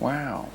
Wow.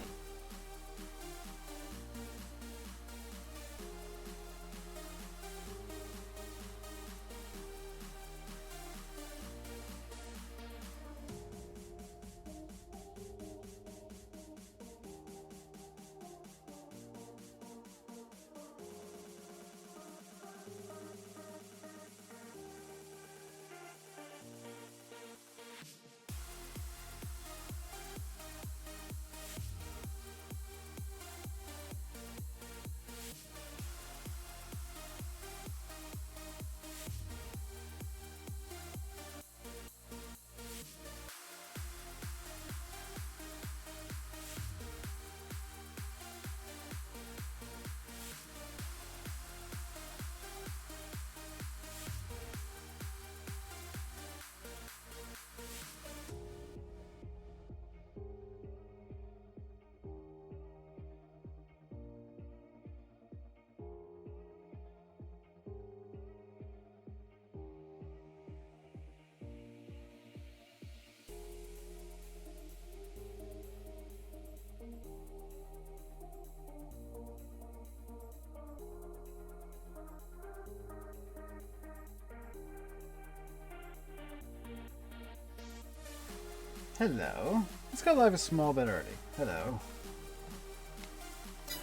Hello. Let's go live a small bit early. Hello.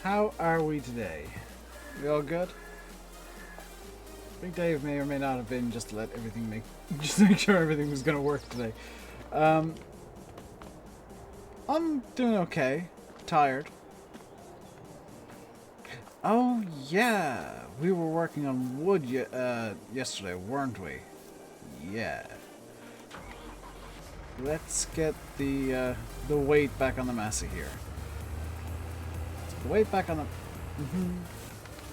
How are we today? We all good? Big Dave may or may not have been just to let everything just make sure everything was gonna work today. I'm doing okay. Tired. Oh yeah, we were working on wood yesterday, weren't we? Yeah. Let's get the weight back on the Massey here. Let's get the weight back on the.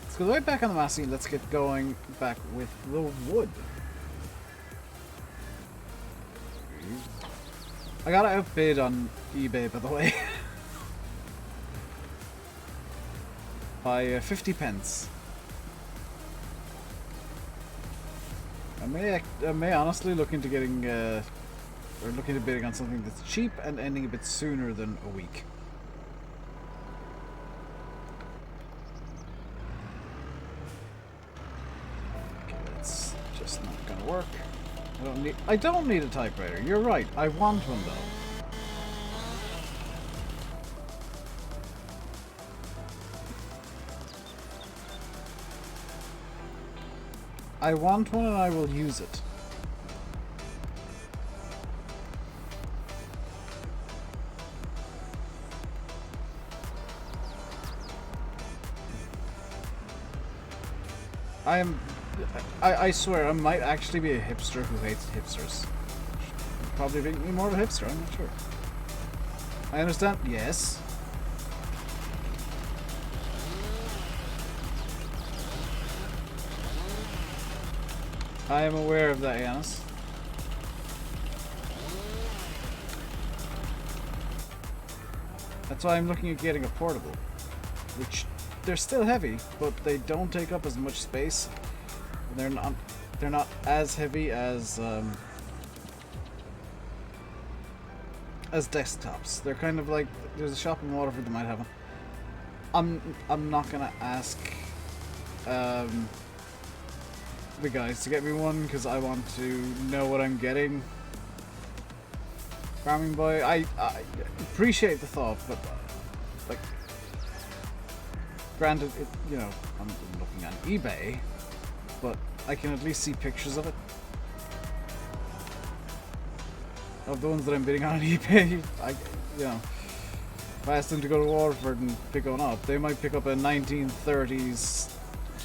Let's get the weight back on the Massey. Let's get going back with the wood. I got outbid on eBay, by the way, by 50 pence. I may honestly look into getting. We're looking at bidding on something that's cheap and ending a bit sooner than a week. Okay, that's just not gonna work. I don't need a typewriter. You're right. I want one though. I want one and I will use it. I swear, I might actually be a hipster who hates hipsters. Probably make me more of a hipster, I'm not sure. I understand, yes. I am aware of that, Yanis. That's why I'm looking at getting a portable, which they're still heavy, but they don't take up as much space. They're not as heavy as desktops. They're kind of like, there's a shop in Waterford that might have them. I'm not gonna ask the guys to get me one because I want to know what I'm getting. Farming Boy, I appreciate the thought, but like, granted, I'm looking on eBay, but I can at least see pictures of it. Of the ones that I'm bidding on eBay, if I ask them to go to Waterford and pick one up, they might pick up a 1930s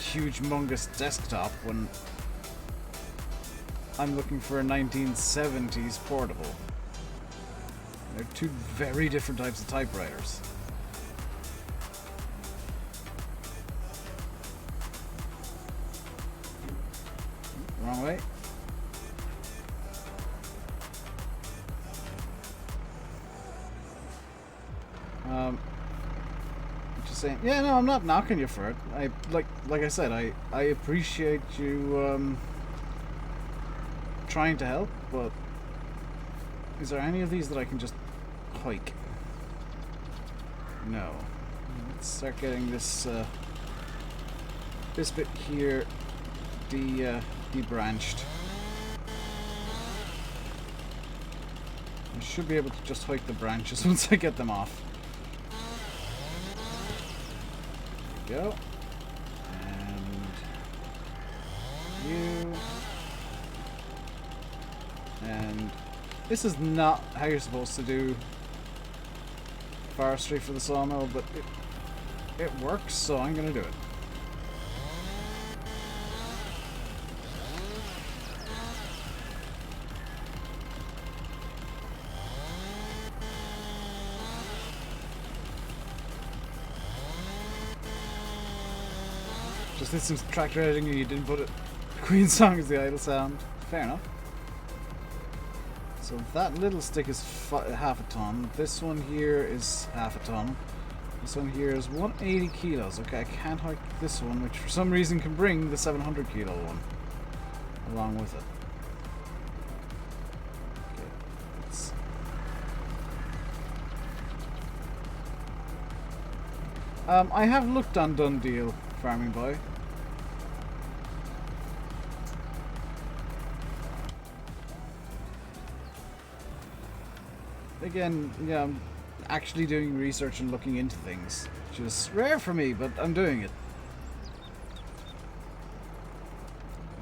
huge humongous desktop when I'm looking for a 1970s portable. They're two very different types of typewriters. Wrong way. Just saying. Yeah, no, I'm not knocking you for it. Like I said, I appreciate you trying to help, but is there any of these that I can just hike? No. Let's start getting this this bit here debranched. I should be able to just hike the branches once I get them off. There we go. And you. And this is not how you're supposed to do forestry for the sawmill, but it works, so I'm gonna do it. Just did some tractor editing and you didn't put it. Queen's song is the idle sound. Fair enough. So that little stick is half a ton. This one here is half a ton. This one here is 180 kilos. Okay, I can't hike this one, which for some reason can bring the 700 kilo one along with it. Okay, let's... I have looked on Done Deal, Farming Boy. Again, yeah, I'm actually doing research and looking into things, which is rare for me, but I'm doing it.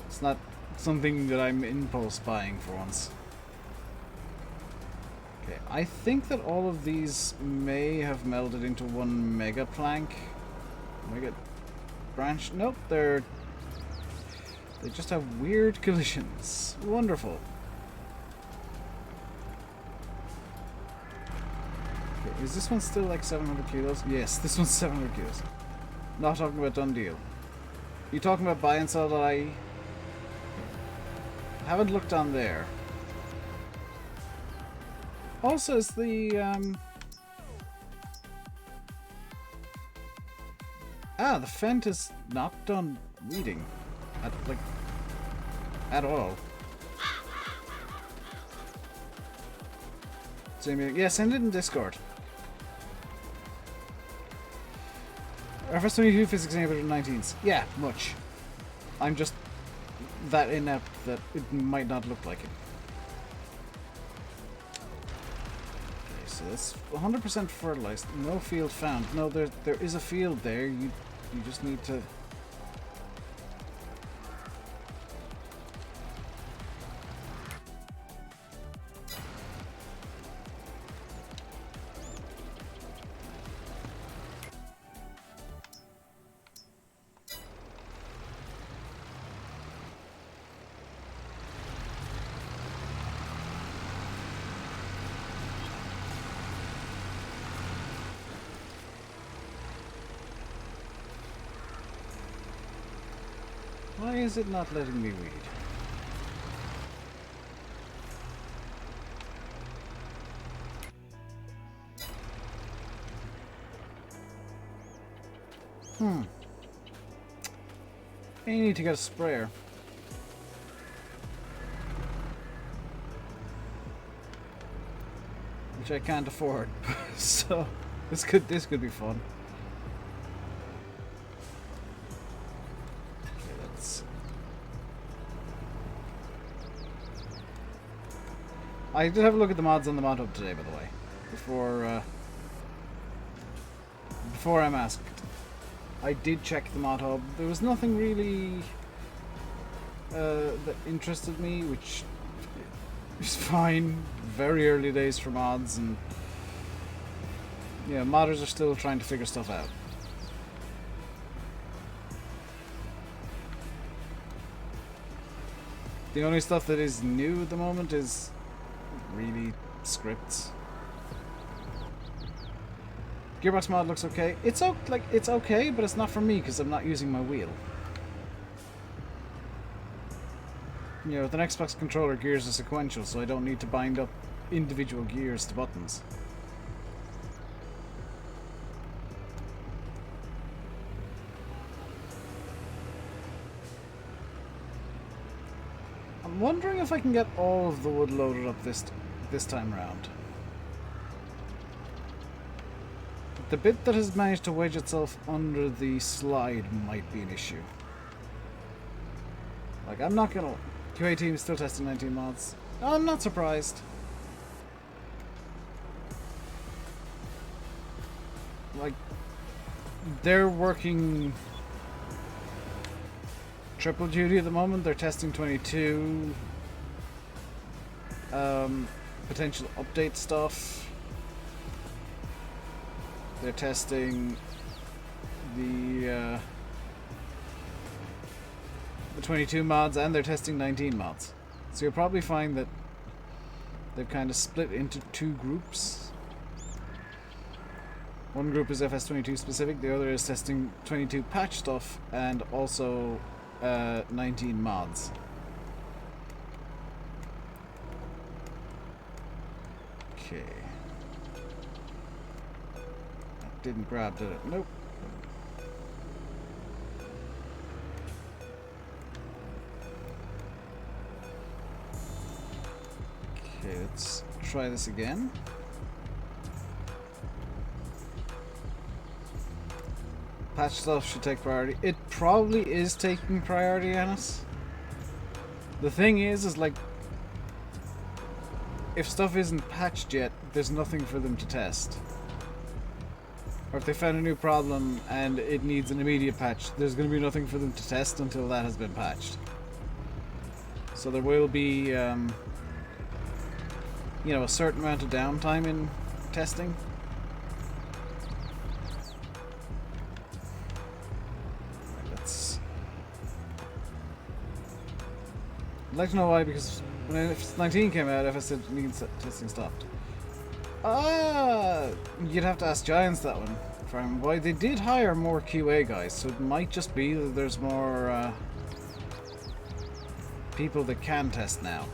It's not something that I'm impulse buying for once. Okay, I think that all of these may have melded into one mega plank. Mega branch? Nope, they just have weird collisions. Wonderful. Is this one still like 700 kilos? Yes, this one's 700 kilos. Not talking about Done Deal. You talking about buy and sell that I haven't looked on there. Also, is the the Fent is not done weeding at all. Yeah, send it in Discord. FS22 physics enabled in 19s. Yeah, much. I'm just that inept that it might not look like it. Okay, so that's 100% fertilized. No field found. No, there is a field there. You just need to... Why is it not letting me read? I need to get a sprayer. Which I can't afford. So this could be fun. I did have a look at the mods on the mod hub today, by the way, before I'm asked. I did check the mod hub. There was nothing really that interested me, which is fine. Very early days for mods, and yeah, modders are still trying to figure stuff out. The only stuff that is new at the moment is really scripts. Gearbox mod looks okay. It's okay, but it's not for me because I'm not using my wheel. You know, with an Xbox controller, gears are sequential, so I don't need to bind up individual gears to buttons. I'm wondering if I can get all of the wood loaded up this time around. the bit that has managed to wedge itself under the slide might be an issue. Like, I'm not gonna... QA team is still testing 19 mods. I'm not surprised. Like, they're working triple duty at the moment. They're testing 22. Potential update stuff. They're testing the 22 mods, and they're testing 19 mods. So you'll probably find that they've kind of split into two groups. One group is FS22 specific, the other is testing 22 patch stuff and also 19 mods. Okay. That didn't grab, did it? Nope. Okay, let's try this again. Patch stuff should take priority. It probably is taking priority on us. The thing is like, if stuff isn't patched yet, there's nothing for them to test. Or if they found a new problem and it needs an immediate patch, there's going to be nothing for them to test until that has been patched. So there will be, you know, a certain amount of downtime in testing. I'd like to know why, because when FS19 came out, FS17 testing stopped. You'd have to ask Giants that one. From why they did hire more QA guys, so it might just be that there's more people that can test now.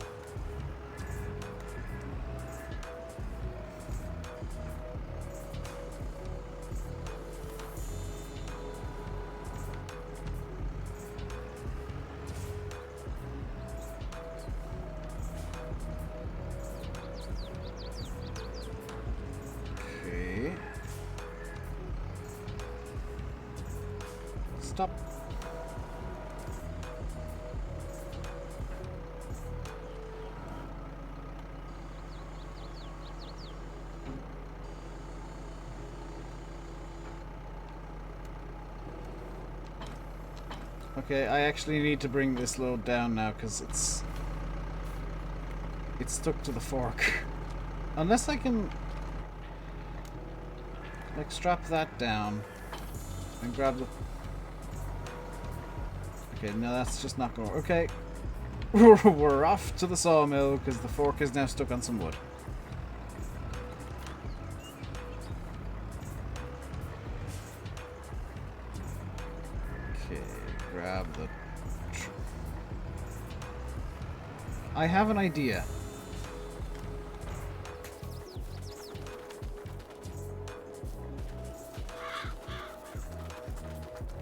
Stop. Okay, I actually need to bring this load down now because it's stuck to the fork. Unless I can like strap that down and grab the... Okay, no, that's just not going to work. Okay, we're off to the sawmill because the fork is now stuck on some wood. Okay, grab the... I have an idea.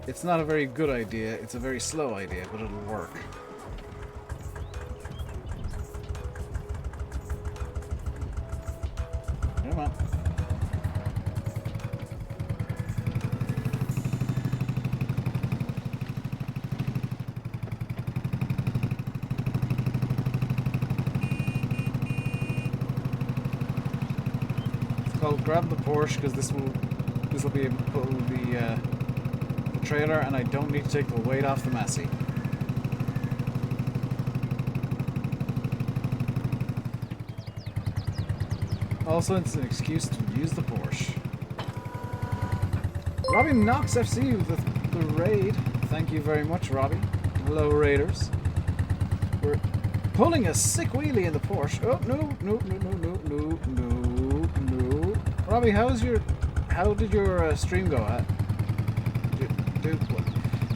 It's not a very good idea, it's a very slow idea, but it'll work. Come on. It's called grab the Porsche because this will be able to pull the trailer, and I don't need to take the weight off the Massey. Also, it's an excuse to use the Porsche. Robbie Knox FC with the raid. Thank you very much, Robbie. Hello, Raiders. We're pulling a sick wheelie in the Porsche. Oh, no. Robbie, how did your stream go?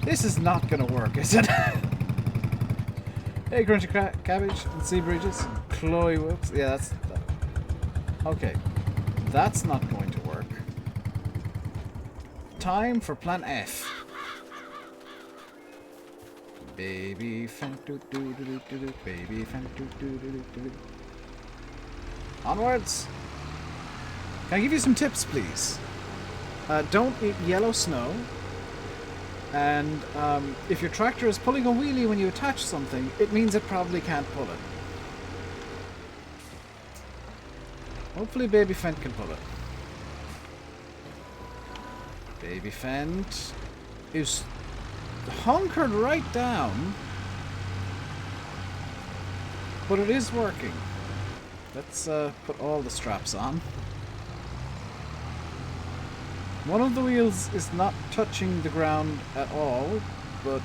This is not gonna work, is it? Hey, Crunchy Cabbage and Sea Bridges. Chloe Whoops. Yeah, that's... Okay. That's not going to work. Time for Plan F. Baby fan doo doo doo doo doo. Baby fan doo doo doo doo doo. Onwards. Can I give you some tips, please? Don't eat yellow snow. And if your tractor is pulling a wheelie when you attach something, it means it probably can't pull it. Hopefully Baby Fent can pull it. Baby Fent is hunkered right down, but it is working. Let's put all the straps on. One of the wheels is not touching the ground at all, but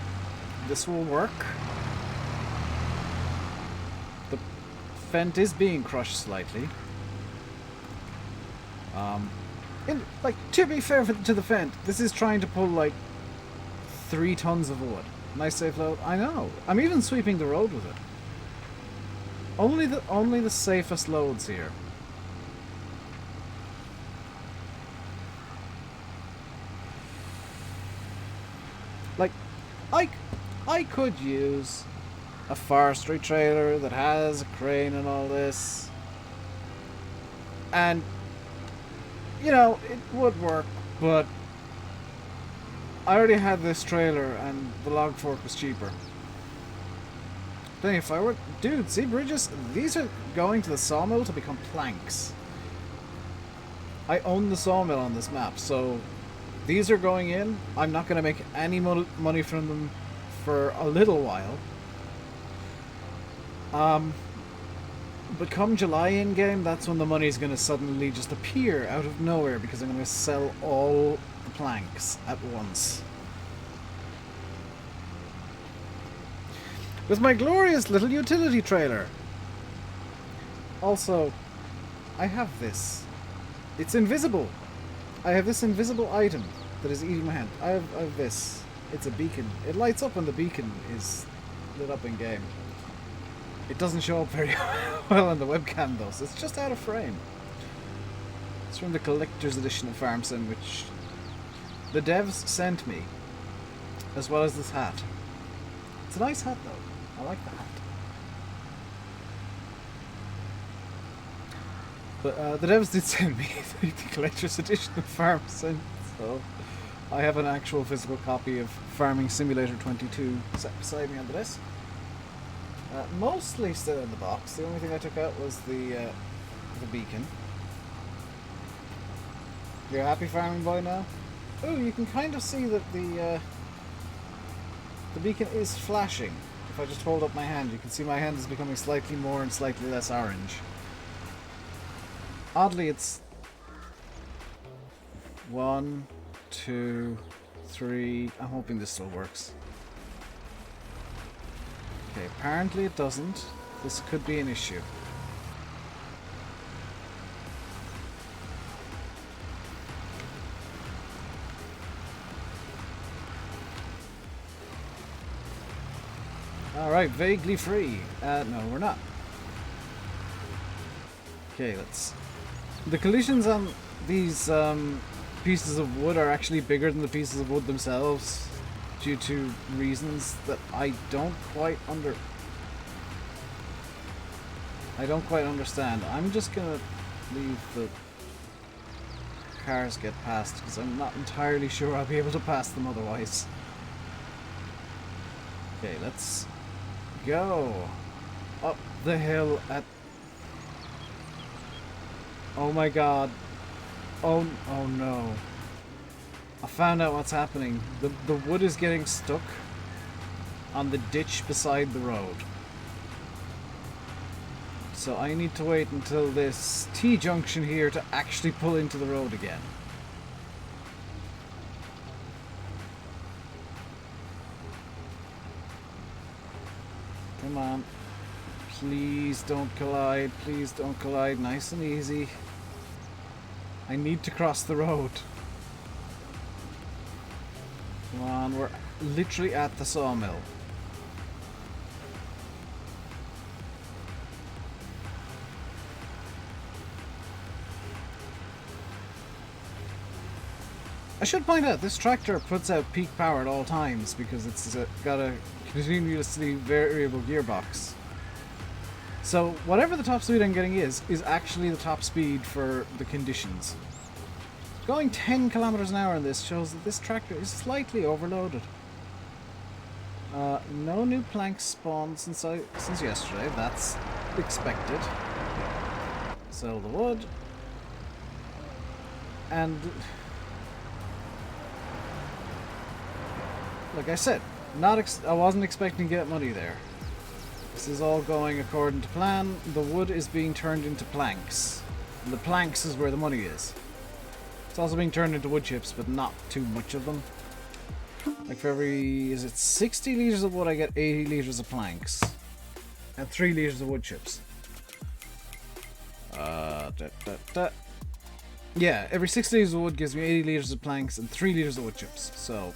this will work. The Fent is being crushed slightly. To be fair to the Fent, this is trying to pull like 3 tons of wood. Nice safe load. I know. I'm even sweeping the road with it. Only the safest loads here. Like, I could use a forestry trailer that has a crane and all this, and you know, it would work, but I already had this trailer and the log fork was cheaper. Then if I were... Dude, see bridges? These are going to the sawmill to become planks. I own the sawmill on this map, so these are going in. I'm not going to make any money from them for a little while. But come July in-game, that's when the money's going to suddenly just appear out of nowhere, because I'm going to sell all the planks at once. With my glorious little utility trailer. Also, I have this. It's invisible. I have this invisible item that is eating my hand. I have this. It's a beacon. It lights up when the beacon is lit up in-game. It doesn't show up very well on the webcam though, so it's just out of frame. It's from the collector's edition of Farm Sim, which the devs sent me, as well as this hat. It's a nice hat though. I like the hat. But the devs did send me the collector's edition of Farm Sim, so I have an actual physical copy of Farming Simulator 22 set beside me on the desk. Mostly still in the box. The only thing I took out was the beacon. You're a happy farming boy now? Oh, you can kind of see that the beacon is flashing. If I just hold up my hand, you can see my hand is becoming slightly more and slightly less orange. Oddly, it's 1, 2, 3. I'm hoping this still works. Okay, apparently it doesn't. This could be an issue. Alright, vaguely free. No, we're not. Okay, let's... The collisions on these pieces of wood are actually bigger than the pieces of wood themselves, due to reasons that I don't quite understand. I'm just gonna leave the cars get past, because I'm not entirely sure I'll be able to pass them otherwise. Okay, let's go up the hill at... Oh my god. Oh no. I found out what's happening. The wood is getting stuck on the ditch beside the road. So I need to wait until this T-junction here to actually pull into the road again. Come on. Please don't collide. Please don't collide. Nice and easy. I need to cross the road. Come on, we're literally at the sawmill. I should point out, this tractor puts out peak power at all times because it's got a continuously variable gearbox. So whatever the top speed I'm getting is actually the top speed for the conditions. Going 10 kilometers an hour in this shows that this tractor is slightly overloaded. No new planks spawned since yesterday. That's expected. Sell the wood. And like I said, I wasn't expecting to get money there. This is all going according to plan. The wood is being turned into planks. And the planks is where the money is. It's also being turned into wood chips, but not too much of them. Like for every, is it 60 litres of wood, I get 80 litres of planks. And 3 litres of wood chips. Yeah, every 6 litres of wood gives me 80 litres of planks and 3 litres of wood chips. So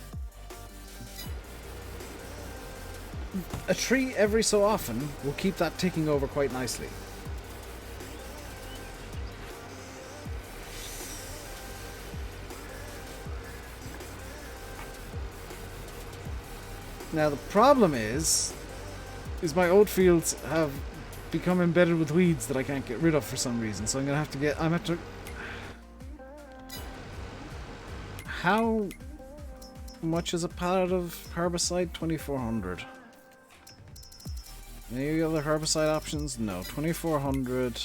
a tree every so often will keep that ticking over quite nicely. Now the problem is my oat fields have become embedded with weeds that I can't get rid of for some reason. So I'm gonna have to How much is a pallet of herbicide? 2,400. Any other herbicide options? No. 2,400.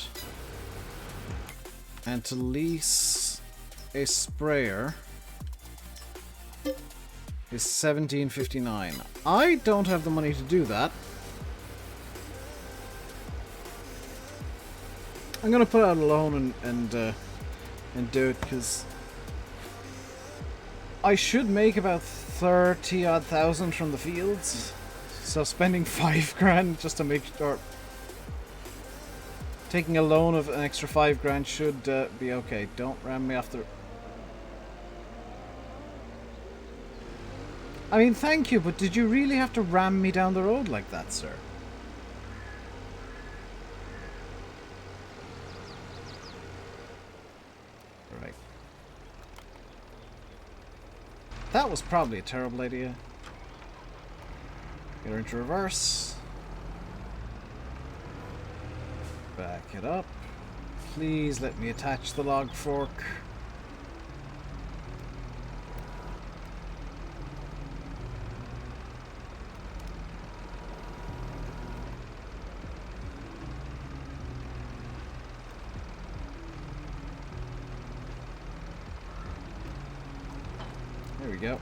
And to lease a sprayer is 1,759. I don't have the money to do that. I'm gonna put out a loan and do it because I should make about 30-odd thousand from the fields. So spending 5 grand just to make sure, taking a loan of an extra 5 grand should be okay. Don't ram me off the. I mean, thank you, but did you really have to ram me down the road like that, sir? Right. That was probably a terrible idea. Get her into reverse. Back it up. Please let me attach the log fork. There we go.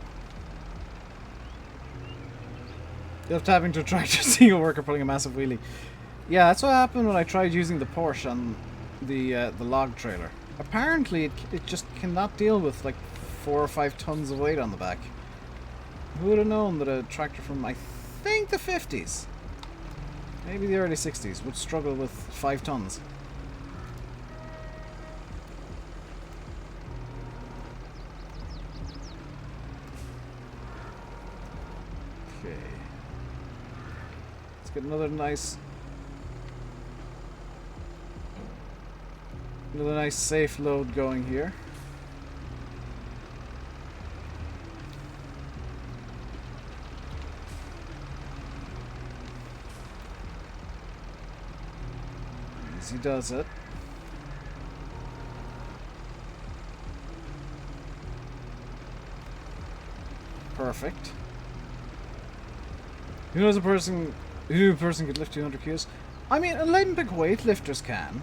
You have to having to try to see a worker pulling a massive wheelie. Yeah, that's what happened when I tried using the Porsche on the log trailer. Apparently, it just cannot deal with like 4 or 5 tons of weight on the back. Who would have known that a tractor from, I think, the 50s, maybe the early 60s, would struggle with 5 tons? Okay. Let's get another nice safe load going here. Easy does it. Perfect. Who knows a person could lift 200 kilos? I mean, Olympic weightlifters can.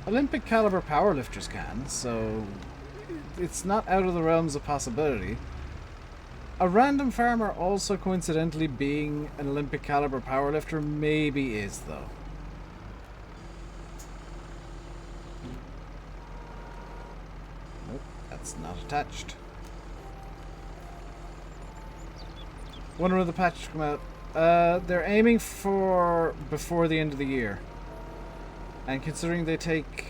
Olympic caliber powerlifters can, so it's not out of the realms of possibility. A random farmer also coincidentally being an Olympic caliber powerlifter maybe is, though. Nope, that's not attached. Wonder when the patch come out. They're aiming for before the end of the year. And considering they take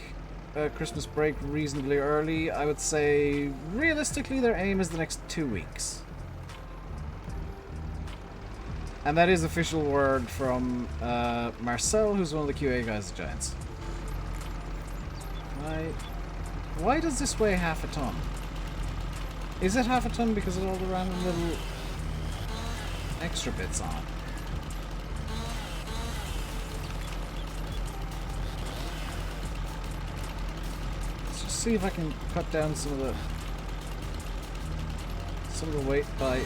a Christmas break reasonably early, I would say realistically their aim is the next 2 weeks. And that is official word from Marcel, who's one of the QA guys at Giants. Why does this weigh half a ton? Is it half a ton because of all the random little extra bits on it? Let's just see if I can cut down some of the weight by.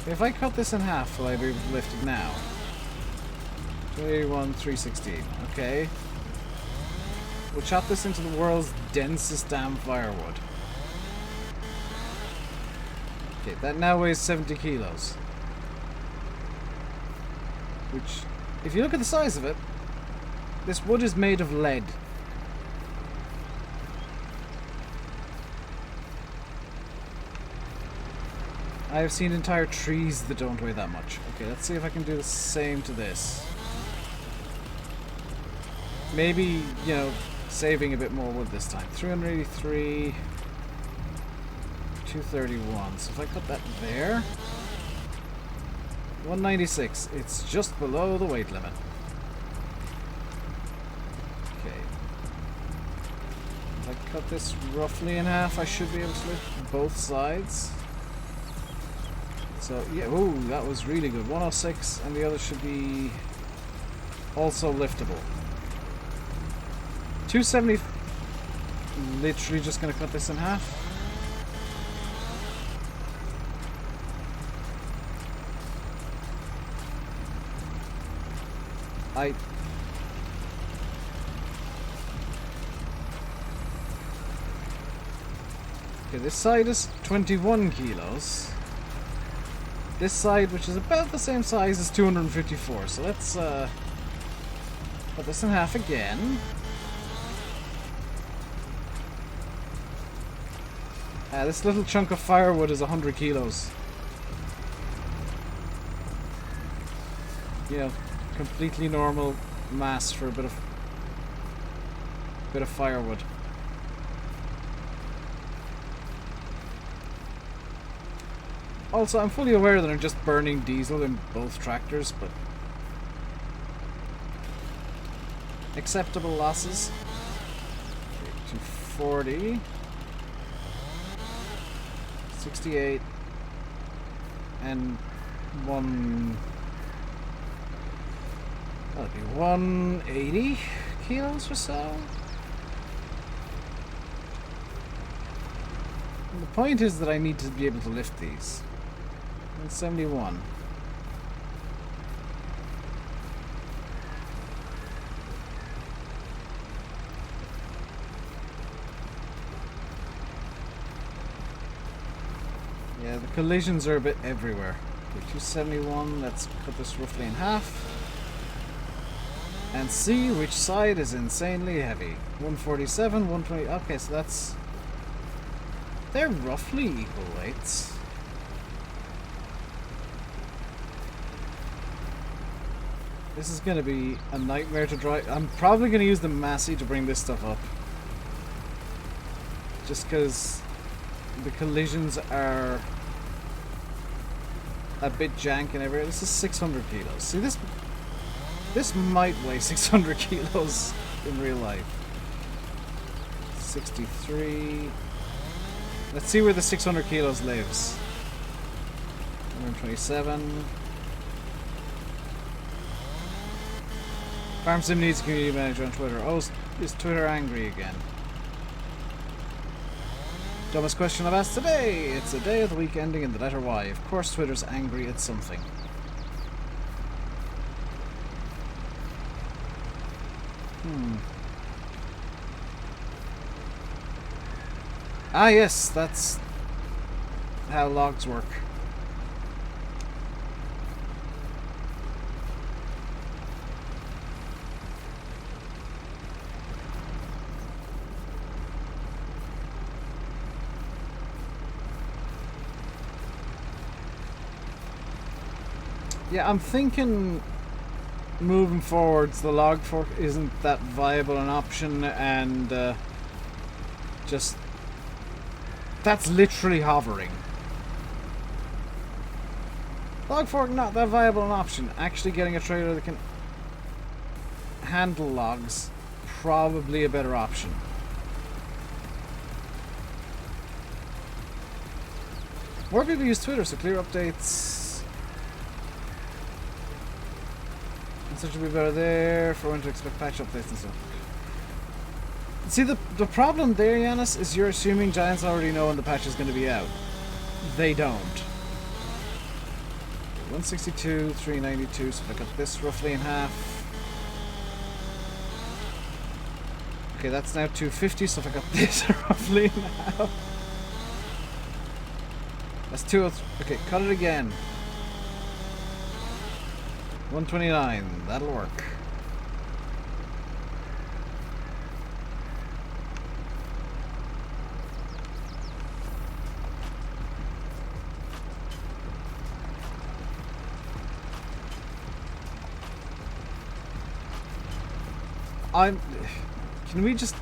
If I cut this in half, will I be able to lift it now? 281, 316. Okay. We'll chop this into the world's densest damn firewood. Okay, that now weighs 70 kilos. Which, if you look at the size of it, this wood is made of lead. I have seen entire trees that don't weigh that much. Okay, let's see if I can do the same to this. Maybe, you know, saving a bit more wood this time. 383, 231. So if I put that there, 196. It's just below the weight limit. Okay. If I cut this roughly in half, I should be able to lift both sides. So, yeah, ooh, that was really good. 106, and the other should be also liftable. 270. Literally just going to cut this in half. Okay, this side is 21 kilos. This side, which is about the same size, is 254. So let's cut this in half again. This little chunk of firewood is 100 kilos. Yeah, completely normal mass for a bit of firewood. Also, I'm fully aware that I'm just burning diesel in both tractors, but acceptable losses. Okay, 240, 68, and that'd be 180 kilos or so. And the point is that I need to be able to lift these. 71. Yeah, the collisions are a bit everywhere. Okay, 271, let's cut this roughly in half. And see which side is insanely heavy. 147, 120, okay, so that's... They're roughly equal weights. This is going to be a nightmare to drive. I'm probably going to use the Massey to bring this stuff up. Just because the collisions are a bit jank and everything. This is 600 kilos. See, this might weigh 600 kilos in real life. 63. Let's see where the 600 kilos lives. 127. Farm Sim needs a community manager on Twitter. Oh, is Twitter angry again? Dumbest question I've asked today. It's a day of the week ending in the letter Y. Of course Twitter's angry at something. Ah yes, that's how logs work. Yeah, I'm thinking moving forwards the log fork isn't that viable an option, and just that's literally hovering. Log fork not that viable an option. Actually getting a trailer that can handle logs, probably a better option. More people use Twitter, so clear updates. so it should be better there for when to expect patch updates and stuff. See, the problem there, Yanis, is you're assuming Giants already know when the patch is going to be out. They don't. 162, 392, so if I cut this roughly in half. Okay, that's now 250, so if I got this roughly in half. That's 203. Okay, cut it again. 129, that'll work. Can we just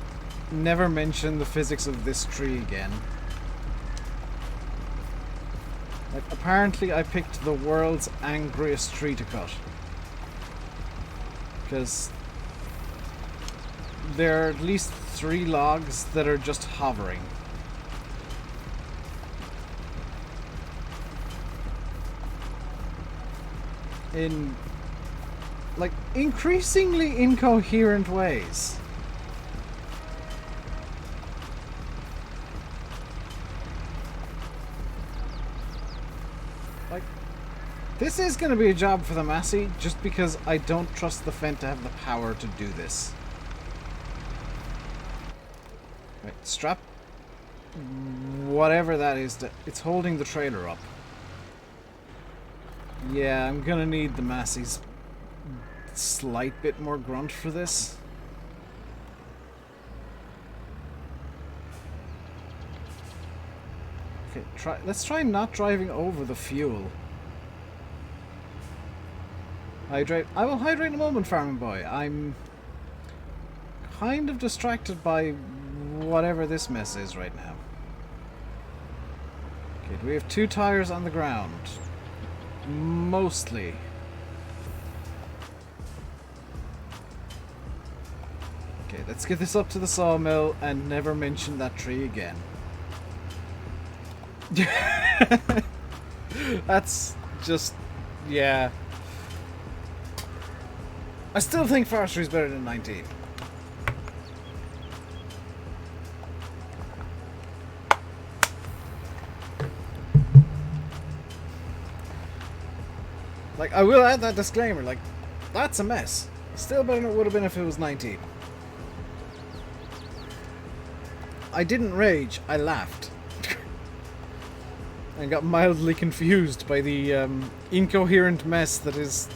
never mention the physics of this tree again? Like, apparently I picked the world's angriest tree to cut. Because there are at least 3 logs that are just hovering. In, like, increasingly incoherent ways. Like, this is going to be a job for the Massey, just because I don't trust the Fent to have the power to do this. Right, strap whatever that is, it's holding the trailer up. Yeah, I'm gonna need the Massey's slight bit more grunt for this. Okay, let's try not driving over the fuel. Hydrate. I will hydrate in a moment, farming boy. I'm kind of distracted by whatever this mess is right now. Okay, do we have 2 tires on the ground? Mostly. Okay, let's get this up to the sawmill and never mention that tree again. That's just... yeah. I still think forestry is better than 19. Like, I will add that disclaimer, like, that's a mess. Still better than it would have been if it was 19. I didn't rage, I laughed. And got mildly confused by the incoherent mess that is...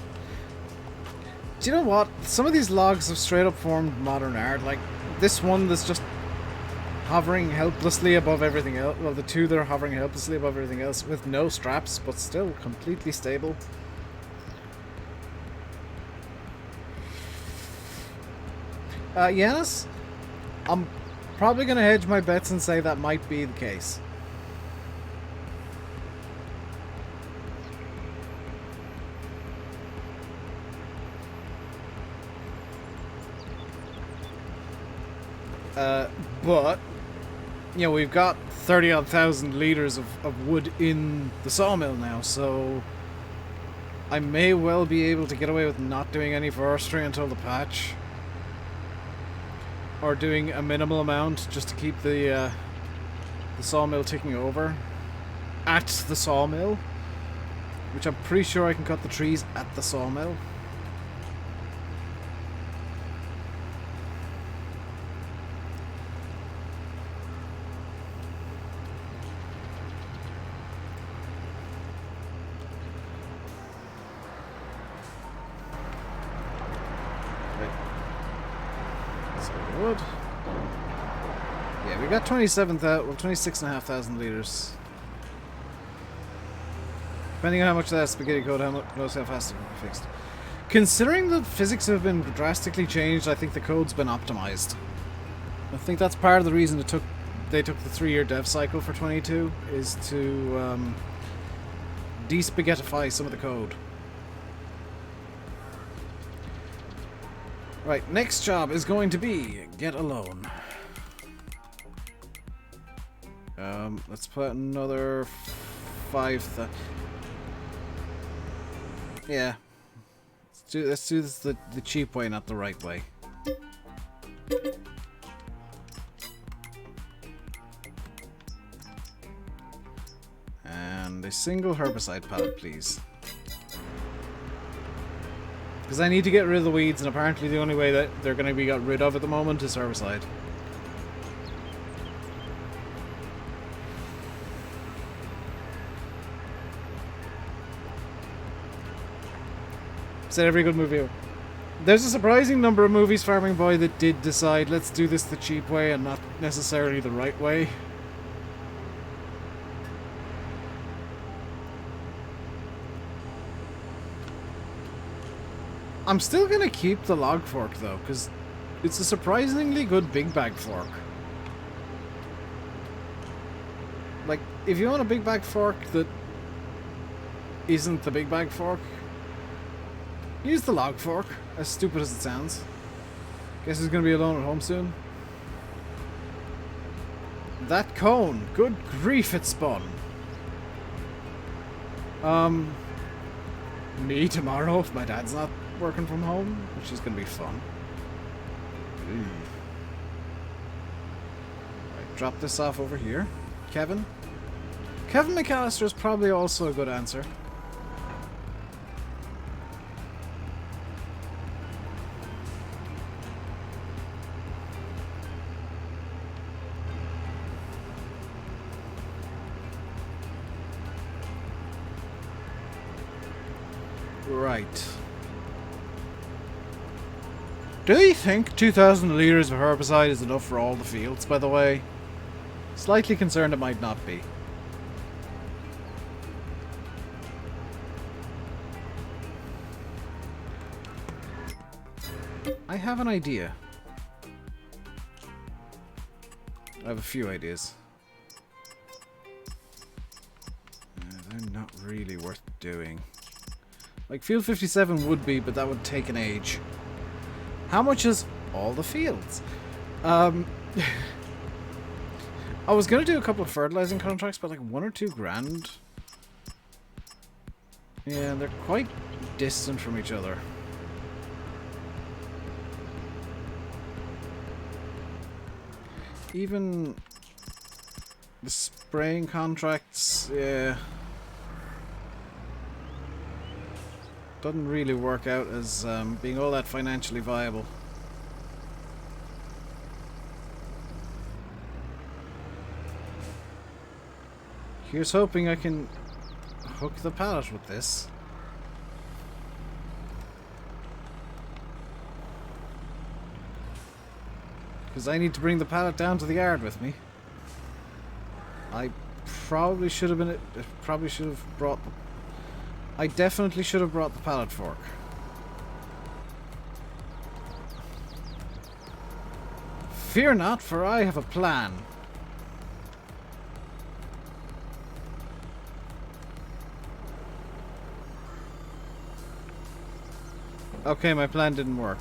Do you know what? Some of these logs have straight up formed modern art. Like, this one that's just hovering helplessly above everything else. Well, the 2 that are hovering helplessly above everything else with no straps, but still completely stable. Yanis, I'm probably going to hedge my bets and say that might be the case. But, you know, we've got 30-odd thousand litres of wood in the sawmill now, so I may well be able to get away with not doing any forestry until the patch. Or doing a minimal amount just to keep the sawmill ticking over. At the sawmill. Which I'm pretty sure I can cut the trees at the sawmill. Wood. Yeah, we got 26,500 litres. Depending on how much of that spaghetti code, how fast it can be fixed. Considering the physics have been drastically changed, I think the code's been optimized. I think that's part of the reason they took the 3-year dev cycle for 22, is to de-spaghettify some of the code. Right, next job is going to be get a loan. Let's put another 5. Yeah, let's do this the cheap way, not the right way. And a single herbicide pallet, please. Because I need to get rid of the weeds, and apparently the only way that they're going to be got rid of at the moment is herbicide. Said every good movie. There's a surprising number of movies, Farming Boy, that did decide, let's do this the cheap way and not necessarily the right way. I'm still gonna keep the log fork though, because it's a surprisingly good big bag fork. Like, if you want a big bag fork that isn't the big bag fork, use the log fork, as stupid as it sounds. Guess he's gonna be alone at home soon. That cone, good grief, it spun. Me tomorrow if my dad's not working from home, which is gonna be fun. Right, drop this off over here. Kevin McAllister is probably also a good answer. Right. Do you think 2,000 litres of herbicide is enough for all the fields, by the way? Slightly concerned it might not be. I have an idea. I have a few ideas. They're not really worth doing. Like, Field 57 would be, but that would take an age. How much is all the fields? I was going to do a couple of fertilizing contracts, but like 1 or 2 grand. Yeah, they're quite distant from each other. Even the spraying contracts, yeah, doesn't really work out as being all that financially viable. Here's hoping I can hook the pallet with this. Because I need to bring the pallet down to the yard with me. I probably should have been... Probably should have brought... I definitely should have brought the pallet fork. Fear not, for I have a plan. Okay, my plan didn't work.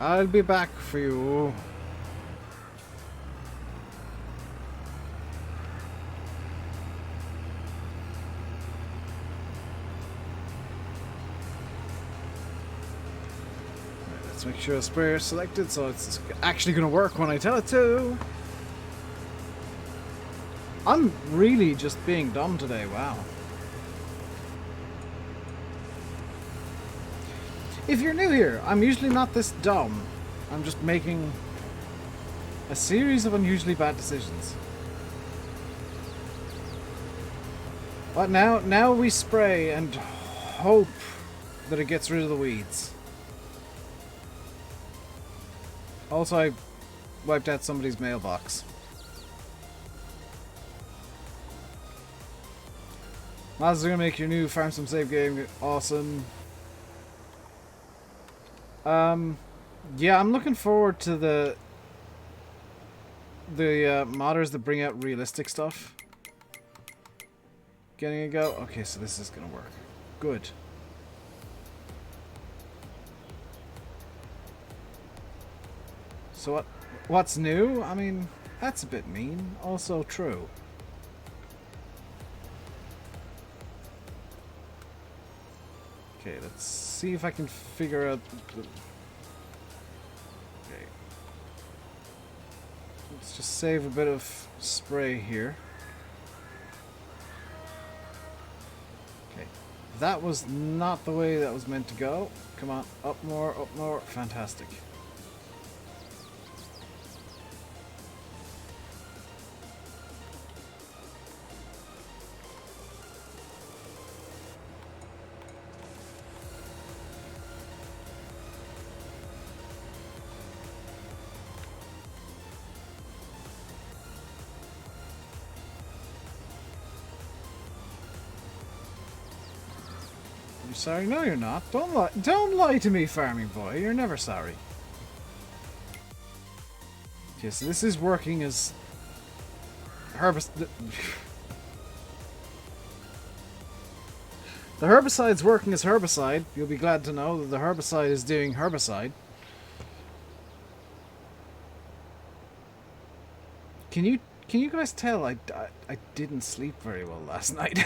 I'll be back for you. Let's make sure the sprayer is selected so it's actually going to work when I tell it to. I'm really just being dumb today, wow. If you're new here, I'm usually not this dumb. I'm just making a series of unusually bad decisions. But now we spray and hope that it gets rid of the weeds. Also, I wiped out somebody's mailbox. Maz's gonna make your new Farm Sim save game awesome. Yeah, I'm looking forward to the modders that bring out realistic stuff. Getting a go? Okay, so this is gonna work. Good. So what's new? I mean, that's a bit mean. Also true. Okay, let's see if I can figure out the... Okay. Let's just save a bit of spray here. Okay. That was not the way that was meant to go. Come on, up more, up more. Fantastic. You're sorry? No, you're not. Don't lie to me, farming boy. You're never sorry. Okay, so this is working as herbicide. The herbicide's working as herbicide. You'll be glad to know that the herbicide is doing herbicide. Can you guys tell I didn't sleep very well last night?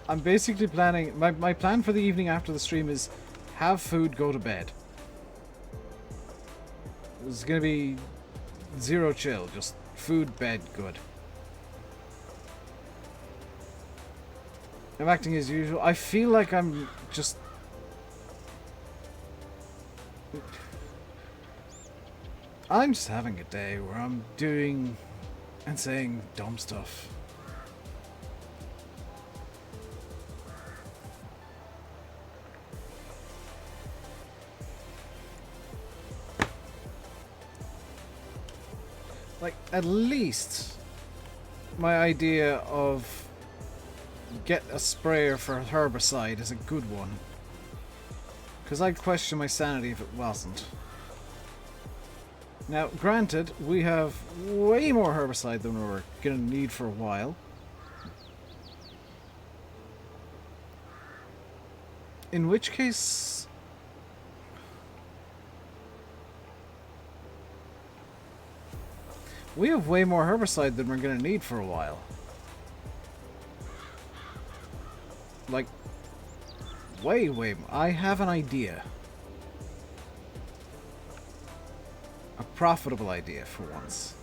I'm basically planning... My plan for the evening after the stream is have food, go to bed. It's going to be zero chill. Just food, bed, good. I'm acting as usual. I feel like I'm just... I'm just having a day where I'm doing and saying dumb stuff. Like, at least my idea of get a sprayer for herbicide is a good one. Because I'd question my sanity if it wasn't. Now, granted, we have way more herbicide than we're going to need for a while. In which case... we have way more herbicide than we're going to need for a while. Like, way more. I have an idea. A profitable idea for once.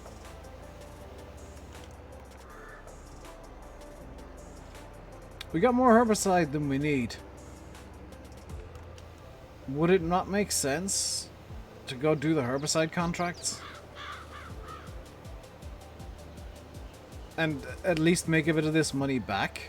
We got more herbicide than we need. Would it not make sense to go do the herbicide contracts? And at least make a bit of this money back?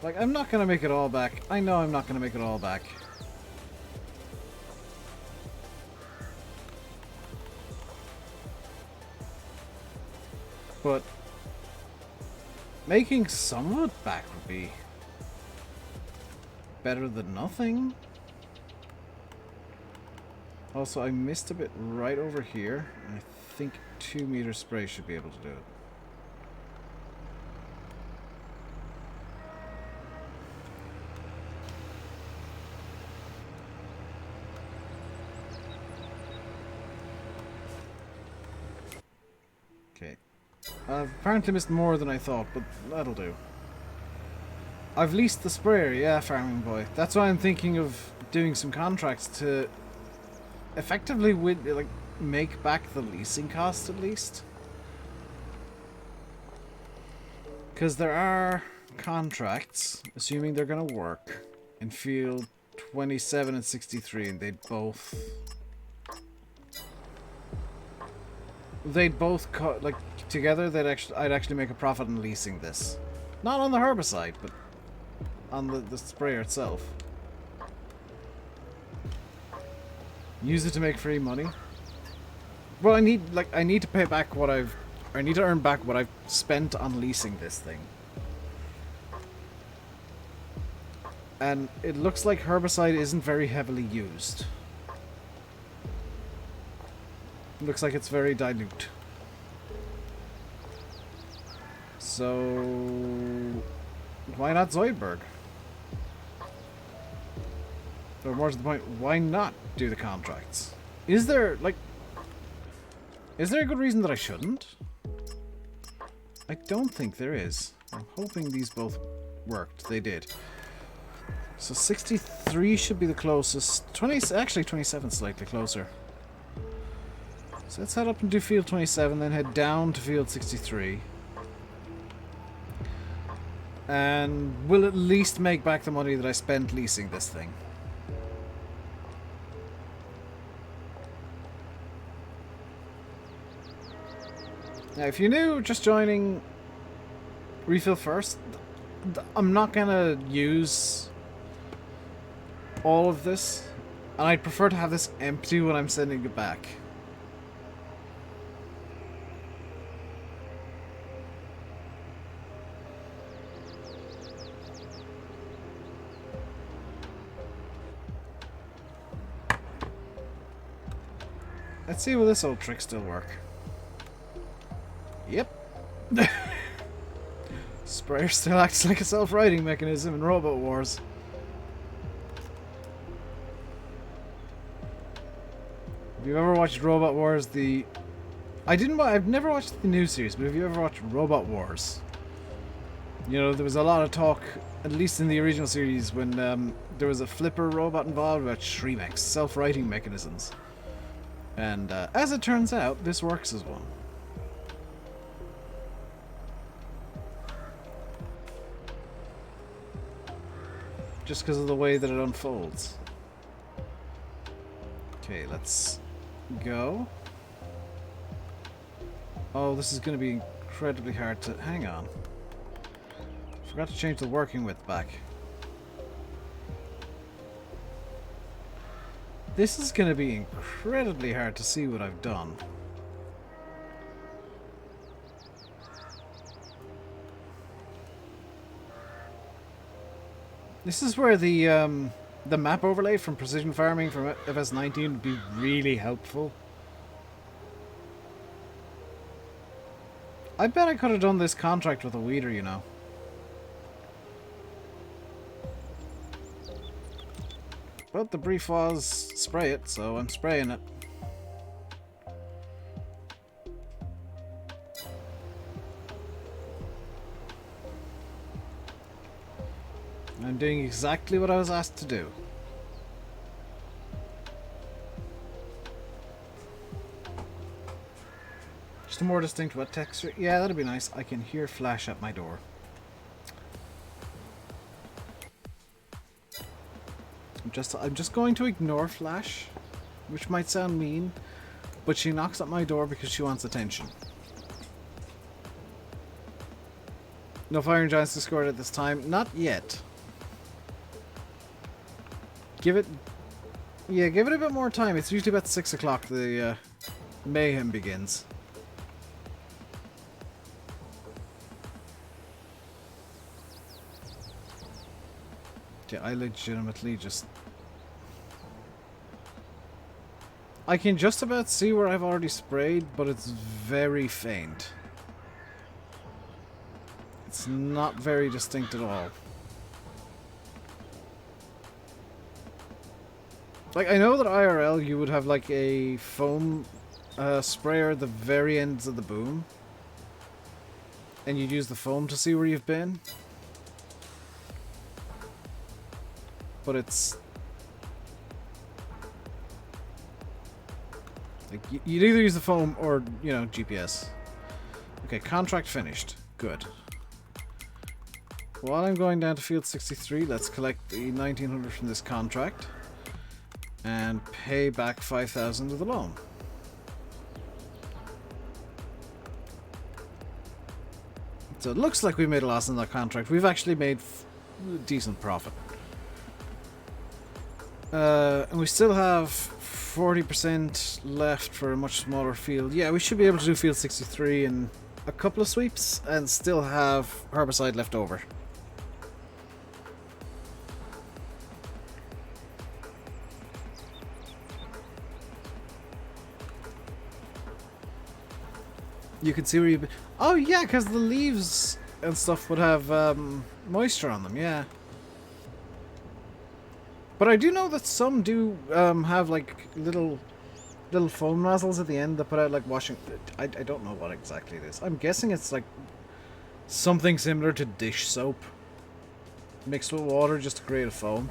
Like, I'm not gonna make it all back. I know I'm not gonna make it all back. But making some of it back would be better than nothing. Also, I missed a bit right over here. I think 2 meter spray should be able to do it. Okay. I've apparently missed more than I thought, but that'll do. I've leased the sprayer, yeah, farming boy. That's why I'm thinking of doing some contracts to effectively like make back the leasing cost at least. Because there are contracts, assuming they're going to work, in field 27 and 63, and they'd both like together. I'd actually make a profit on leasing this, not on the herbicide, but on the sprayer itself. Use it to make free money. Well, I need to pay back what I need to earn back what I've spent on leasing this thing. And it looks like herbicide isn't very heavily used. It looks like it's very dilute. So why not Zoidberg? Or more to the point, why not do the contracts? Is there a good reason that I shouldn't? I don't think there is. I'm hoping these both worked. They did. So 63 should be the closest. Actually 27 slightly closer. So let's head up and do field 27, then head down to field 63. And we'll at least make back the money that I spent leasing this thing. Now, if you're new, just joining, refill first. I'm not gonna use all of this, and I'd prefer to have this empty when I'm sending it back. Let's see will this old trick still work. Yep. Sprayer still acts like a self-righting mechanism in Robot Wars. If you've ever watched Robot Wars, I've never watched the new series, but if you ever watched Robot Wars, you know, there was a lot of talk, at least in the original series, when there was a flipper robot involved about Shremex, self-righting mechanisms. And as it turns out, this works as one. Just because of the way that it unfolds. Okay, let's go. Oh, this is going to be incredibly hard to... Hang on. Forgot to change the working width back. This is going to be incredibly hard to see what I've done. This is where the map overlay from Precision Farming from FS19 would be really helpful. I bet I could have done this contract with a weeder, you know. But the brief was spray it, so I'm spraying it. I'm doing exactly what I was asked to do. Just a more distinct wet texture. Yeah, that'd be nice. I can hear Flash at my door. I'm just going to ignore Flash, which might sound mean, but she knocks at my door because she wants attention. No Firing Giants Discord at this time. Not yet. Give it a bit more time. It's usually about 6 o'clock the mayhem begins. Yeah, I legitimately just... I can just about see where I've already sprayed, but it's very faint. It's not very distinct at all. Like, I know that IRL you would have like a foam sprayer at the very ends of the boom, and you'd use the foam to see where you've been. But it's like you'd either use the foam or, you know, GPS. Okay, contract finished. Good. While I'm going down to field 63, let's collect the 1900 from this contract and pay back 5,000 of the loan. So it looks like we made a loss on that contract. We've actually made a decent profit. And we still have 40% left for a much smaller field. Yeah, we should be able to do field 63 in a couple of sweeps and still have herbicide left over. You can see where you've been. Oh yeah, because the leaves and stuff would have moisture on them, yeah. But I do know that some do have like little foam nozzles at the end that put out like washing. I don't know what exactly it is. I'm guessing it's like something similar to dish soap mixed with water just to create a foam.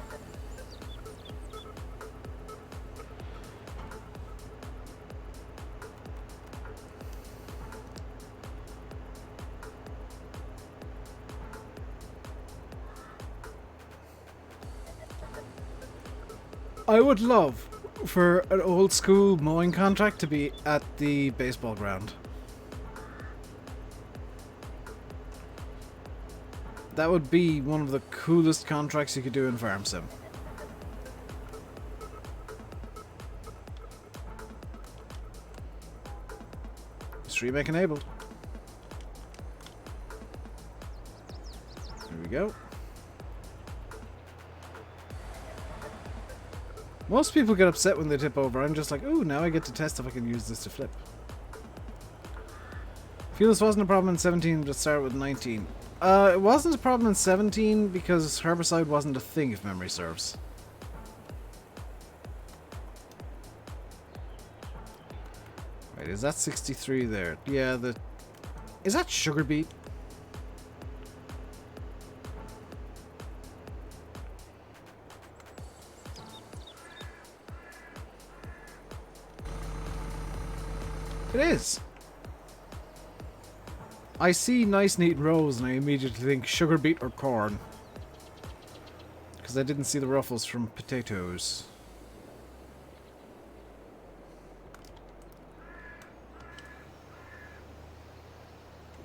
I would love for an old school mowing contract to be at the baseball ground. That would be one of the coolest contracts you could do in Farm Sim. Stream Make enabled. There we go. Most people get upset when they tip over. I'm just like, ooh, now I get to test if I can use this to flip. Feel this wasn't a problem in 17, but it started with 19. It wasn't a problem in 17 because herbicide wasn't a thing, if memory serves. Wait, is that 63 there? Yeah, is that sugar beet? It is. I see nice neat rows and I immediately think sugar beet or corn. Because I didn't see the ruffles from potatoes.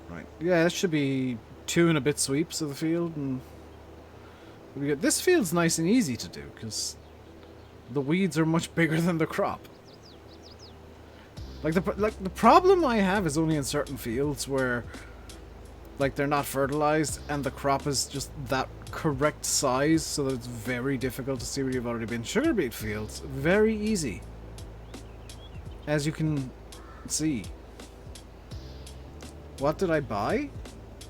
Right. Yeah, that should be 2 and a bit sweeps of the field. And this field's nice and easy to do because the weeds are much bigger than the crop. Like the problem I have is only in certain fields where like they're not fertilized and the crop is just that correct size so that it's very difficult to see where you've already been. Sugar beet fields, very easy. As you can see. What did I buy?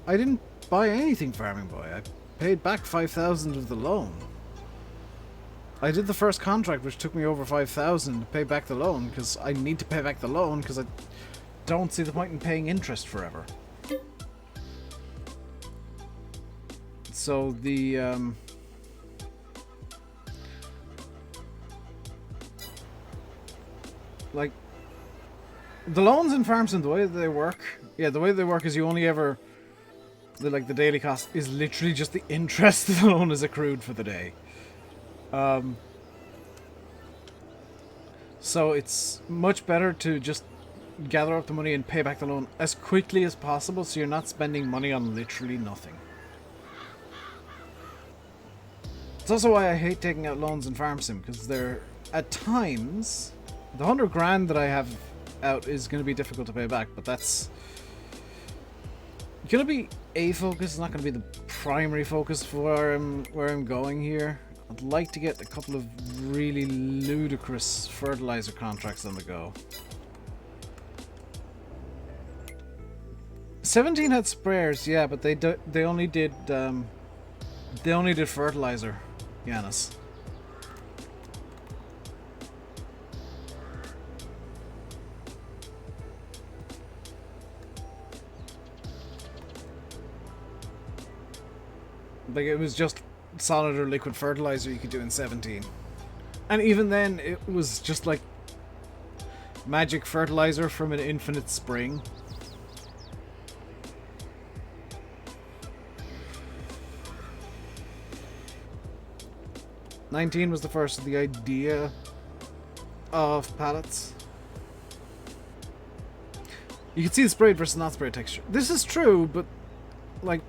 I didn't buy anything, Farming Boy. I paid back 5,000 of the loan. I did the first contract, which took me over 5,000 to pay back the loan, because I need to pay back the loan, because I don't see the point in paying interest forever. So the, like, the loans in Farm Sim, the way they work, yeah, the way they work is you only ever, the daily cost is literally just the interest the loan is accrued for the day. So it's much better to just gather up the money and pay back the loan as quickly as possible so you're not spending money on literally nothing. It's also why I hate taking out loans in Farm Sim, because they're, at times, the 100 grand that I have out is going to be difficult to pay back, but that's going to be a focus, it's not going to be the primary focus for where I'm going here. I'd like to get a couple of really ludicrous fertilizer contracts on the go. 17 had sprayers, yeah, but they only did fertilizer, Yanis. Like it was just solid or liquid fertilizer you could do in 17. And even then, it was just like magic fertilizer from an infinite spring. '19 was the first of the idea of pallets. You can see the sprayed versus not sprayed texture. This is true, but like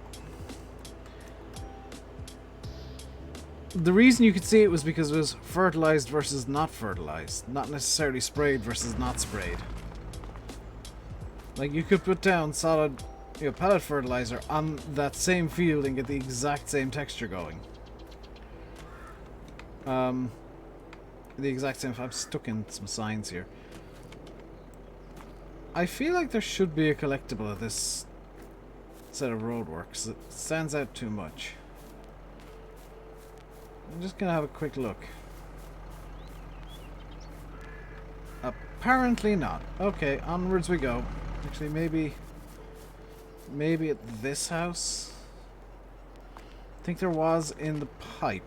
the reason you could see it was because it was fertilized versus not fertilized, not necessarily sprayed versus not sprayed. Like you could put down solid, pellet fertilizer on that same field and get the exact same texture going. The exact same. I'm stuck in some signs here. I feel like there should be a collectible of this instead of roadworks. It stands out too much. I'm just gonna have a quick look. Apparently not. Okay, onwards we go. Actually, maybe at this house. I think there was in the pipe.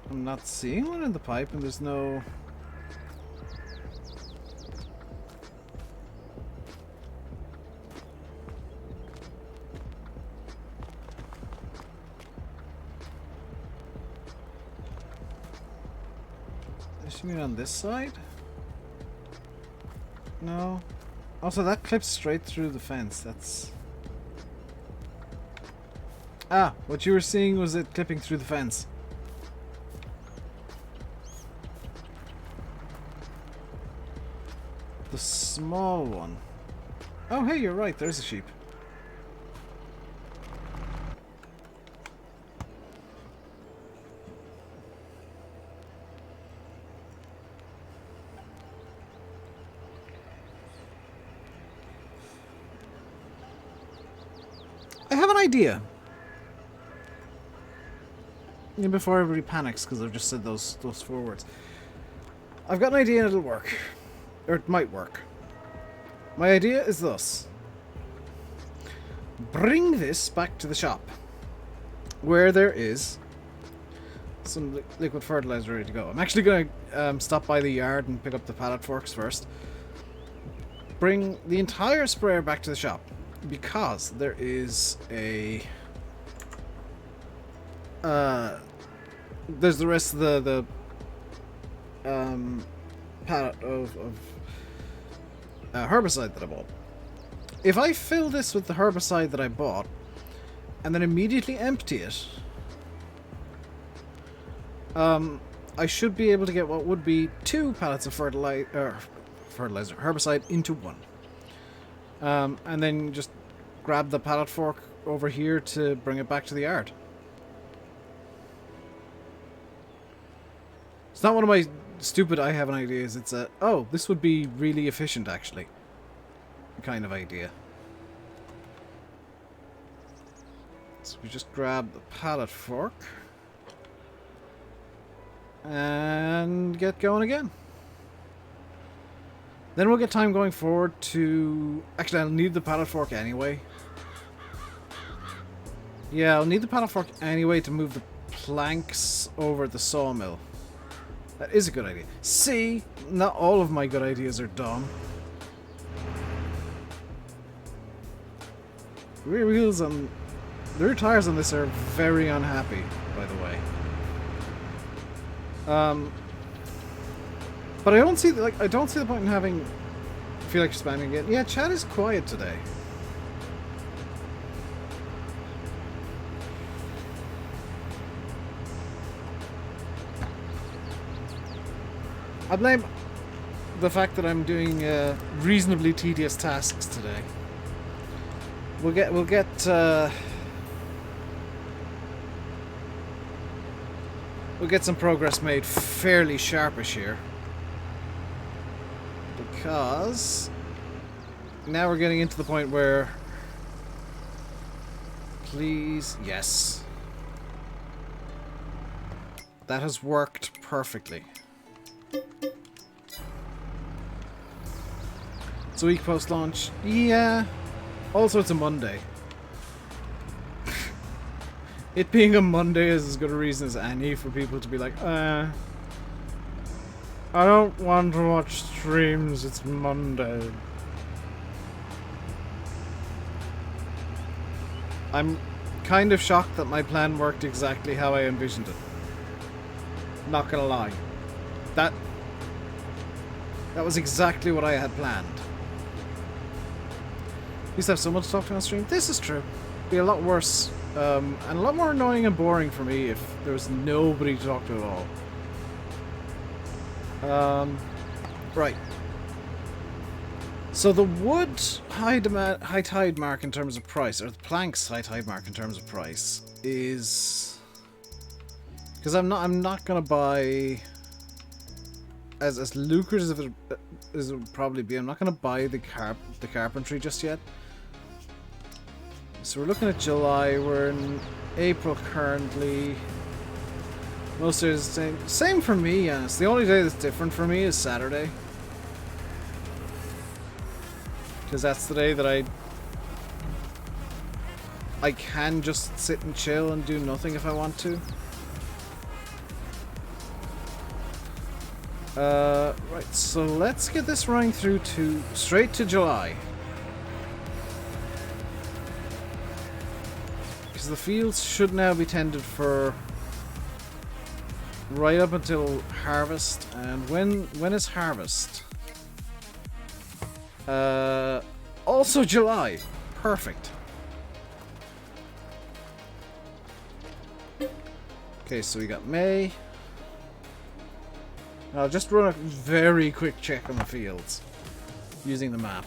I'm not seeing one in the pipe, and there's no... Is you mean on this side? No. Also, that clips straight through the fence. That's... Ah, what you were seeing was it clipping through the fence. The small one. Oh, hey, you're right. There's a sheep. I have an idea. And before everybody panics because I've just said those 4 words. I've got an idea and it'll work. Or it might work. My idea is thus. Bring this back to the shop. Where there is some liquid fertilizer ready to go. I'm actually going to stop by the yard and pick up the pallet forks first. Bring the entire sprayer back to the shop. Because there is a... there's the rest of the pallet of herbicide that I bought. If I fill this with the herbicide that I bought and then immediately empty it, I should be able to get what would be 2 pallets of herbicide into one. And then just grab the pallet fork over here to bring it back to the yard. It's not one of my stupid I have an idea. It's a, oh, this would be really efficient actually kind of idea. So we just grab the pallet fork and get going again. Then we'll get time going forward to... Actually, I'll need the pallet fork anyway. Yeah, I'll need the pallet fork anyway to move the planks over the sawmill. That is a good idea. See, not all of my good ideas are dumb. The rear wheels on... The rear tires on this are very unhappy, by the way. But I don't see the, I don't see the point in having feel like spamming it. Yeah, chat is quiet today. I blame the fact that I'm doing reasonably tedious tasks today. We'll get some progress made fairly sharpish here. Because now we're getting into the point where... Please, yes. That has worked perfectly. It's a week post-launch. Yeah. Also, it's a Monday. It being a Monday is as good a reason as any for people to be like, I don't want to watch streams, it's Monday. I'm kind of shocked that my plan worked exactly how I envisioned it. Not gonna lie. That was exactly what I had planned. Used to have someone to talk to on stream. This is true. It'd be a lot worse, and a lot more annoying and boring for me if there was nobody to talk to at all. Right. So the wood high tide mark in terms of price, or the planks high tide mark in terms of price, is because I'm not gonna buy as lucrative would probably be I'm not going to buy the carpentry just yet. So we're looking at July. We're in April currently. Most days the same. Same for me, yes. The only day that's different for me is Saturday. Because that's the day that I can just sit and chill and do nothing if I want to. Right, so let's get this running through to straight to July. Because the fields should now be tended for right up until harvest. And when is harvest? Also July. Perfect. Okay, so we got May. I'll just run a very quick check on the fields using the map,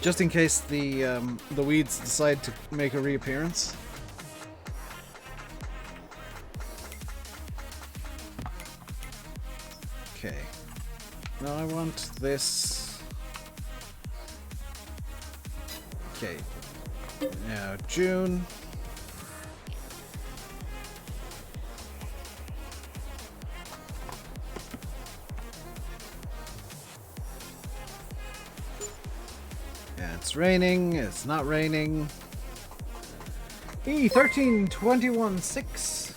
just in case the weeds decide to make a reappearance. Okay. Now I want this. Okay. Now June. It's raining, it's not raining. 13:21:6.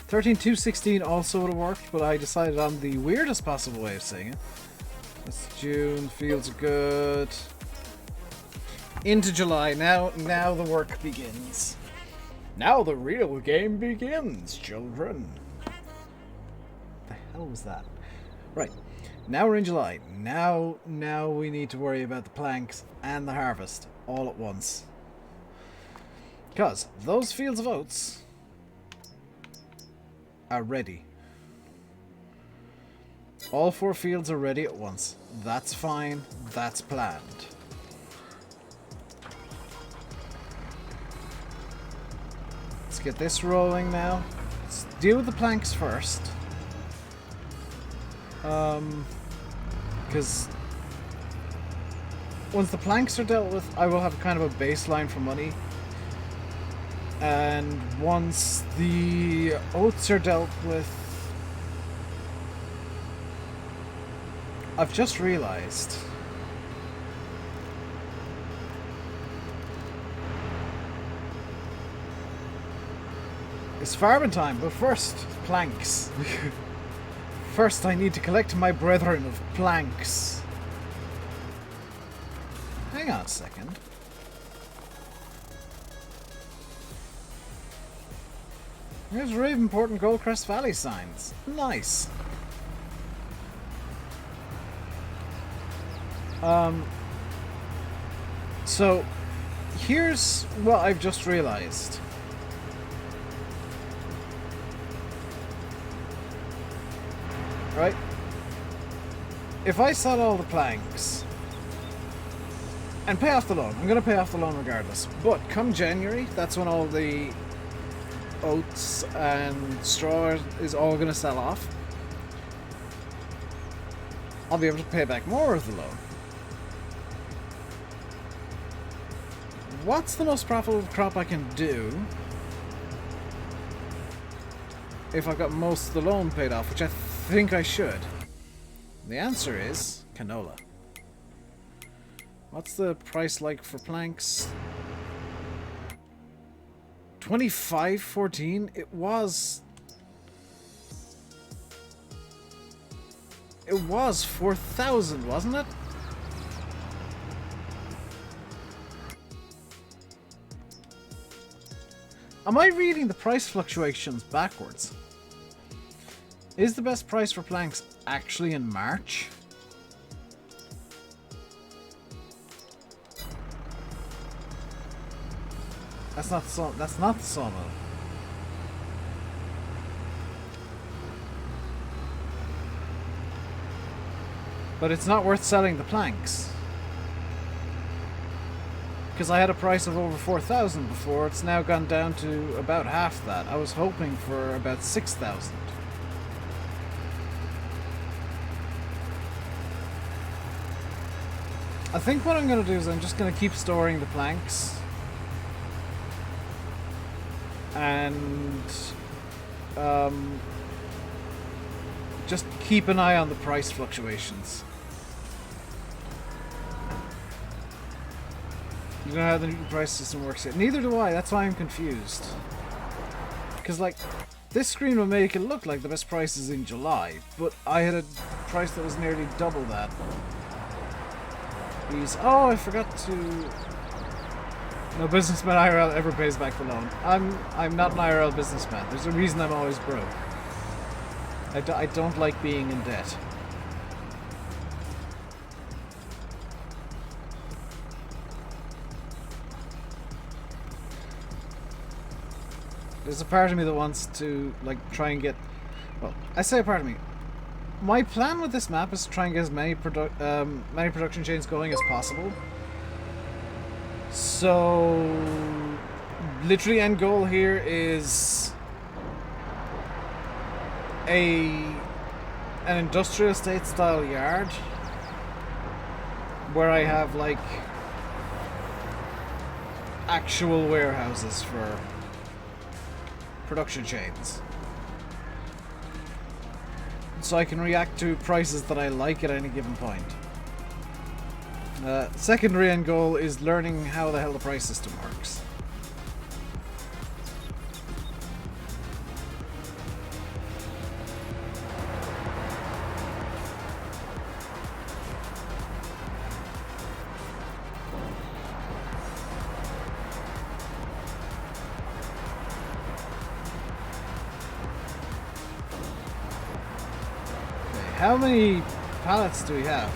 13:2:16 also would have worked, but I decided on the weirdest possible way of saying it. That's June, fields are good. Into July, now the work begins. Now the real game begins, children. What the hell was that? Right. Now we're in July. Now we need to worry about the planks and the harvest all at once. Because those fields of oats are ready. All 4 fields are ready at once. That's fine. That's planned. Let's get this rolling now. Let's deal with the planks first. Because once the planks are dealt with, I will have kind of a baseline for money. And once the oats are dealt with, I've just realized it's farming time, but first, planks. First, I need to collect my brethren of planks. Hang on a second. Here's Ravenport and Goldcrest Valley signs. Nice. So, here's what I've just realized. Right? If I sell all the planks and pay off the loan, I'm going to pay off the loan regardless. But come January, that's when all the oats and straw is all going to sell off. I'll be able to pay back more of the loan. What's the most profitable crop I can do if I've got most of the loan paid off, which I think I should? The answer is canola. What's the price like for planks? 25.14? It was 4,000, wasn't it? Am I reading the price fluctuations backwards? Is the best price for planks actually in March? That's not the sawmill. But it's not worth selling the planks. Because I had a price of over 4,000 before, it's now gone down to about half that. I was hoping for about 6,000. I think what I'm going to do is I'm just going to keep storing the planks. And just keep an eye on the price fluctuations. You don't know how the new price system works yet. Neither do I, that's why I'm confused. Because, like, this screen will make it look like the best price is in July, but I had a price that was nearly double that. Oh, I forgot to... No businessman IRL ever pays back the loan. I'm not an IRL businessman. There's a reason I'm always broke. I don't like being in debt. There's a part of me that wants to, like, try and get... Well, I say a part of me. My plan with this map is to try and get as many production chains going as possible. So... literally end goal here is... an industrial estate style yard. Where I have, like... actual warehouses for... production chains. So I can react to prices that I like at any given point. Secondary end goal is learning how the hell the price system works. How many pallets do we have?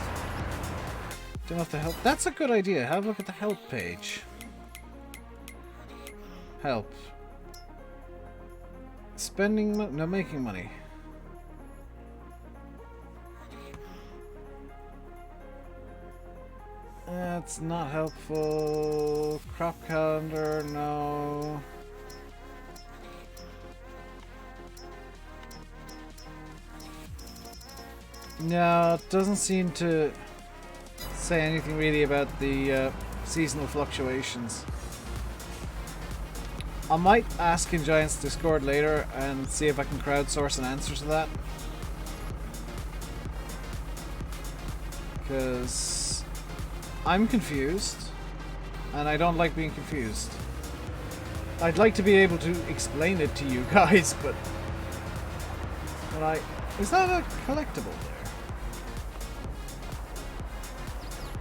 Don't know if the help. That's a good idea. Have a look at the help page. Help. Spending money. No, making money. That's not helpful. Crop calendar, no. No, it doesn't seem to say anything really about the seasonal fluctuations. I might ask in Giant's Discord later and see if I can crowdsource an answer to that. Because I'm confused, and I don't like being confused. I'd like to be able to explain it to you guys, but is that a collectible there?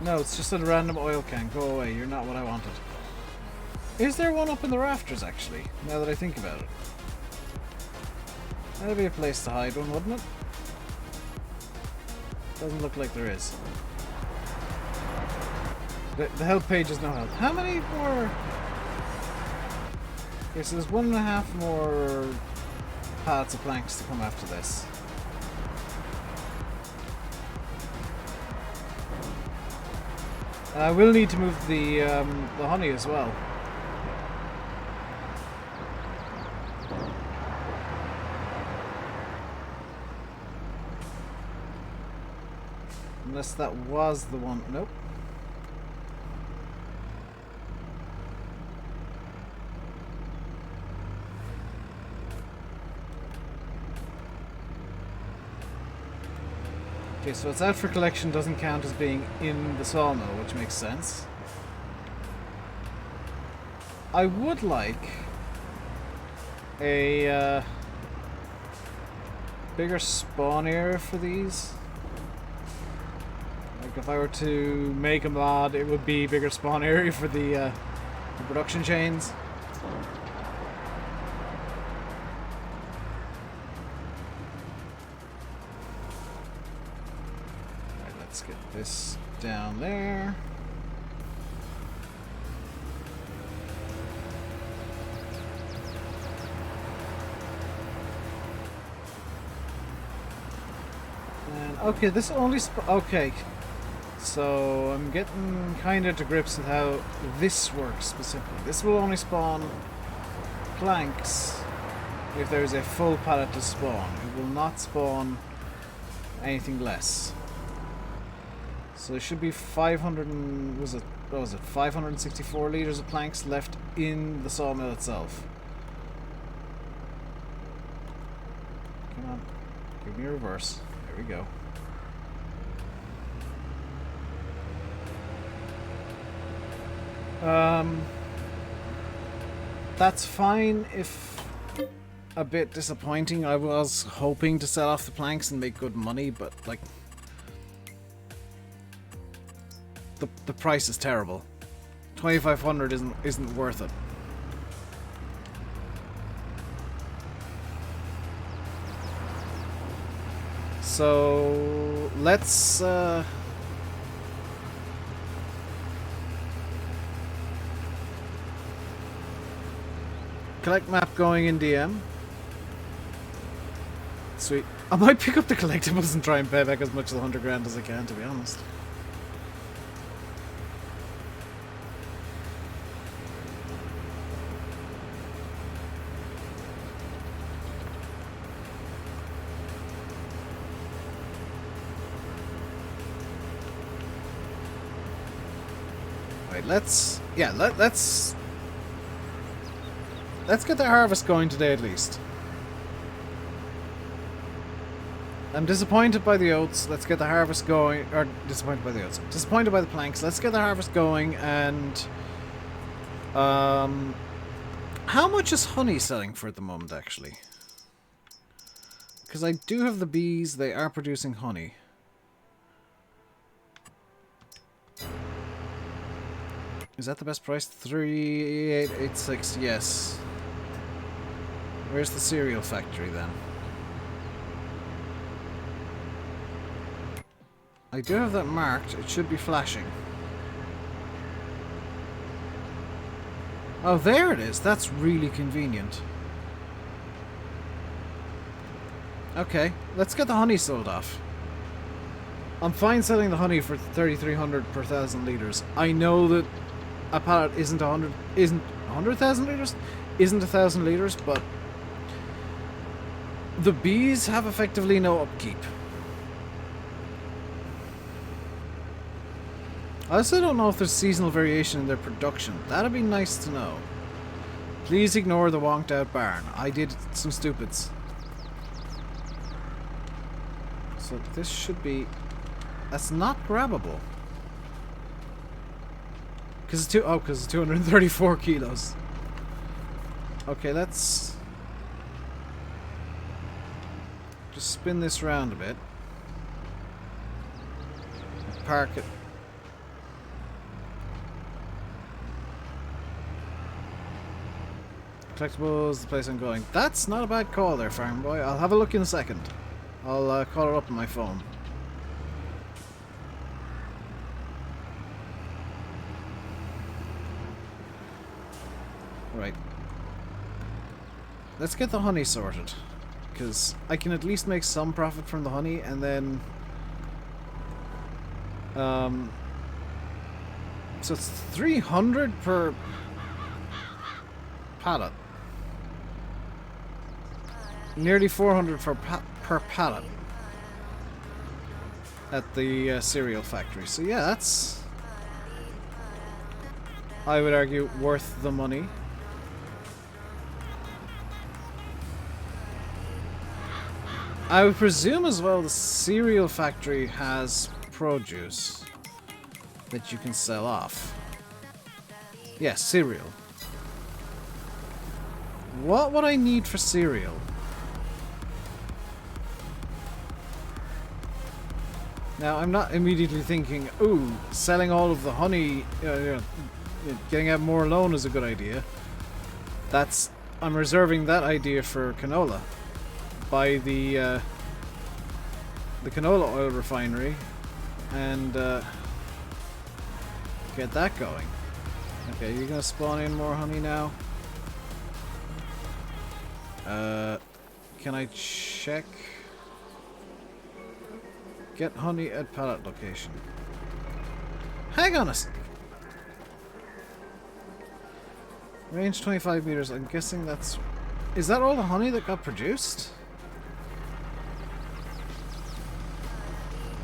No, it's just a random oil can. Go away, you're not what I wanted. Is there one up in the rafters, actually, now that I think about it? That'd be a place to hide one, wouldn't it? Doesn't look like there is. The help page is no help. How many more? Okay, so there's 1.5 more pallets of planks to come after this. I will need to move the honey as well. Unless that was the one. Nope. Okay, so it's out for collection, doesn't count as being in the sawmill, which makes sense. I would like a bigger spawn area for these. Like if I were to make a mod, it would be bigger spawn area for the production chains. Let's get this down there. And okay, this only okay. So I'm getting kind of to grips with how this works specifically. This will only spawn planks if there is a full pallet to spawn. It will not spawn anything less. So there should be 500 and, what was it, 564 litres of planks left in the sawmill itself. Come on, give me a reverse. There we go. That's fine if a bit disappointing. I was hoping to sell off the planks and make good money, but like the price is terrible. 2,500 isn't worth it. So let's collect map going in DM. Sweet. I might pick up the collectibles and try and pay back as much of the 100 grand as I can, to be honest. Right, let's get the harvest going today at least. I'm disappointed by the oats. Let's get the harvest going. Or disappointed by the oats. Disappointed by the planks. Let's get the harvest going. And how much is honey selling for at the moment, actually? Because I do have the bees. They are producing honey. Is that the best price? 3,886. Yes. Where's the cereal factory then? I do have that marked. It should be flashing. Oh, there it is. That's really convenient. Okay, let's get the honey sold off. I'm fine selling the honey for 3,300 per 1,000 litres. I know that a pallet isn't 100,000 litres? Isn't 1,000 litres, but the bees have effectively no upkeep. I also don't know if there's seasonal variation in their production. That'd be nice to know. Please ignore the wonked out barn. I did some stupids. So this should be... That's not grabbable. Because it's 234 kilos. Okay, let's just spin this round a bit. Park it. Collectibles, the place I'm going. That's not a bad call there, farm boy. I'll have a look in a second. I'll call it up on my phone. Right. Let's get the honey sorted. Because I can at least make some profit from the honey, and then... so it's 300 per pallet. Nearly 400 per pallet at the cereal factory. So yeah, that's, I would argue, worth the money. I would presume as well the cereal factory has produce that you can sell off. Yes, cereal. What would I need for cereal? Now, I'm not immediately thinking, ooh, selling all of the honey, getting out more alone is a good idea. I'm reserving that idea for canola. By the canola oil refinery and get that going. Okay, you're gonna spawn in more honey now. Can I check? Get honey at pallet location. Hang on a sec. Range 25 meters. I'm guessing that's... Is that all the honey that got produced?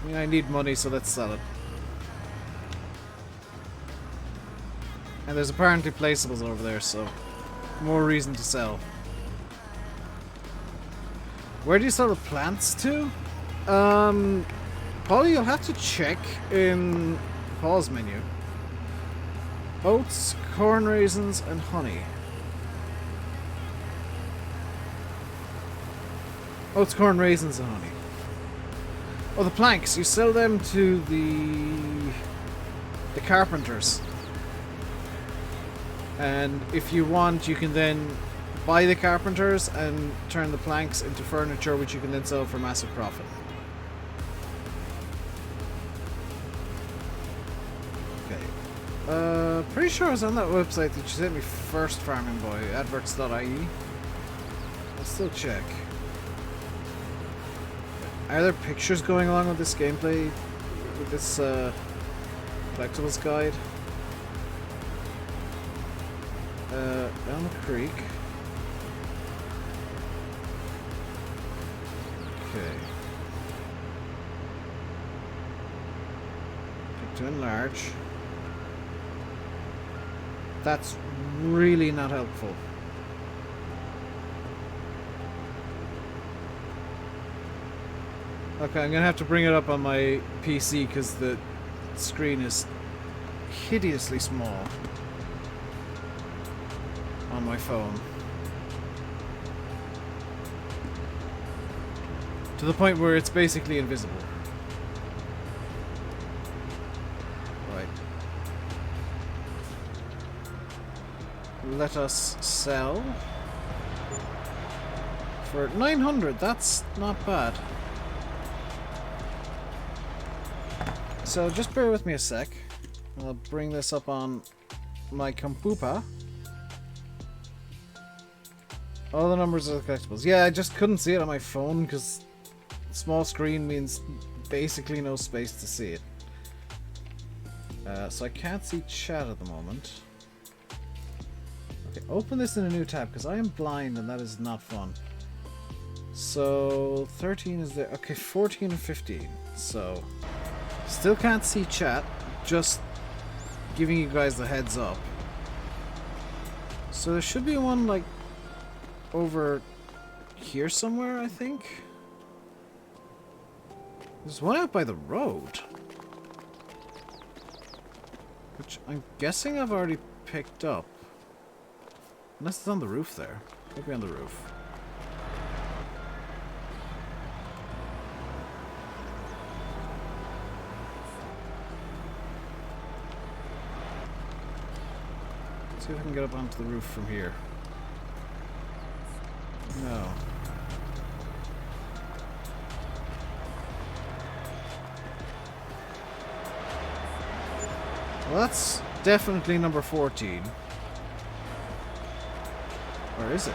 I mean, I need money, so let's sell it. And there's apparently placeables over there, so more reason to sell. Where do you sell the plants to? Probably you'll have to check in Paul's menu. Oats, corn raisins, and honey. Oats, corn raisins, and honey. Oh, the planks. You sell them to the carpenters. And if you want, you can then buy the carpenters and turn the planks into furniture, which you can then sell for massive profit. Okay. Pretty sure I was on that website that you sent me first, Farming Boy, adverts.ie. I'll still check. Are there pictures going along with this gameplay? With this collectibles guide? Elmcreek. Okay. Pick to enlarge. That's really not helpful. Okay, I'm gonna have to bring it up on my PC because the screen is hideously small on my phone. To the point where it's basically invisible. Right. Let us sell for 900. That's not bad. So just bear with me a sec. I'll bring this up on my computer. All the numbers are collectibles. Yeah, I just couldn't see it on my phone because small screen means basically no space to see it. So I can't see chat at the moment. Okay, open this in a new tab because I am blind and that is not fun. So 13 is there. Okay, 14 and 15. So still can't see chat. Just giving you guys the heads up. So there should be one like over here somewhere, I think. There's one out by the road. Which I'm guessing I've already picked up. Unless it's on the roof there. Maybe on the roof. Let's see if I can get up onto the roof from here. No. Well, that's definitely number 14. Or is it?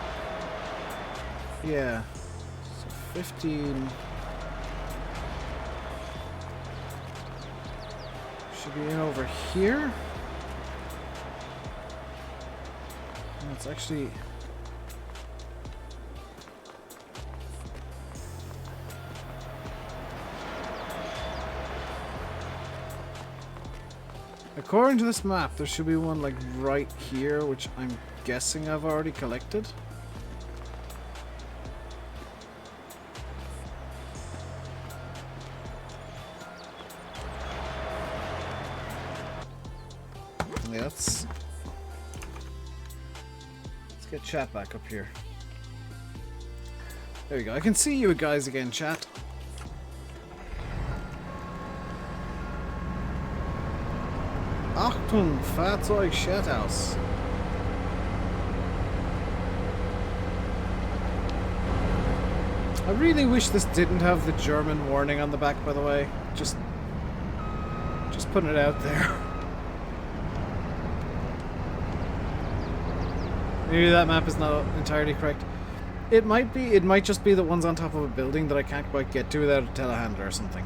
Yeah. So 15... should be in over here? No, it's actually... according to this map, there should be one like right here, which I'm guessing I've already collected. Yeah, let's get chat back up here. There we go. I can see you guys again, chat. Achtung, Fahrzeug Schadhaus. I really wish this didn't have the German warning on the back, by the way. Just putting it out there. Maybe that map is not entirely correct. It might be. It might just be the ones on top of a building that I can't quite get to without a telehandler or something.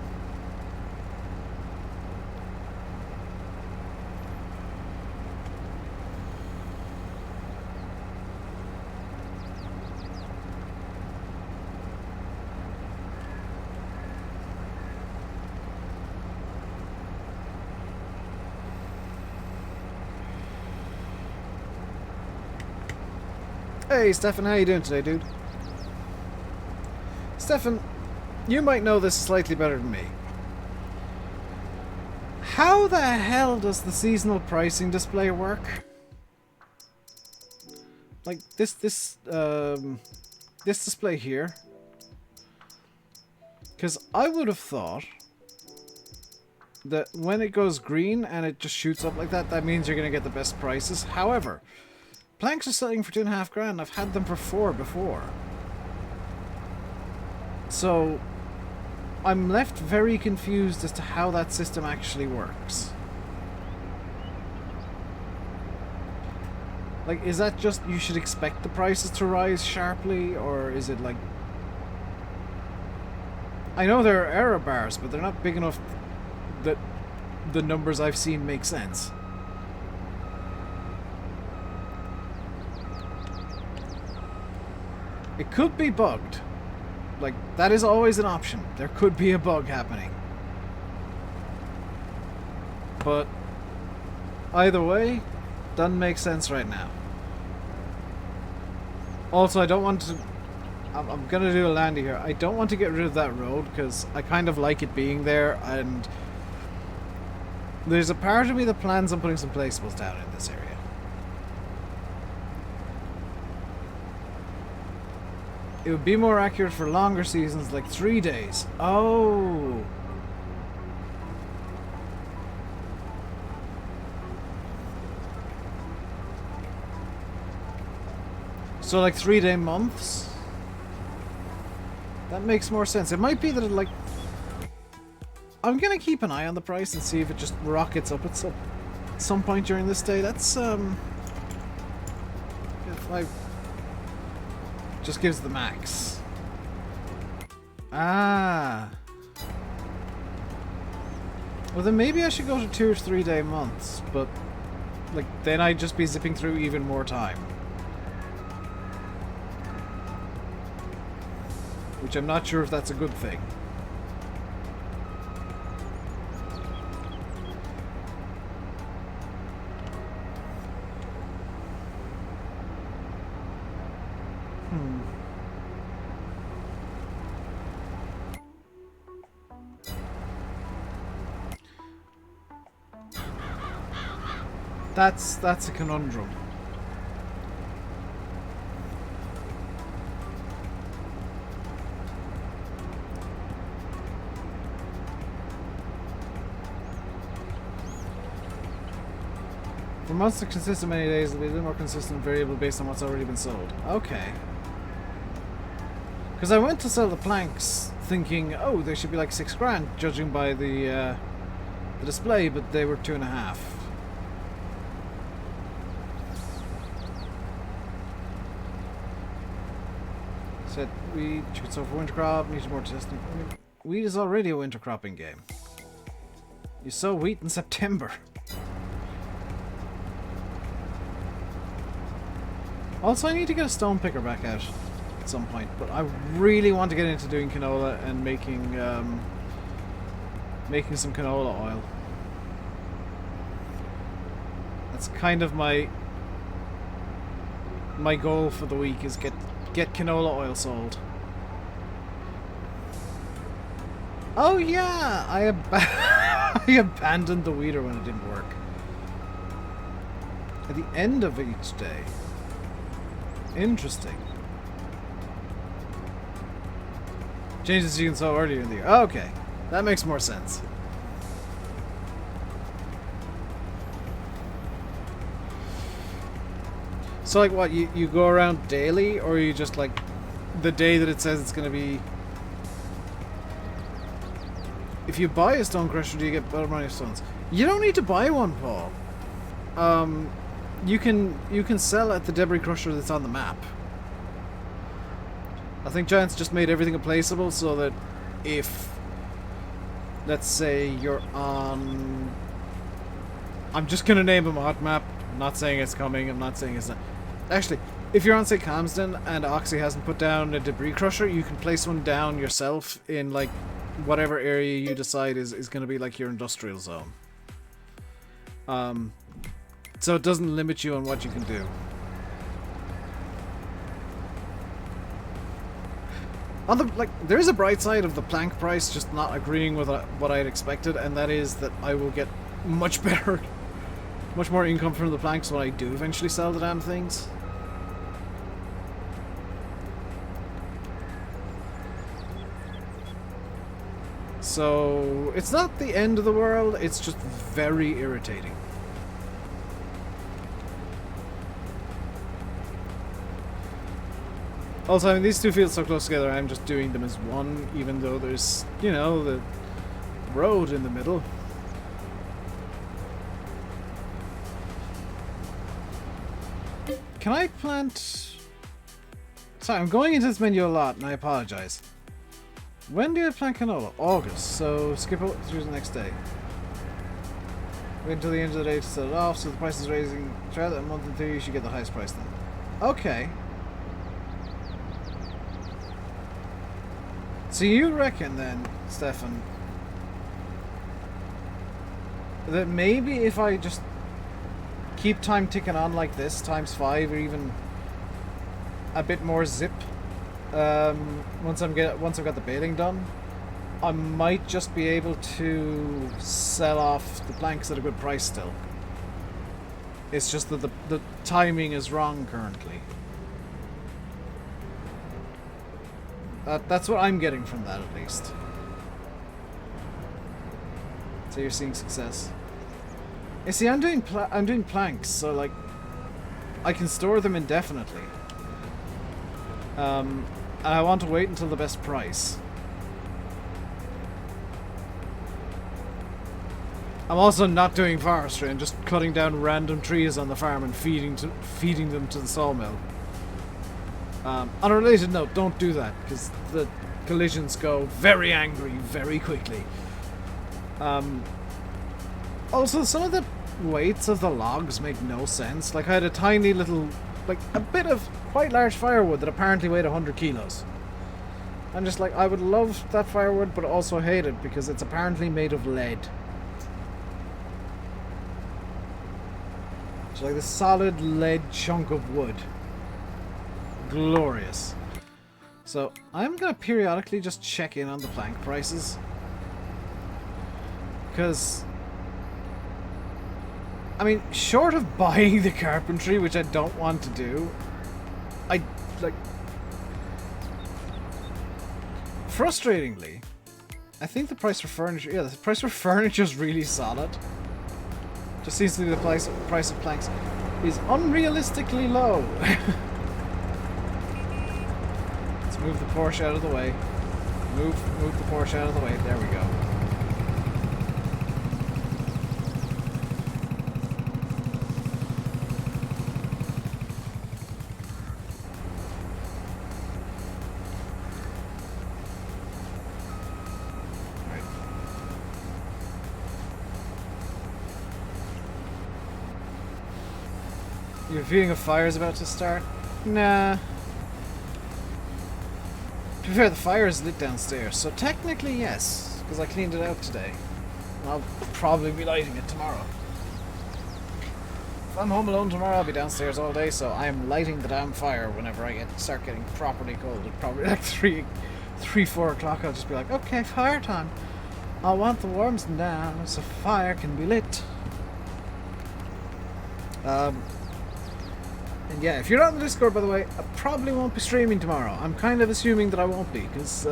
Hey, Stefan, how you doing today, dude? Stefan, you might know this slightly better than me. How the hell does the seasonal pricing display work? Like this display here. Because I would have thought that when it goes green and it just shoots up like that, that means you're going to get the best prices. However, planks are selling for $2.5 grand. I've had them for 4 before. So I'm left very confused as to how that system actually works. Like, is that just you should expect the prices to rise sharply, or is it like... I know there are error bars, but they're not big enough that the numbers I've seen make sense. It could be bugged. Like, that is always an option. There could be a bug happening. But either way, doesn't make sense right now. Also, I don't want to... I'm gonna do a landy here. I don't want to get rid of that road because I kind of like it being there, and there's a part of me that plans on putting some placeables down in this area. It would be more accurate for longer seasons, like 3 days. Oh! So like 3-day months? That makes more sense. It might be that it like... I'm gonna keep an eye on the price and see if it just rockets up at some point during this day. That's if I... just gives the max. Ah. Well then maybe I should go to 2 or 3 day months, but like then I'd just be zipping through even more time. Which I'm not sure if that's a good thing. That's a conundrum. For months to consistent many days, it'll be a little more consistent variable based on what's already been sold. Okay. Because I went to sell the planks thinking, oh, they should be like 6 grand, judging by the display, but they were 2.5. Said wheat, you could sow for winter crop, needs more testing. Wheat is already a winter cropping game. You sow wheat in September. Also, I need to get a stone picker back out at some point, but I really want to get into doing canola and making some canola oil. That's kind of my goal for the week, is get canola oil sold. Oh yeah, I abandoned the weeder when it didn't work. At the end of each day. Interesting. Change the season so earlier in the year. Okay, that makes more sense. So like what, you go around daily, or you just like the day that it says it's going to be... If you buy a stone crusher, do you get better money of stones? You don't need to buy one, Paul. You can sell at the debris crusher that's on the map. I think Giants just made everything placeable so that if, let's say you're on... I'm just going to name a mod map. I'm not saying it's coming. I'm not saying it's not. Actually, if you're on, say, Camsden and Oxy hasn't put down a debris crusher, you can place one down yourself in, like, whatever area you decide is going to be, like, your industrial zone. So it doesn't limit you on what you can do. On the there is a bright side of the plank price just not agreeing with what I'd expected, and that is that I will get much better, much more income from the planks when I do eventually sell the damn things. So it's not the end of the world, it's just very irritating. Also, I mean, these two fields so close together, I'm just doing them as one, even though there's, you know, the road in the middle. Can I plant... Sorry, I'm going into this menu a lot, and I apologize. When do I plant canola? August, so skip it through the next day. Wait until the end of the day to set it off, so the price is raising. Try that a month and 2, you should get the highest price then. Okay. So you reckon then, Stefan, that maybe if I just keep time ticking on like this, times 5 or even a bit more zip, once I've got the baling done, I might just be able to sell off the planks at a good price still. It's just that the timing is wrong currently. That's what I'm getting from that, at least. So you're seeing success. You see, I'm doing planks, so like I can store them indefinitely. And I want to wait until the best price. I'm also not doing forestry and just cutting down random trees on the farm and feeding them to the sawmill. On a related note, don't do that, because the collisions go very angry very quickly. Also, some of the weights of the logs make no sense. Like, I had a tiny little, like, a bit of quite large firewood that apparently weighed 100 kilos. I'm just like, I would love that firewood, but also hate it, because it's apparently made of lead. It's like this solid lead chunk of wood. Glorious. So I'm gonna periodically just check in on the plank prices, because I mean, short of buying the carpentry, which I don't want to do, I like frustratingly I think the price for furniture, yeah, the price for furniture is really solid. Just seems to be the price of planks is unrealistically low. Move the Porsche out of the way. Move the Porsche out of the way. There we go. Right. Your viewing of fire is about to start? Nah. To be fair, the fire is lit downstairs, so technically yes, because I cleaned it out today. I'll probably be lighting it tomorrow. If I'm home alone tomorrow, I'll be downstairs all day, so I'm lighting the damn fire whenever I start getting properly cold. At probably like 4 o'clock, I'll just be like, okay, fire time. I want the worms down so fire can be lit. And yeah, if you're not in the Discord, by the way, I probably won't be streaming tomorrow. I'm kind of assuming that I won't be, because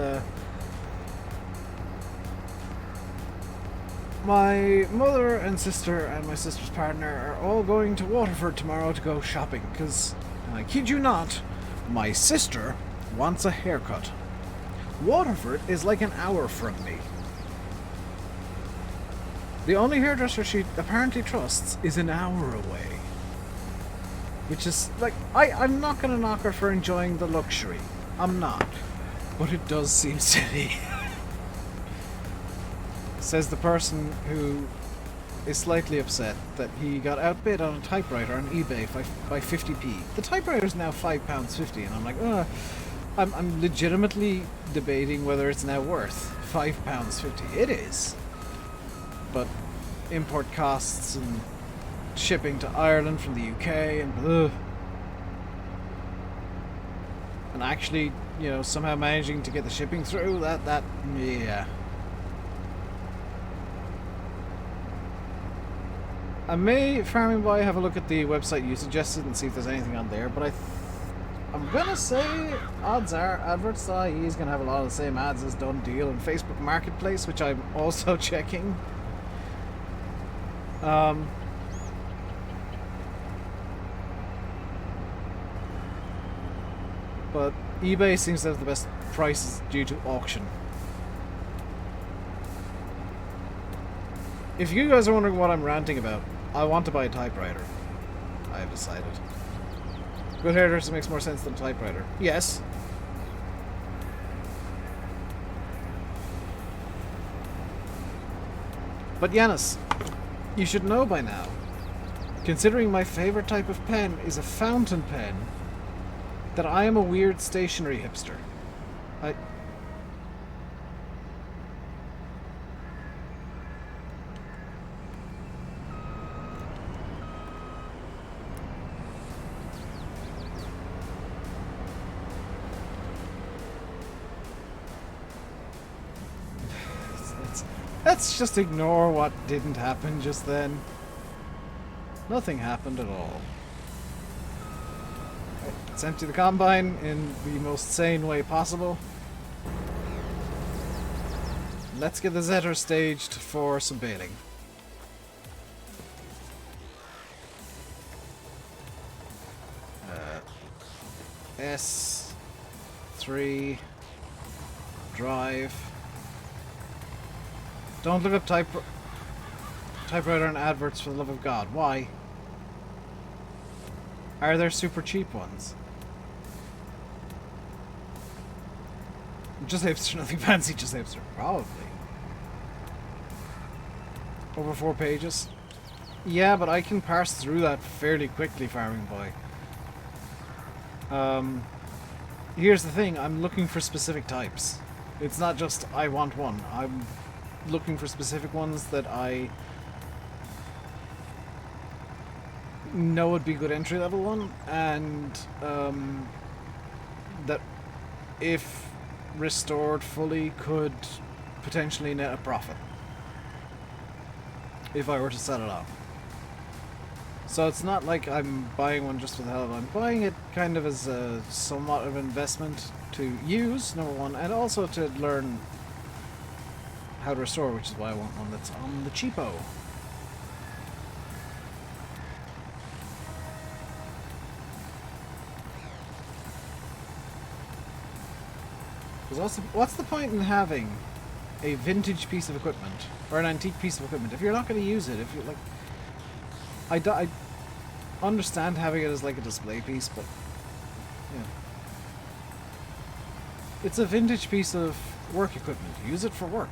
my mother and sister and my sister's partner are all going to Waterford tomorrow to go shopping, because, and I kid you not, my sister wants a haircut. Waterford is like an hour from me. The only hairdresser she apparently trusts is an hour away. Which is, like, I'm not going to knock her for enjoying the luxury. I'm not. But it does seem silly. Says the person who is slightly upset that he got outbid on a typewriter on eBay by 50p. The typewriter is now £5.50, and I'm like, I'm legitimately debating whether it's now worth £5.50. It is. But import costs and shipping to Ireland from the UK and and actually, you know, somehow managing to get the shipping through, yeah. I may, Farming Boy, have a look at the website you suggested and see if there's anything on there, but I'm gonna say odds are adverts.ie is gonna have a lot of the same ads as Done Deal and Facebook Marketplace, which I'm also checking. But eBay seems to have the best prices due to auction. If you guys are wondering what I'm ranting about, I want to buy a typewriter. I have decided. Good hairdresser makes more sense than a typewriter. Yes. But Yanis, you should know by now, considering my favorite type of pen is a fountain pen, that I am a weird stationery hipster. Let's just ignore what didn't happen just then. Nothing happened at all. Right, let's empty the combine in the most sane way possible. Let's get the Zetter staged for some baling. S3 drive. Don't look up typewriter and adverts for the love of God. Why? Are there super cheap ones? Just hipster, nothing fancy, just hipster. Probably. Over 4 pages? Yeah, but I can parse through that fairly quickly, Farming Boy. Here's the thing, I'm looking for specific types. It's not just I want one. I'm looking for specific ones that I know would be good entry level one, and that if restored fully could potentially net a profit if I were to set it up. So it's not like I'm buying one just for the hell of it. I'm buying it kind of as a somewhat of an investment to use, number one, and also to learn how to restore, which is why I want one that's on the cheapo. Because what's the point in having a vintage piece of equipment or an antique piece of equipment if you're not going to use it? If you're like, I understand having it as like a display piece, but yeah, it's a vintage piece of work equipment. Use it for work.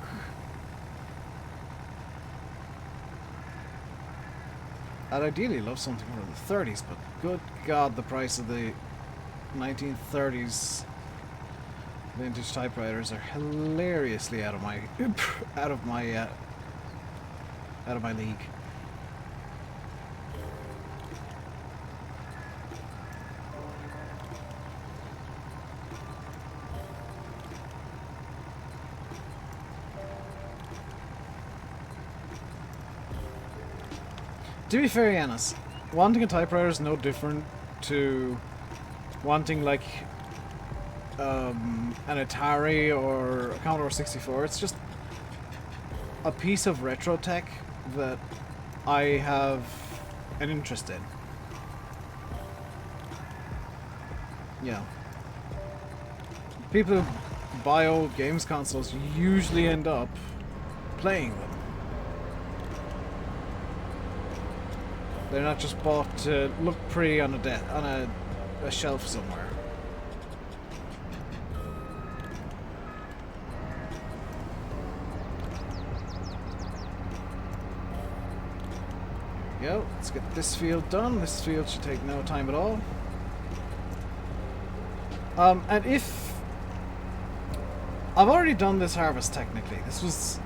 I'd ideally love something from the 30s, but good God, the price of the 1930s vintage typewriters are hilariously out of my league. To be fair, Yanis, wanting a typewriter is no different to wanting like an Atari or a Commodore 64. It's just a piece of retro tech that I have an interest in. Yeah. People who buy old games consoles usually end up playing them. They're not just bought to look pretty on a shelf somewhere. There we go. Let's get this field done. This field should take no time at all. And if I've already done this harvest technically. This was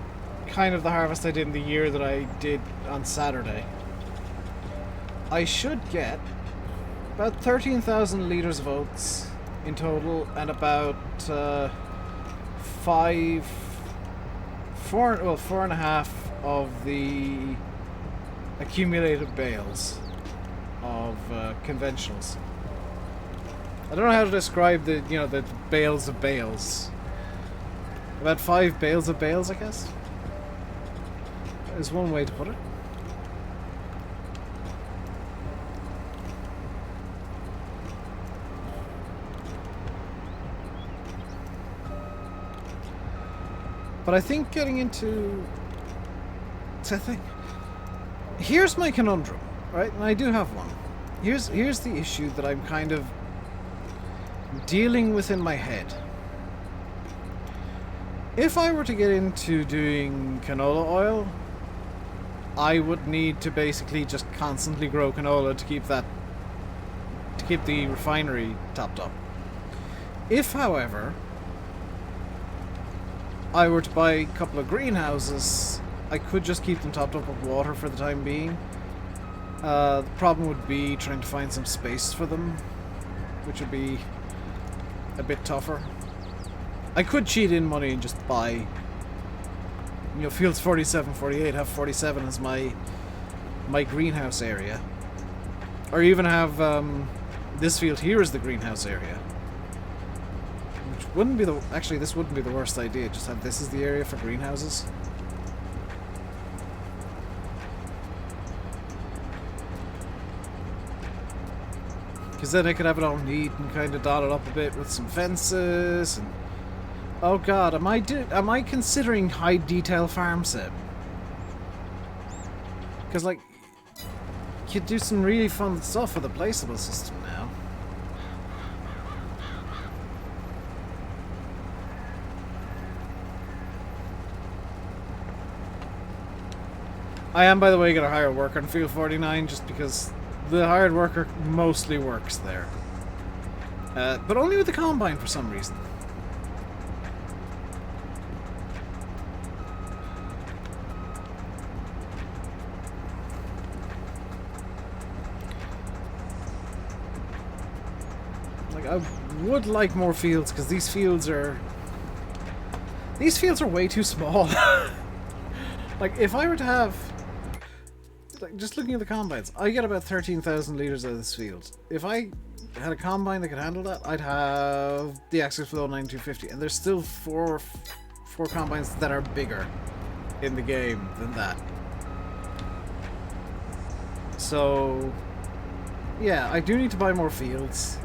kind of the harvest I did in the year that I did on Saturday. I should get about 13,000 litres of oats in total, and about 4.5 of the accumulated bales of conventionals. I don't know how to describe the bales of bales. About 5 bales of bales, I guess, is one way to put it. But I think getting into... I think... Here's my conundrum, right? And I do have one. Here's the issue that I'm kind of dealing with in my head. If I were to get into doing canola oil, I would need to basically just constantly grow canola to keep the refinery topped up. If, however, I were to buy a couple of greenhouses, I could just keep them topped up with water for the time being. The problem would be trying to find some space for them, which would be a bit tougher. I could cheat in money and just buy, fields 47, 48, have 47 as my greenhouse area. Or even have this field here as the greenhouse area. Which wouldn't be actually, this wouldn't be the worst idea, just have this as the area for greenhouses. Because then I could have it all neat and kind of dotted up a bit with some fences and... Oh god, am I considering high detail farm sim? Because, like, you could do some really fun stuff with a placeable system now. I am, by the way, going to hire a worker on Field 49 just because the hired worker mostly works there. But only with the combine for some reason. I would like more fields because these fields are way too small. Like, if I were to have, like, just looking at the combines, I get about 13,000 liters out of this field. If I had a combine that could handle that, I'd have the Axis Flow 9250, and there's still four combines that are bigger in the game than that. So yeah, I do need to buy more fields.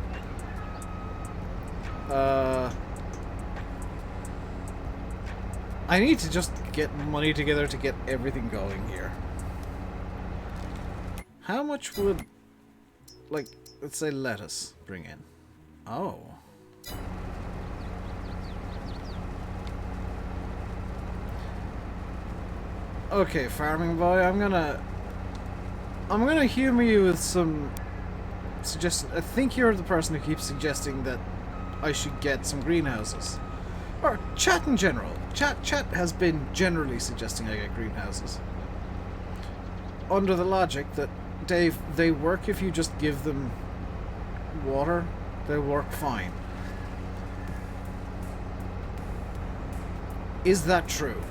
I need to just get money together to get everything going here. How much would, like, let's say lettuce bring in? Oh. Okay, farming boy, I'm gonna humor you with some suggestions. I think you're the person who keeps suggesting that I should get some greenhouses. Or chat in general. Chat has been generally suggesting I get greenhouses. Under the logic that, Dave, they work if you just give them water. They work fine. Is that true?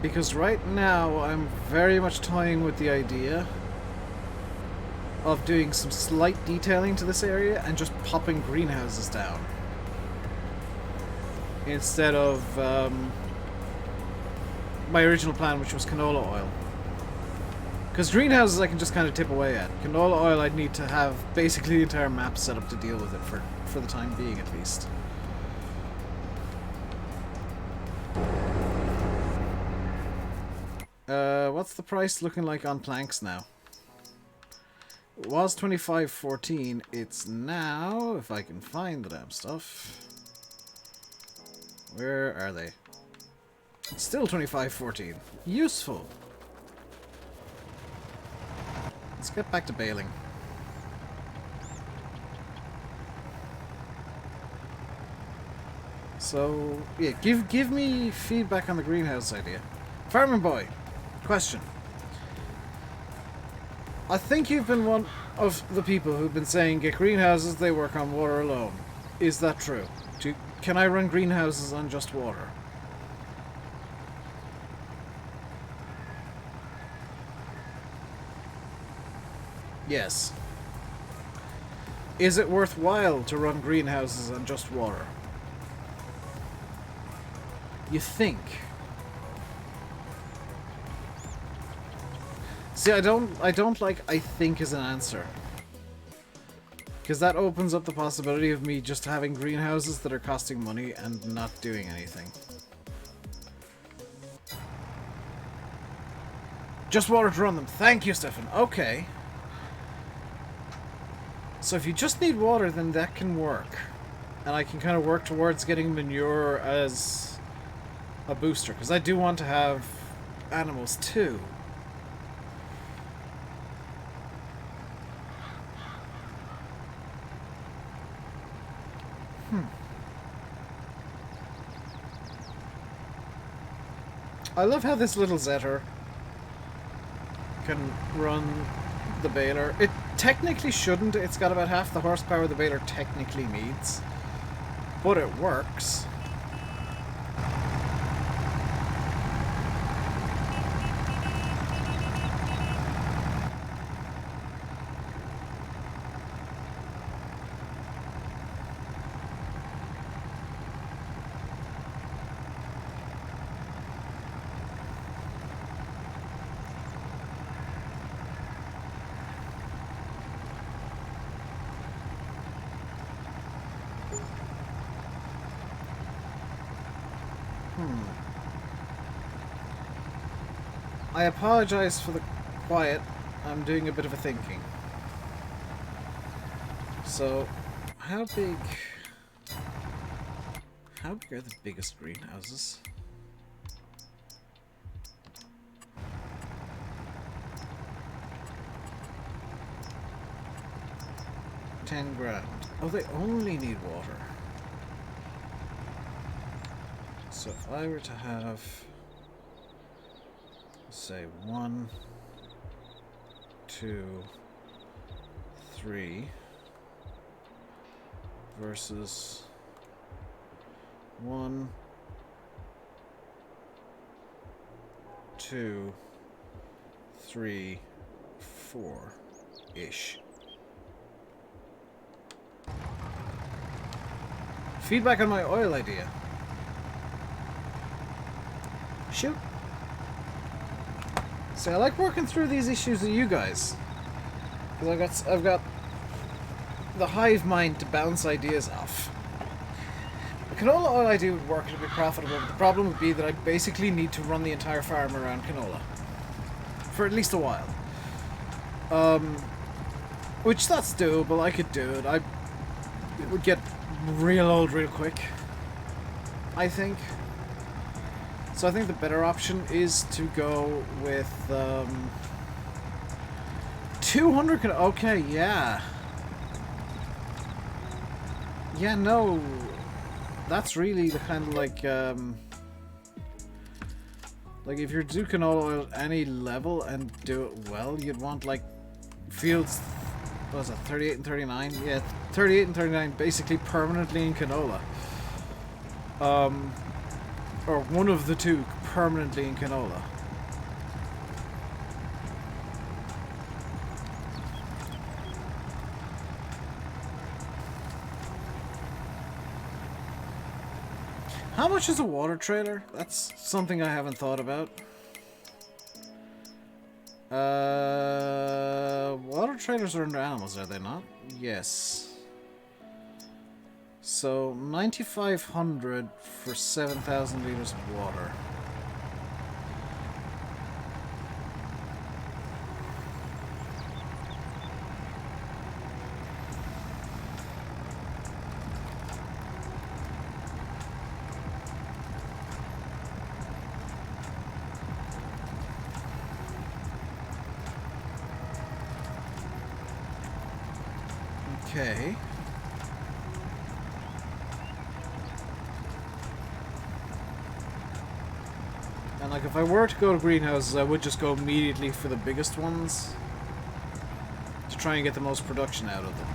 Because right now I'm very much toying with the idea of doing some slight detailing to this area and just popping greenhouses down instead of my original plan, which was canola oil. Because greenhouses I can just kind of tip away at. Canola oil I'd need to have basically the entire map set up to deal with it for the time being at least. What's the price looking like on planks now? It was 25.14. It's now, if I can find the damn stuff. Where are they? It's still 25.14. Useful. Let's get back to baling. So, yeah, give me feedback on the greenhouse idea. Farming Boy, question. I think you've been one of the people who've been saying get greenhouses, they work on water alone. Is that true? Can I run greenhouses on just water? Yes. Is it worthwhile to run greenhouses on just water? You think? See, I don't like I think as an answer. Because that opens up the possibility of me just having greenhouses that are costing money and not doing anything. Just water to run them. Thank you, Stefan. Okay. So if you just need water, then that can work. And I can kind of work towards getting manure as a booster. Because I do want to have animals too. I love how this little Zetter can run the baler. It technically shouldn't. It's got about half the horsepower the baler technically needs. But it works. I apologize for the quiet. I'm doing a bit of a thinking. So, how big are the biggest greenhouses? $10,000. Oh, they only need water. So if I were to have, say, 1, 2, 3 versus 1, 2, 3, 4-ish. Feedback on my oil idea. Shoot. See, I like working through these issues with you guys, because I've got the hive mind to bounce ideas off. The canola oil idea would work, it'd be profitable, but the problem would be that I basically need to run the entire farm around canola for at least a while. Which that's doable. I could do it. It would get real old real quick, I think. So I think the better option is to go with 200. Okay, yeah. Yeah, no. That's really the kind of like if you're do canola oil at any level and do it well, you'd want like fields. What was it, 38 and 39? Yeah, 38 and 39 basically permanently in canola. Or one of the two permanently in canola. How much is a water trailer? That's something I haven't thought about. Water trailers are under animals, are they not? Yes. So, 9,500 for 7,000 liters of water. Okay. Like, if I were to go to greenhouses, I would just go immediately for the biggest ones to try and get the most production out of them.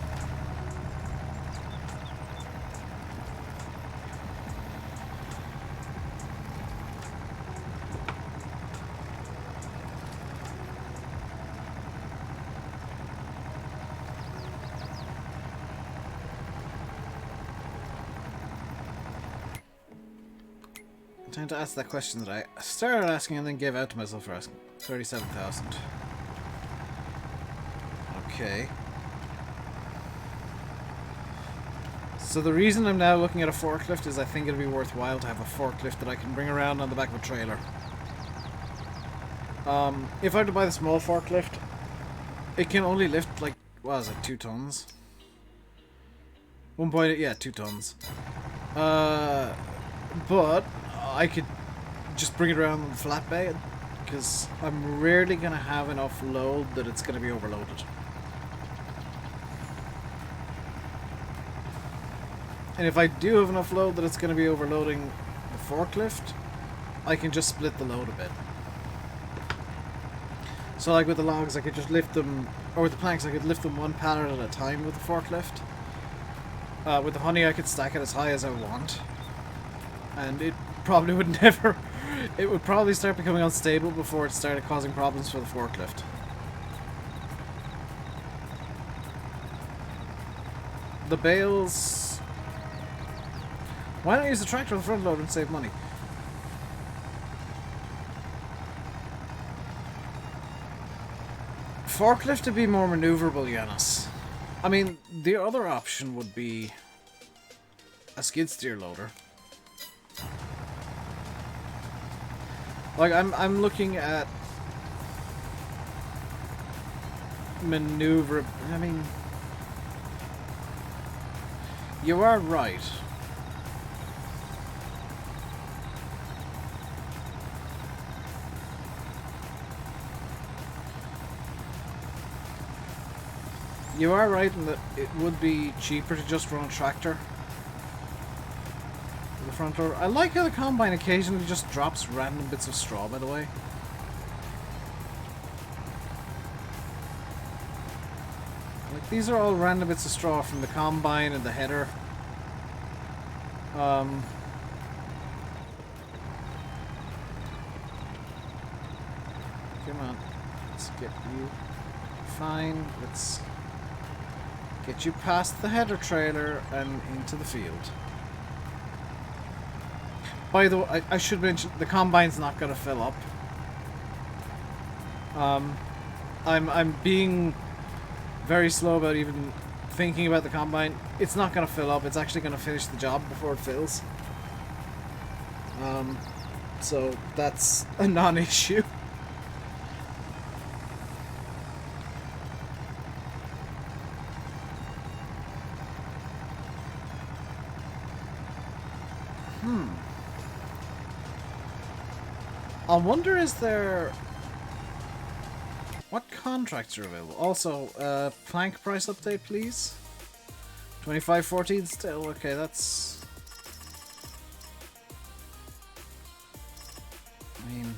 Time to ask that question that I started asking and then gave out to myself for asking. 37,000. Okay. So the reason I'm now looking at a forklift is I think it'd be worthwhile to have a forklift that I can bring around on the back of a trailer. If I were to buy the small forklift, it can only lift like, what is it, 2 tons? 2 tons. But I could just bring it around on the flatbed, because I'm rarely going to have enough load that it's going to be overloaded. And if I do have enough load that it's going to be overloading the forklift, I can just split the load a bit. So like with the logs, I could just lift them, or with the planks, I could lift them one pallet at a time with the forklift. With the honey, I could stack it as high as I want. And it probably would never... It would probably start becoming unstable before it started causing problems for the forklift. The bales... Why not use the tractor on the front loader and save money? Forklift to be more maneuverable, Yanis. I mean, the other option would be a skid steer loader. Like, I'm looking at maneuver... I mean... You are right. You are right in that it would be cheaper to just run a tractor. The front door. I like how the combine occasionally just drops random bits of straw, by the way. Like, these are all random bits of straw from the combine and the header. Come on. Let's get you... Fine. Let's get you past the header trailer and into the field. By the way, I should mention, the combine's not going to fill up. I'm being very slow about even thinking about the combine. It's not going to fill up. It's actually going to finish the job before it fills. So that's a non-issue. I wonder, is there... What contracts are available? Also, plank price update, please. 25.14 still. Okay, that's... I mean...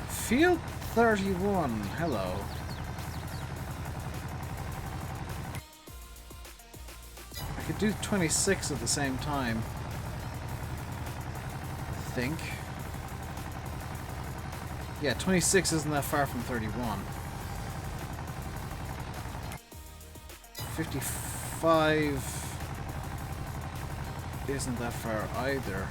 Field 31. Hello. I could do 26 at the same time. I think. Yeah, 26 isn't that far from 31. 55 isn't that far either.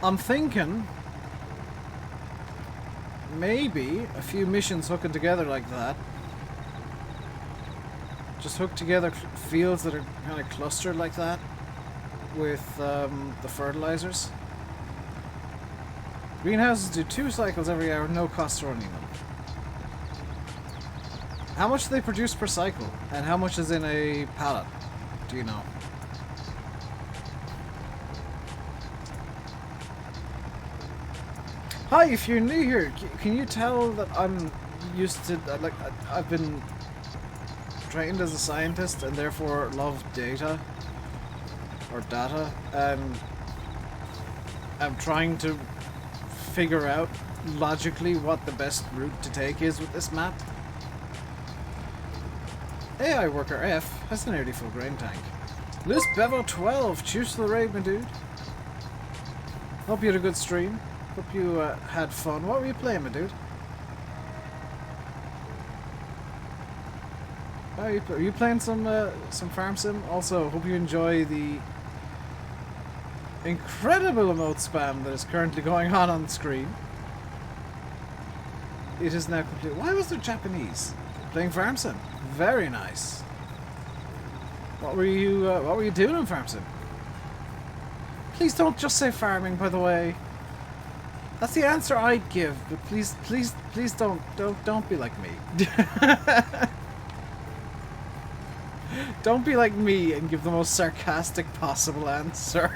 I'm thinking maybe a few missions hooking together like that. Just hook together fields that are kind of clustered like that with the fertilizers. Greenhouses do 2 cycles every hour, no cost running them. How much do they produce per cycle? And how much is in a pallet? Do you know? Hi, if you're new here, can you tell that I'm used to I've been trained as a scientist and therefore love data or data, and I'm trying to figure out logically what the best route to take is with this map. AI Worker F has a nearly full grain tank. Liz Bevo 12, cheers to the raid, my dude. Hope you had a good stream. Hope you had fun. What were you playing, my dude? Are you playing some farm sim? Also, hope you enjoy the incredible emote spam that is currently going on the screen. It is now complete. Why was there Japanese playing farm sim? Very nice. What were you doing in farm sim? Please don't just say farming, by the way. That's the answer I'd give, but please don't be like me. Don't be like me and give the most sarcastic possible answer.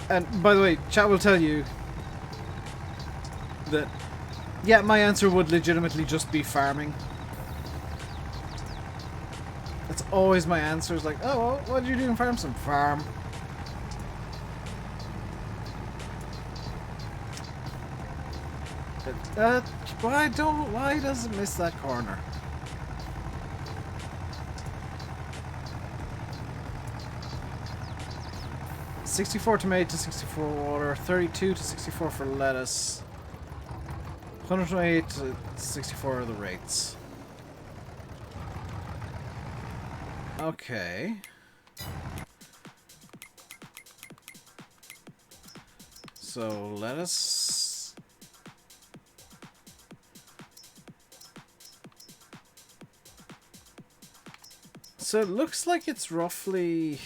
And by the way, chat will tell you that, yeah, my answer would legitimately just be farming. That's always my answer. Is like, oh, well, what did you do in farm sim? Farm. Why does it miss that corner? $64 tomato to 64 water, 32 to 64 for lettuce, 128 to 64 are the rates. Okay. So lettuce. So it looks like it's roughly.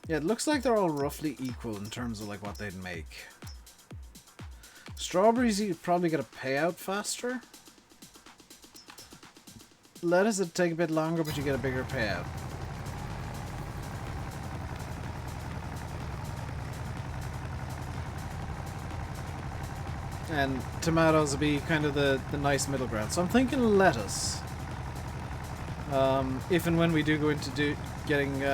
Yeah, it looks like they're all roughly equal in terms of like what they'd make. Strawberries, you'd probably get a payout faster. Lettuce would take a bit longer, but you get a bigger payout. And tomatoes would be kind of the nice middle ground. So I'm thinking lettuce. If and when we do go into getting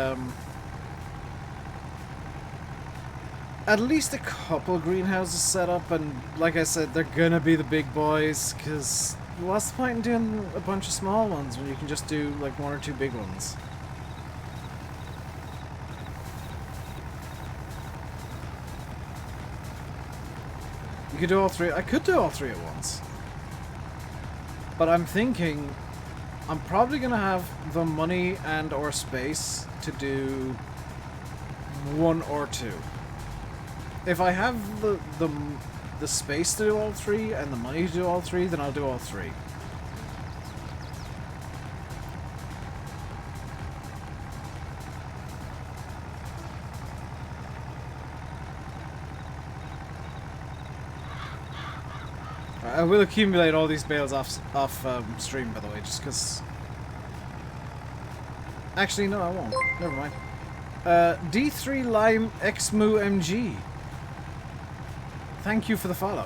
at least a couple greenhouses set up, and like I said, they're gonna be the big boys, because what's the point in doing a bunch of small ones when you can just do like one or two big ones? You could do all three. I could do all three at once. But I'm thinking I'm probably gonna have the money and or space to do one or two. If I have the space to do all three and the money to do all three, then I'll do all three. I will accumulate all these bales off stream, by the way, just because. Actually, no, I won't. Never mind. D3 Lime Xmu MG. Thank you for the follow.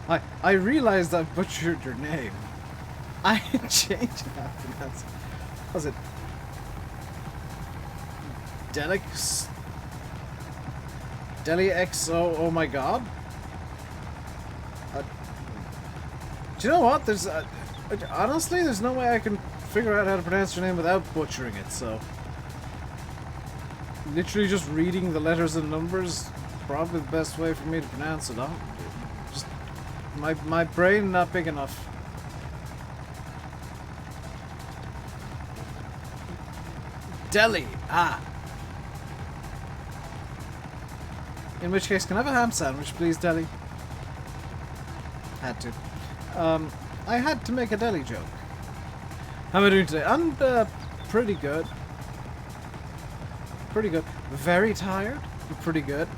I realized I butchered your name. I changed it after that. Was it Delix? Deli-X-O, oh my god? Do you know what? There's honestly, there's no way I can figure out how to pronounce your name without butchering it, so literally just reading the letters and numbers probably the best way for me to pronounce it. Just my brain not big enough. Deli, in which case, can I have a ham sandwich, please, Deli? Had to. I had to make a deli joke. How am I doing today? I'm pretty good. Pretty good. Very tired. pretty good.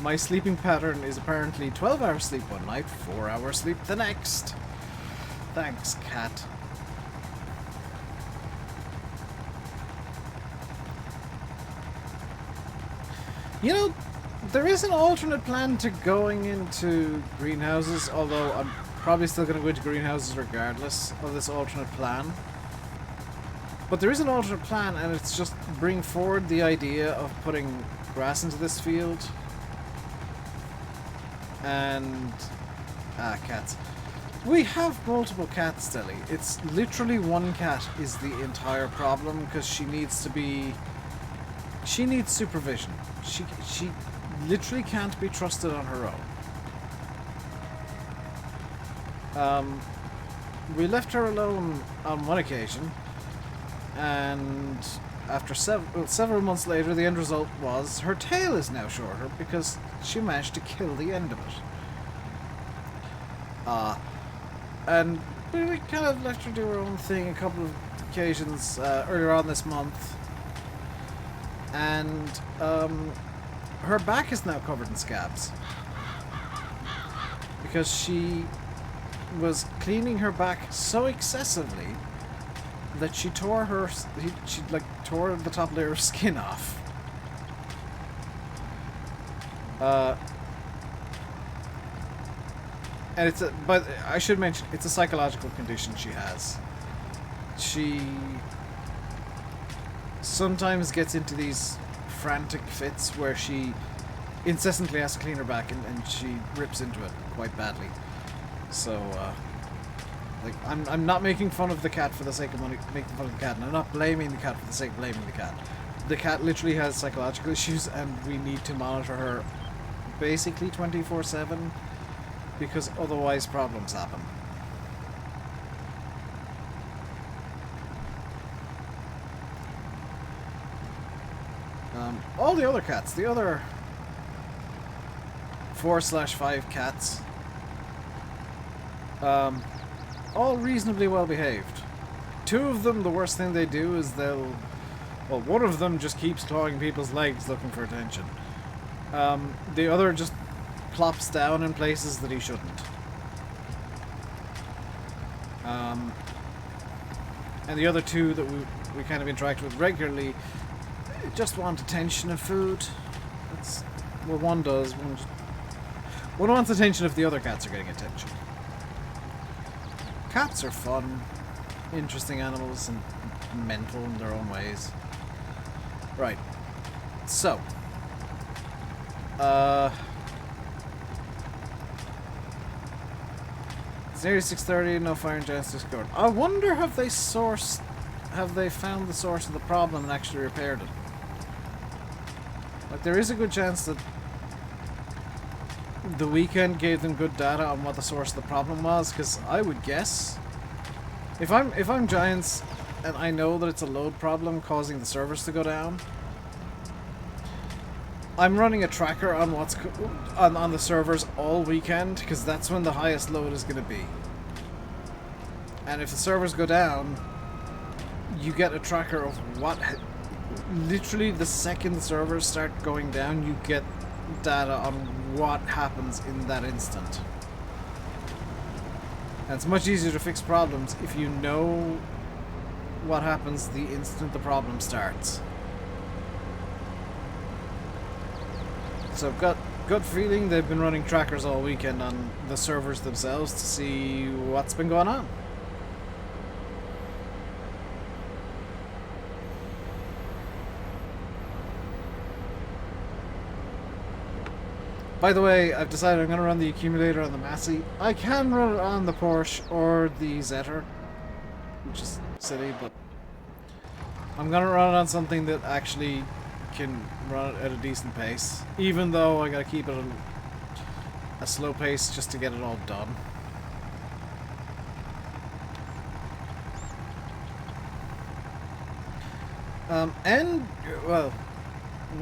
My sleeping pattern is apparently 12 hours sleep one night, 4 hours sleep the next. Thanks, cat. You know, there is an alternate plan to going into greenhouses, although I'm probably still going to go into greenhouses regardless of this alternate plan. But there is an alternate plan, and it's just bring forward the idea of putting grass into this field. And... cats. We have multiple cats, Dilly. It's literally one cat is the entire problem, because she needs to be... She needs supervision. She literally can't be trusted on her own. We left her alone on one occasion, and after several months later, the end result was her tail is now shorter because she managed to kill the end of it. And we kind of left her do her own thing a couple of occasions earlier on this month. And her back is now covered in scabs because she was cleaning her back so excessively that she tore tore the top layer of skin off. And it's but I should mention it's a psychological condition she has. She sometimes gets into these frantic fits where she incessantly has to clean her back, and she rips into it quite badly. So, like, I'm not making fun of the cat for the sake of making fun of the cat, and I'm not blaming the cat for the sake of blaming the cat. The cat literally has psychological issues, and we need to monitor her basically 24/7, because otherwise problems happen. All the other cats, the other 4/5 cats, all reasonably well behaved. Two of them, the worst thing they do is one of them just keeps clawing people's legs looking for attention. The other just plops down in places that he shouldn't. And the other two that we kind of interact with regularly just want attention and food. That's what one does. One wants attention if the other cats are getting attention. Cats are fun, interesting animals, and mental in their own ways. Right. So. It's nearly 6:30, no Fire and Giants Discord. I wonder have they found the source of the problem and actually repaired it? Like, there is a good chance that the weekend gave them good data on what the source of the problem was, because I would guess if I'm Giants and I know that it's a load problem causing the servers to go down, I'm running a tracker on what's on the servers all weekend, because that's when the highest load is going to be. And if the servers go down, you get a tracker of what. Literally, the second the servers start going down, you get data on what happens in that instant. And it's much easier to fix problems if you know what happens the instant the problem starts. So I've got gut feeling they've been running trackers all weekend on the servers themselves to see what's been going on. By the way, I've decided I'm going to run the accumulator on the Massey. I can run it on the Porsche or the Zetter, which is silly, but I'm going to run it on something that actually can run it at a decent pace, even though I got to keep it at a slow pace just to get it all done. Well,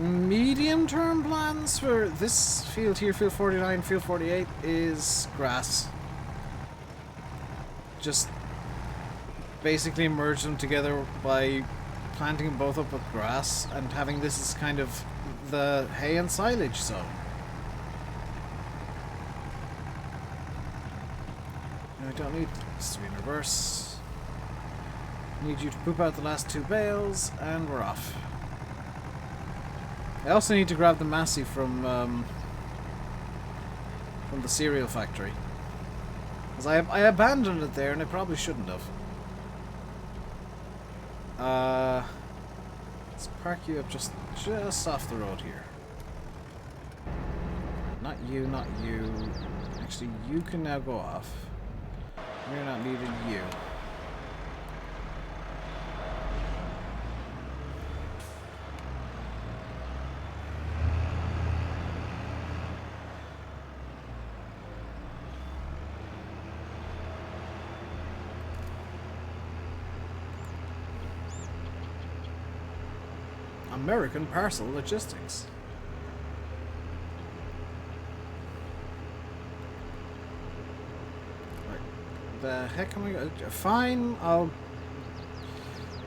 medium-term plans for this field here, field 49, field 48, is grass. Just basically merge them together by planting them both up with grass and having this as kind of the hay and silage zone. I don't need this to be in reverse. Need you to poop out the last 2 bales, and we're off. I also need to grab the Massey from the cereal factory. Because I abandoned it there, and I probably shouldn't have. Let's park you up just off the road here. Not you, not you. Actually, you can now go off. We're not needing you. American Parcel Logistics. Right. The heck am I going to... Fine, I'll...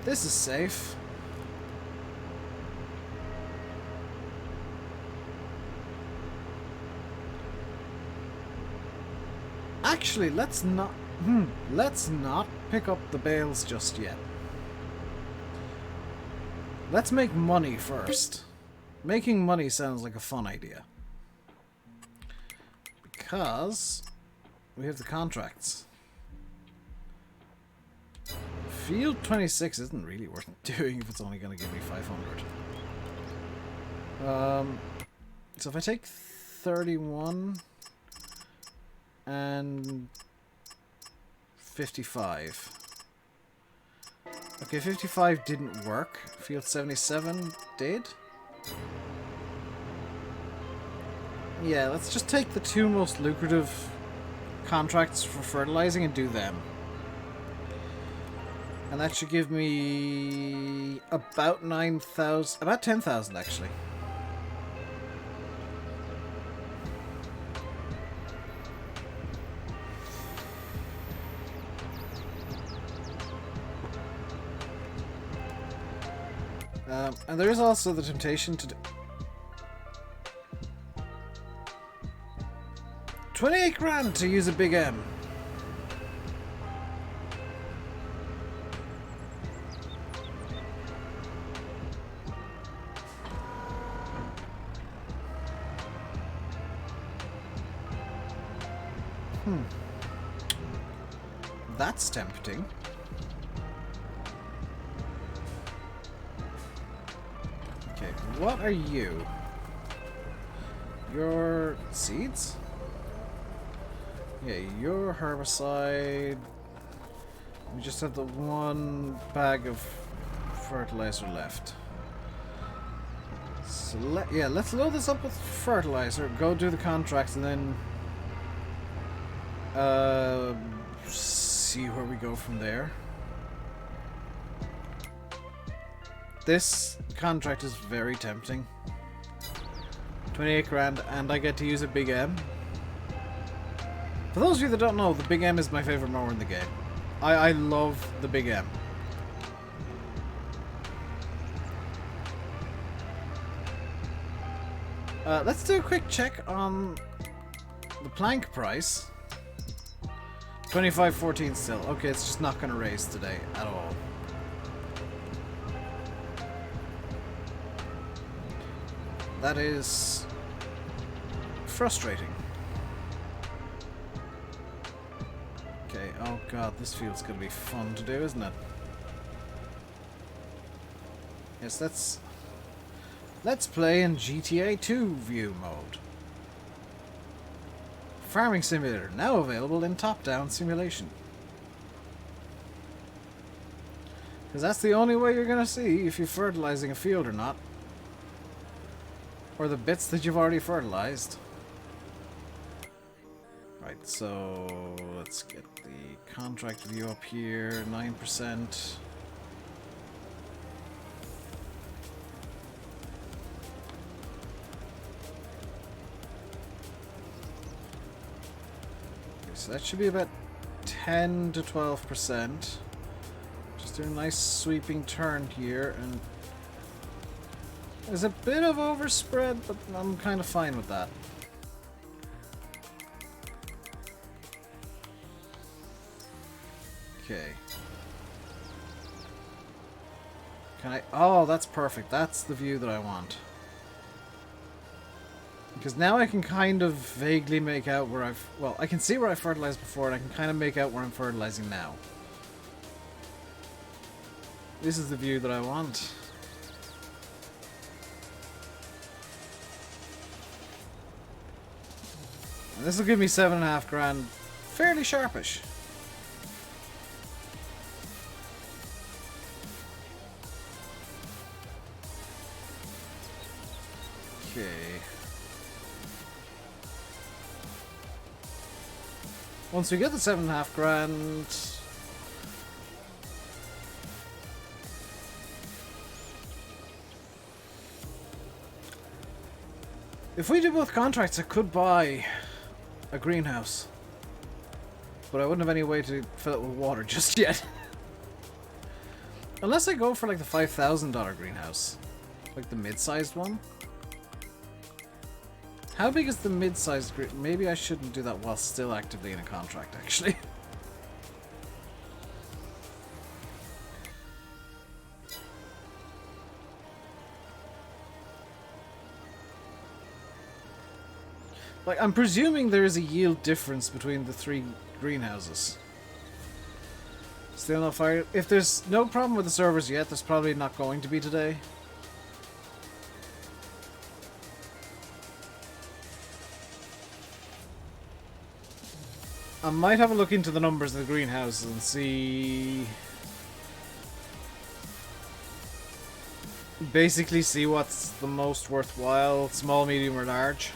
This is safe. Actually, let's not... Let's not pick up the bales just yet. Let's make money first. Making money sounds like a fun idea. Because we have the contracts. Field 26 isn't really worth doing if it's only going to give me 500. So if I take 31 and 55. Okay, 55 didn't work. Field 77 did. Yeah, let's just take the 2 most lucrative contracts for fertilizing and do them. And that should give me about 9,000, about 10,000 actually. And there is also the temptation to do 28 grand to use a big M. That's tempting. What are you? Your seeds? Yeah, your herbicide. We just have the 1 bag of fertilizer left. So yeah, let's load this up with fertilizer, go do the contracts, and then see where we go from there. This contract is very tempting. 28 grand, and I get to use a Big M. For those of you that don't know, the Big M is my favorite mower in the game. I love the Big M. Let's do a quick check on the plank price. 25.14 still. Okay, it's just not going to raise today at all. That is frustrating. Okay, oh god, this field's gonna be fun to do, isn't it? Yes, let's play in GTA 2 view mode. Farming Simulator, now available in top-down simulation. Because that's the only way you're gonna see if you're fertilizing a field or not. Or the bits that you've already fertilized. Right, so let's get the contract view up here, 9%. Okay, so that should be about 10 to 12%. Which is Let's do a nice sweeping turn here, and there's a bit of overspread, but I'm kind of fine with that. Okay. Can I... Oh, that's perfect. That's the view that I want. Because now I can kind of vaguely make out where I've... Well, I can see where I fertilized before, and I can kind of make out where I'm fertilizing now. This is the view that I want. And this will give me 7.5 grand. Fairly sharpish. Okay. Once we get the 7.5 grand... If we do both contracts, I could buy a greenhouse. But I wouldn't have any way to fill it with water just yet. Unless I go for like the $5,000 greenhouse. Like the mid-sized one. How big is the mid-sized green? Maybe I shouldn't do that while still actively in a contract, actually. Like, I'm presuming there is a yield difference between the 3 greenhouses. Still no fire. If there's no problem with the servers yet, there's probably not going to be today. I might have a look into the numbers in the greenhouses and see... Basically see what's the most worthwhile, small, medium, or large.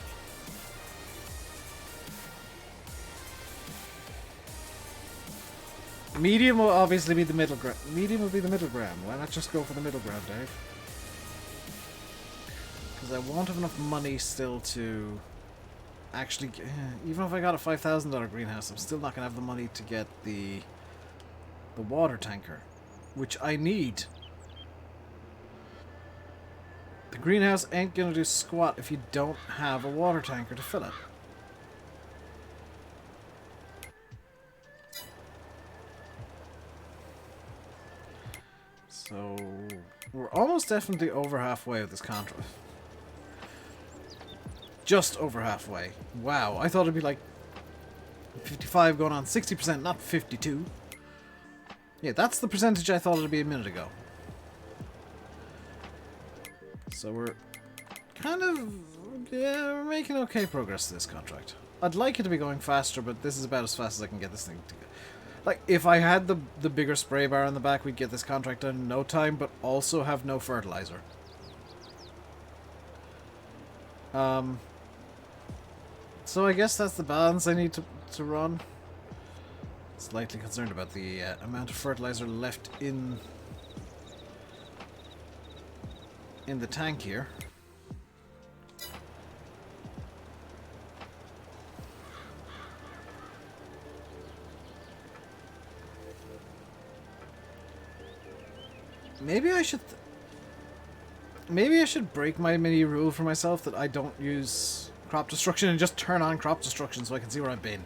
Medium will obviously be the middle ground. Medium will be the middle ground. Why not just go for the middle ground, Dave? Because I won't have enough money still to actually... Even if I got a $5,000 greenhouse, I'm still not going to have the money to get the water tanker, which I need. The greenhouse ain't going to do squat if you don't have a water tanker to fill it. So, we're almost definitely over halfway with this contract. Just over halfway. Wow, I thought it'd be like 55 going on 60%, not 52. Yeah, that's the percentage I thought it'd be a minute ago. So we're kind of... Yeah, we're making okay progress to this contract. I'd like it to be going faster, but this is about as fast as I can get this thing to go. Like, if I had the bigger spray bar on the back, we'd get this contract done in no time, but also have no fertilizer. So I guess that's the balance I need to run. Slightly concerned about the amount of fertilizer left in the tank here. Maybe I should... Maybe I should break my mini rule for myself that I don't use crop destruction and just turn on crop destruction so I can see where I've been.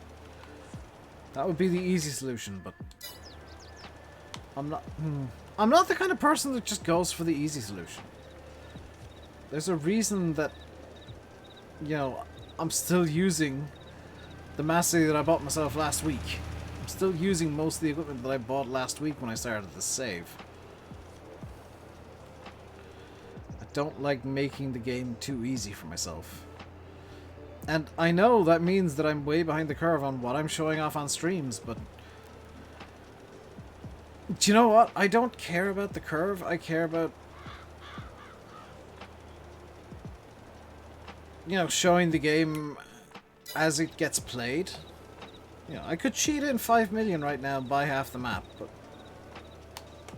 That would be the easy solution, but... I'm not the kind of person that just goes for the easy solution. There's a reason that, you know, I'm still using the Massey that I bought myself last week. I'm still using most of the equipment that I bought last week when I started the save. I don't like making the game too easy for myself. And I know that means that I'm way behind the curve on what I'm showing off on streams, but... Do you know what? I don't care about the curve, I care about... You know, showing the game as it gets played. You know, I could cheat in 5 million right now and buy half the map, but...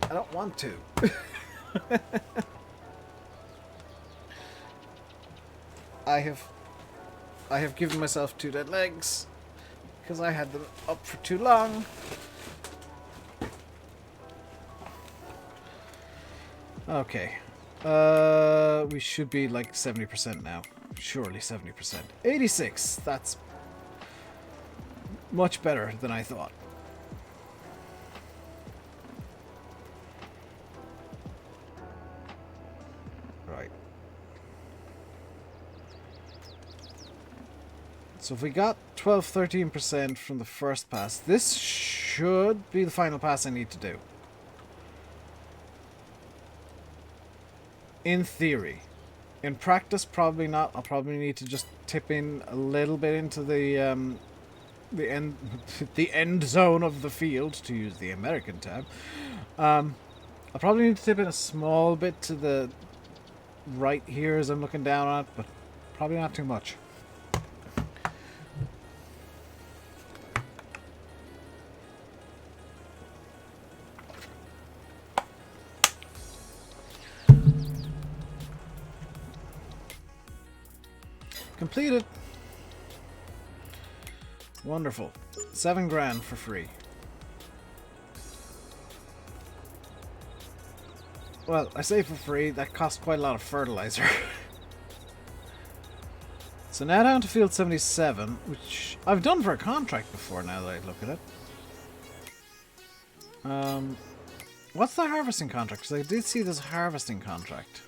I don't want to. I have given myself 2 dead legs because I had them up for too long. Okay. We should be like 70% now. Surely 70%. 86! That's much better than I thought. Right. So if we got 12-13% from the first pass, this should be the final pass I need to do. In theory. In practice, probably not. I'll probably need to just tip in a little bit into the end the end zone of the field, to use the American term. I'll probably need to tip in a small bit to the right here as I'm looking down on it, but probably not too much. Completed. Wonderful. 7 grand for free. Well, I say for free, that cost quite a lot of fertilizer. So now down to field 77, which I've done for a contract before now that I look at it. What's the harvesting contract? Because I did see this harvesting contract.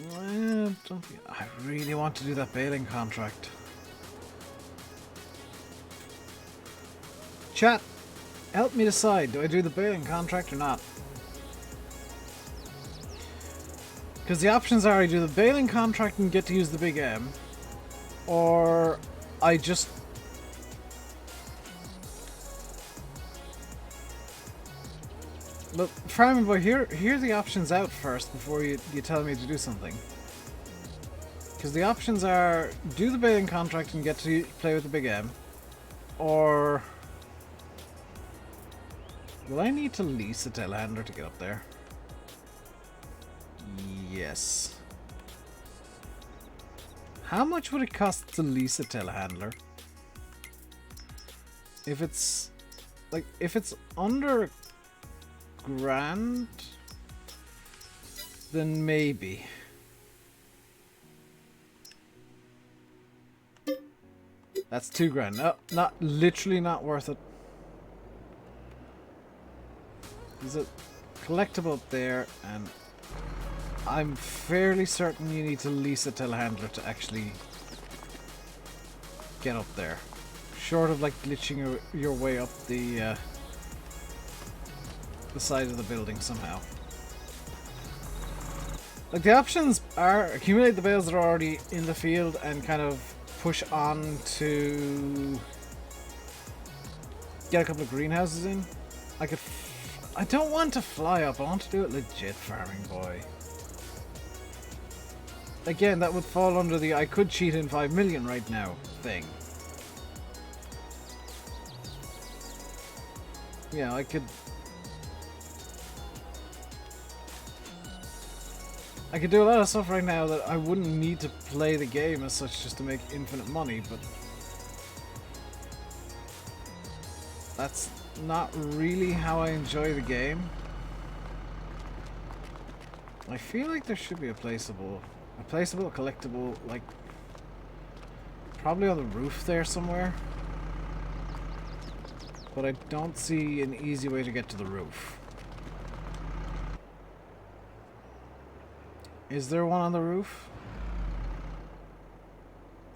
Well, I really want to do that baling contract. Chat, help me decide. Do I do the baling contract or not? Because the options are I do the baling contract and get to use the big M, or I just... Look, Farming Boy, hear the options out first before you tell me to do something. Because the options are do the baling contract and get to play with the big M, or... Will I need to lease a telehandler to get up there? Yes. How much would it cost to lease a telehandler? If it's... like, if it's under... grand, then maybe. That's 2 grand. No, literally not worth it. There's a collectible up there, and I'm fairly certain you need to lease a telehandler to actually get up there. Short of like glitching your way up the side of the building somehow. Like, the options are accumulate the bales that are already in the field and kind of push on to get a couple of greenhouses in. I don't want to fly up, I want to do it legit, Farming Boy. Again, that would fall under the I could cheat in 5 million right now thing. Yeah, I could do a lot of stuff right now that I wouldn't need to play the game as such just to make infinite money, but that's not really how I enjoy the game. I feel like there should be a placeable collectible, like, probably on the roof there somewhere. But I don't see an easy way to get to the roof. Is there one on the roof?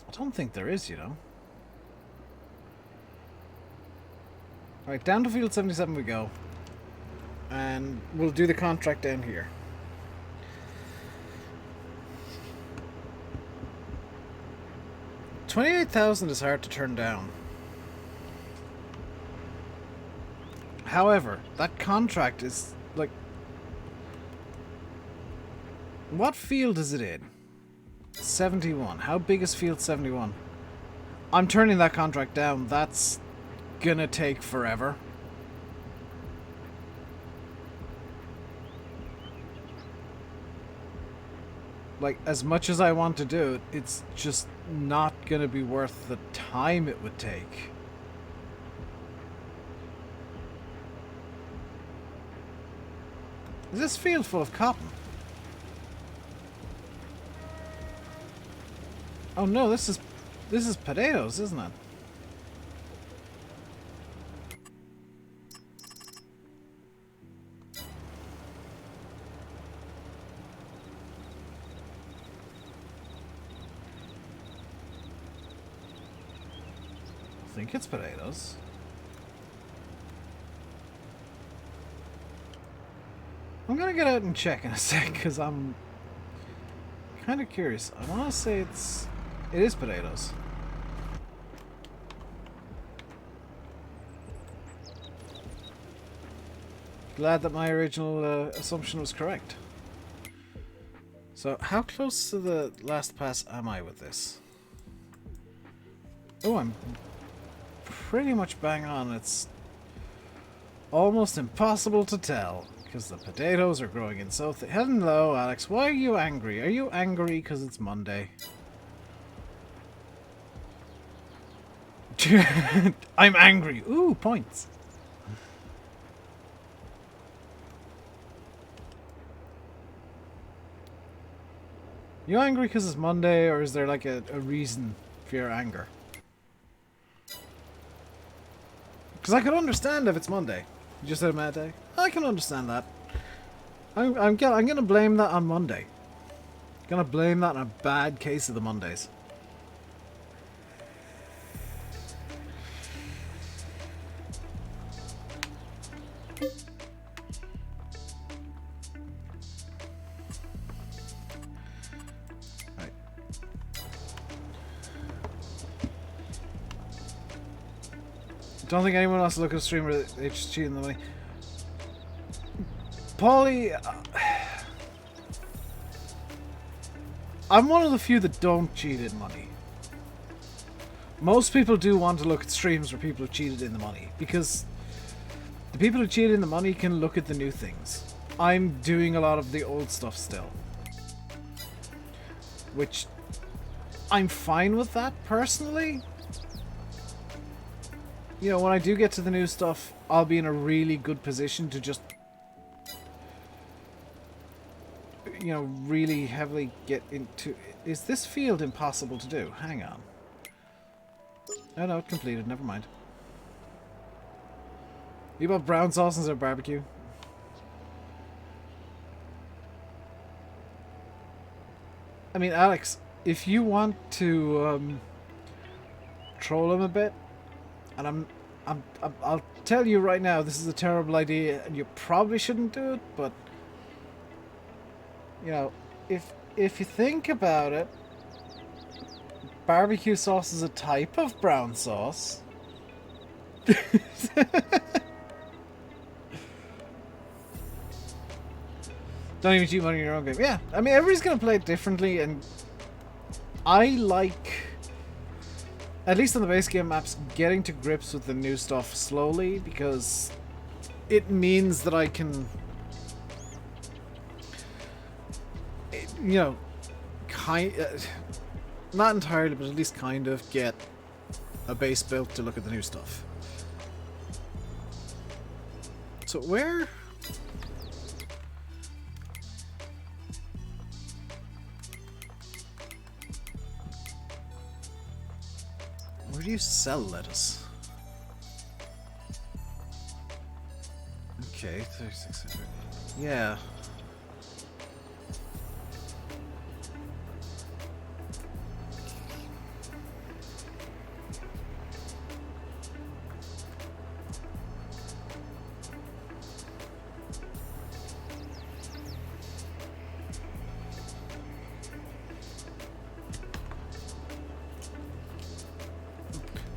I don't think there is, you know. Alright, down to field 77 we go. And we'll do the contract down here. $28,000 is hard to turn down. However, that contract is, like... What field is it in? 71. How big is field 71? I'm turning that contract down. That's gonna take forever. Like, as much as I want to do it, it's just not gonna be worth the time it would take. Is this field full of cotton? Oh no, this is potatoes, isn't it? I think it's potatoes. I'm gonna get out and check in a sec because I'm kind of curious. I want to say it is potatoes. Glad that my original assumption was correct. So, how close to the last pass am I with this? Oh, I'm pretty much bang on. It's almost impossible to tell because the potatoes are growing in so thick. Hello, Alex. Why are you angry? Are you angry because it's Monday? I'm angry. Ooh, points. You angry because it's Monday, or is there like a reason for your anger? Because I could understand if it's Monday. You just had a mad day. I can understand that. I'm gonna blame that on Monday. Gonna blame that on a bad case of the Mondays. Don't think anyone wants to look at a stream where they're just cheating the money. Paulie, I'm one of the few that don't cheat in money. Most people do want to look at streams where people have cheated in the money, because the people who cheat in the money can look at the new things. I'm doing a lot of the old stuff still, which I'm fine with that personally. You know, when I do get to the new stuff, I'll be in a really good position to just, you know, really heavily get into... Is this field impossible to do? Hang on. Oh no, it completed. Never mind. You bought brown sauce instead of barbecue? I mean, Alex, if you want to troll him a bit, and I'll tell you right now, this is a terrible idea, and you probably shouldn't do it. But you know, if you think about it, barbecue sauce is a type of brown sauce. Don't even cheat money in your own game. Yeah, I mean, everybody's gonna play it differently, and I like, at least on the base game maps, getting to grips with the new stuff slowly, because it means that I can, you know, not entirely, but at least kind of get a base built to look at the new stuff. So where do you sell lettuce? Okay, 3600. Yeah.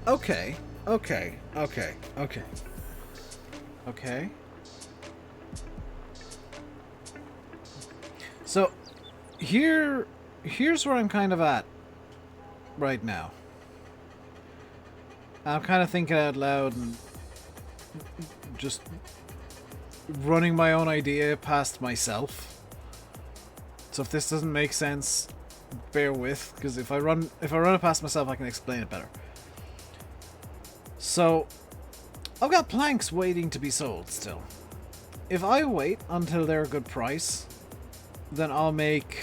Okay, okay, okay, okay. Okay. So, here's where I'm kind of at right now. I'm kind of thinking out loud and just running my own idea past myself. So if this doesn't make sense, bear with, because if I run it past myself, I can explain it better. So, I've got planks waiting to be sold still. If I wait until they're a good price, then I'll make...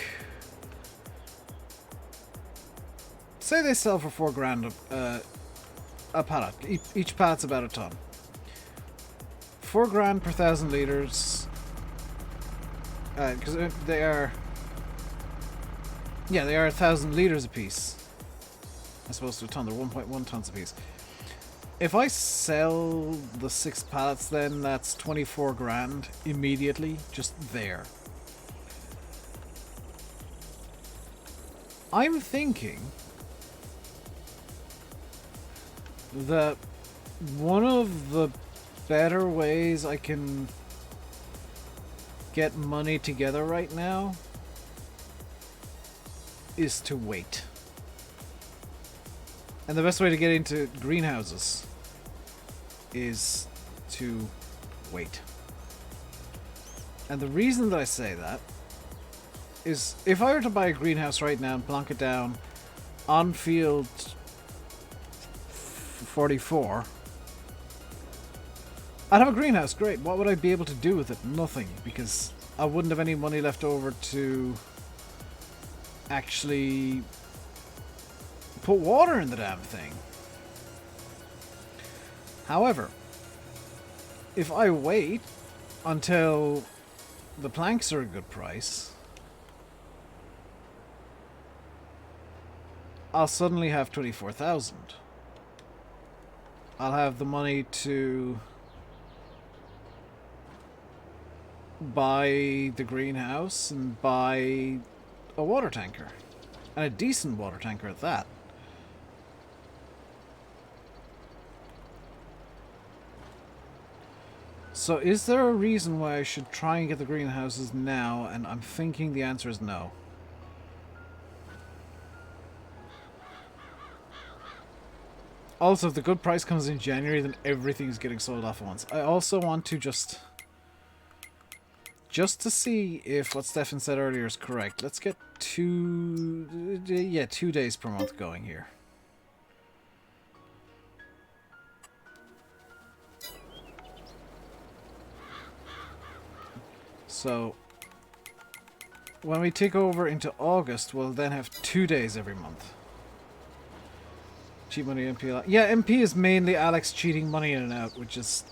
Say they sell for $4,000 a pallet. Each pallet's about a ton. $4,000 per 1,000 liters. Because they are... Yeah, they are 1,000 liters a piece. As opposed to a ton. They're 1.1 tons a piece. If I sell the 6 pallets, then that's $24,000 immediately, just there. I'm thinking that one of the better ways I can get money together right now is to wait. And the best way to get into greenhouses is to wait. And the reason that I say that is if I were to buy a greenhouse right now and plonk it down on field 44, I'd have a greenhouse, great. What would I be able to do with it? Nothing, because I wouldn't have any money left over to actually put water in the damn thing. However, if I wait until the planks are a good price, I'll suddenly have 24,000. I'll have the money to buy the greenhouse and buy a water tanker. And a decent water tanker at that. So is there a reason why I should try and get the greenhouses now? And I'm thinking the answer is no. Also, if the good price comes in January, then everything's getting sold off at once. I also want to just to see if what Stefan said earlier is correct. Let's get 2 days per month going here. So, when we take over into August, we'll then have 2 days every month. Cheat money MP. Yeah, MP is mainly Alex cheating money in and out, which is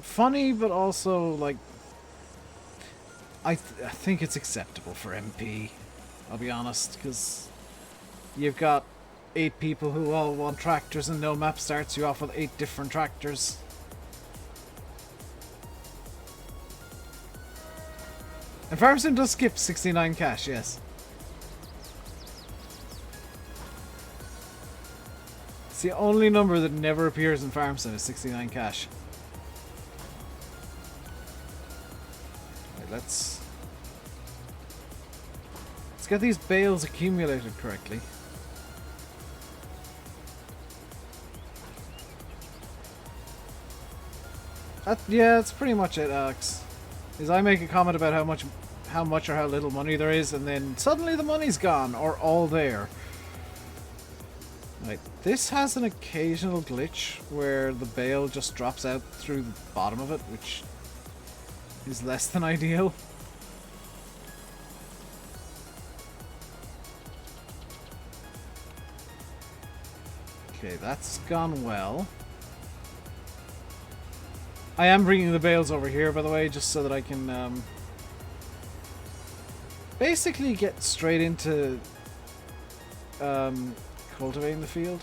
funny, but also, like, I think it's acceptable for MP. I'll be honest, because you've got 8 people who all want tractors, and no map starts you off with 8 different tractors. And Farm Sim does skip 69 cash, yes. It's the only number that never appears in Farm Sim is 69 cash. Right, let's get these bales accumulated correctly. Yeah, that's pretty much it, Alex. Is I make a comment about how much or how little money there is, and then suddenly the money's gone, or all there. Right, this has an occasional glitch where the bale just drops out through the bottom of it, which is less than ideal. Okay, that's gone well. I am bringing the bales over here, by the way, just so that I can basically get straight into cultivating the field.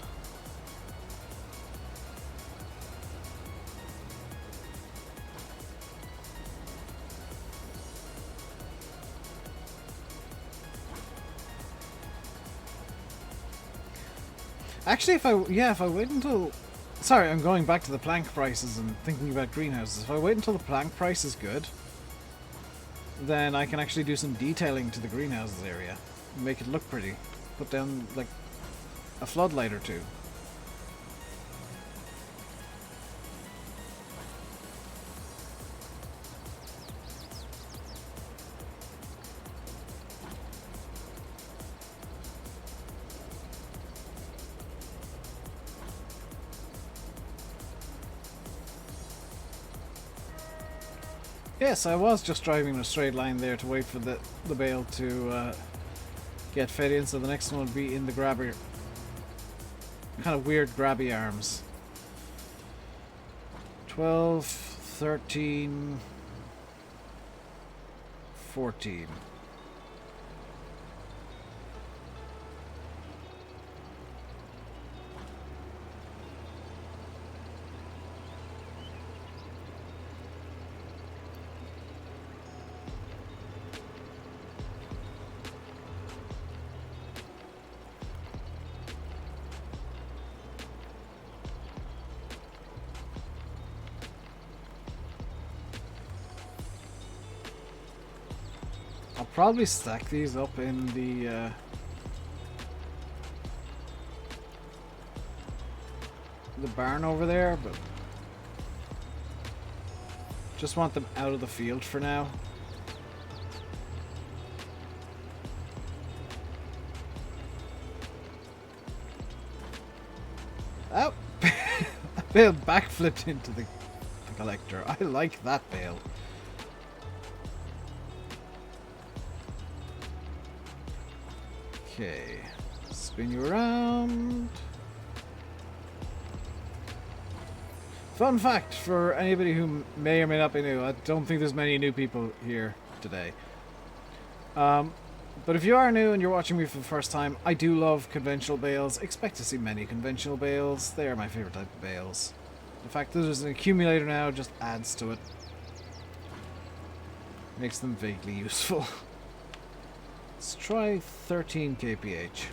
Actually, if I wait until... Sorry, I'm going back to the plank prices and thinking about greenhouses. If I wait until the plank price is good, then I can actually do some detailing to the greenhouses area. Make it look pretty. Put down, like, a floodlight or two. Yes, I was just driving in a straight line there to wait for the bale to get fed in, so the next one would be in the grabber. Kind of weird grabby arms. 12, 13, 14. I'll probably stack these up in the barn over there, but just want them out of the field for now. Oh! That bale backflipped into the collector. I like that bale. Okay, spin you around. Fun fact for anybody who may or may not be new, I don't think there's many new people here today. But if you are new and you're watching me for the first time, I do love conventional bales. Expect to see many conventional bales. They are my favorite type of bales. The fact that there's an accumulator now just adds to it. Makes them vaguely useful. Let's try 13 kph.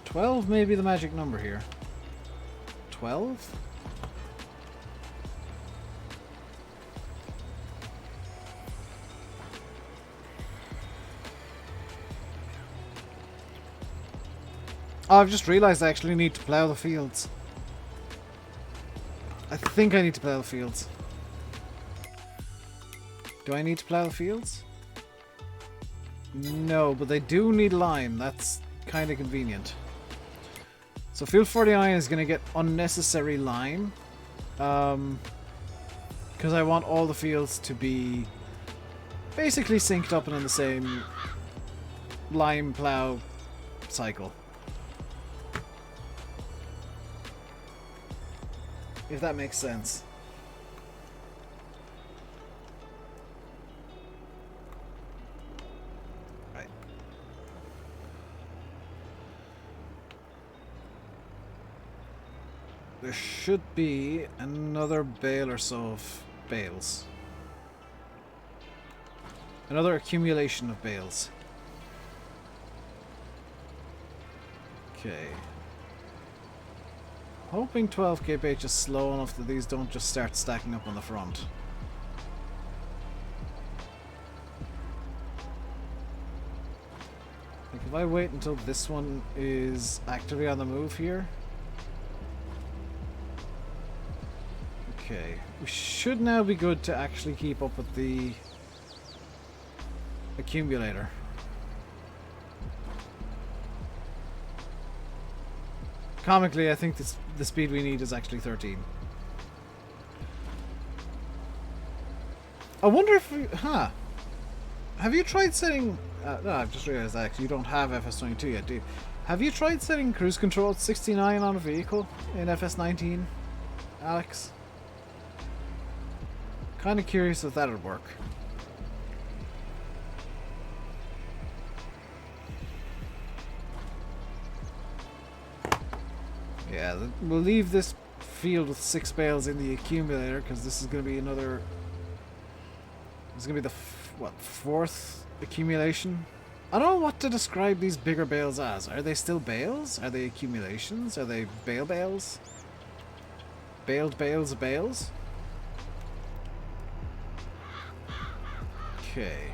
$12 may be the magic number here. 12? Oh, I've just realized I actually need to plough the fields. I think I need to plough the fields. Do I need to plough the fields? No, but they do need lime. That's kind of convenient. So field 49 is going to get unnecessary lime. Because I want all the fields to be basically synced up and in the same lime plough cycle. If that makes sense. Right. There should be another bale or so of bales. Another accumulation of bales. Okay. Hoping 12 kph is slow enough that these don't just start stacking up on the front. Like if I wait until this one is actively on the move here. Okay, we should now be good to actually keep up with the accumulator. Comically, I think the speed we need is actually 13. I wonder if we... Huh. Have you tried setting... no, I've just realized that you don't have FS22 yet, do you? Have you tried setting cruise control at 69 on a vehicle in FS19, Alex? Kind of curious if that would work. Yeah, we'll leave this field with 6 bales in the accumulator because this is going to be another... This is going to be the, what, 4th accumulation? I don't know what to describe these bigger bales as. Are they still bales? Are they accumulations? Are they bales? Baled bales of bales? Okay.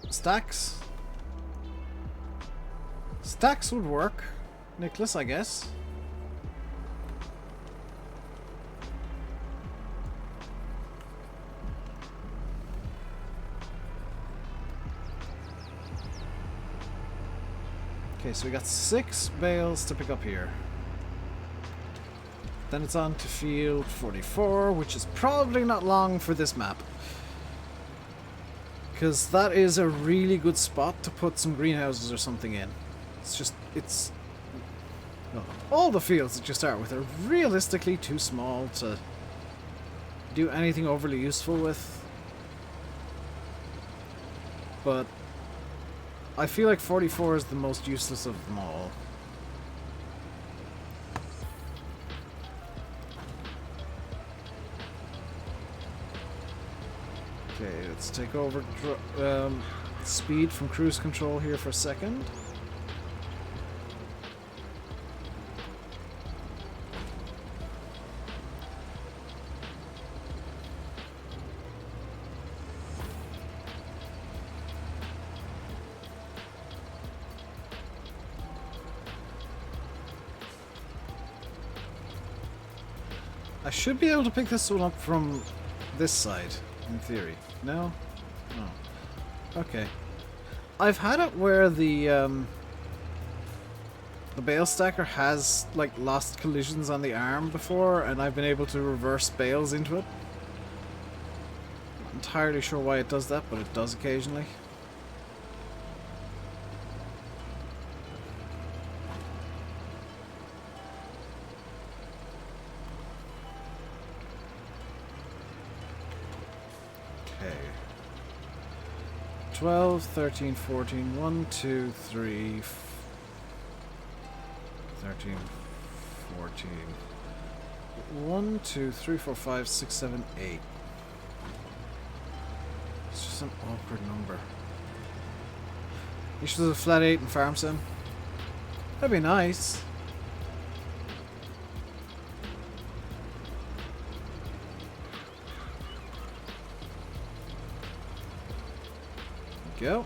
Stacks? Stacks would work, Nicholas, I guess. Okay, so we got 6 bales to pick up here. Then it's on to field 44, which is probably not long for this map. Because that is a really good spot to put some greenhouses or something in. It's just, it's... Well, all the fields that you start with are realistically too small to do anything overly useful with. But I feel like 44 is the most useless of them all. Okay, let's take over speed from cruise control here for a second. I should be able to pick this one up from this side, in theory. No? No. Okay. I've had it where the bale stacker has, like, lost collisions on the arm before, and I've been able to reverse bales into it. Not entirely sure why it does that, but it does occasionally. Okay. 12, 13, 14, 1, 2, 3, 13, 14, 1, 2, 3, 4, 5, 6, 7, 8. It's just an awkward number. You should have a flat 8 in Farm Sim. That'd be nice. Go.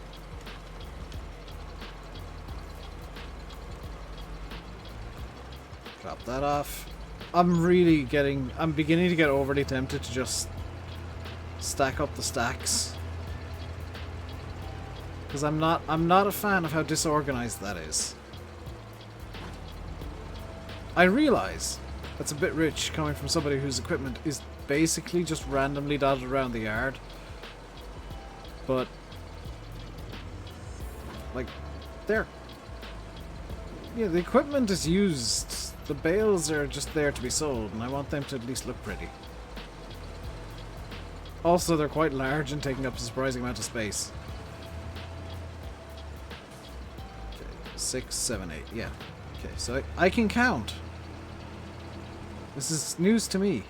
Drop that off. I'm beginning to get overly tempted to just stack up the stacks. Because I'm not a fan of how disorganized that is. I realize that's a bit rich coming from somebody whose equipment is basically just randomly dotted around the yard. But like, there. Yeah, the equipment is used. The bales are just there to be sold, and I want them to at least look pretty. Also, they're quite large and taking up a surprising amount of space. Okay, 6, 7, 8. Yeah. Okay, so I can count. This is news to me.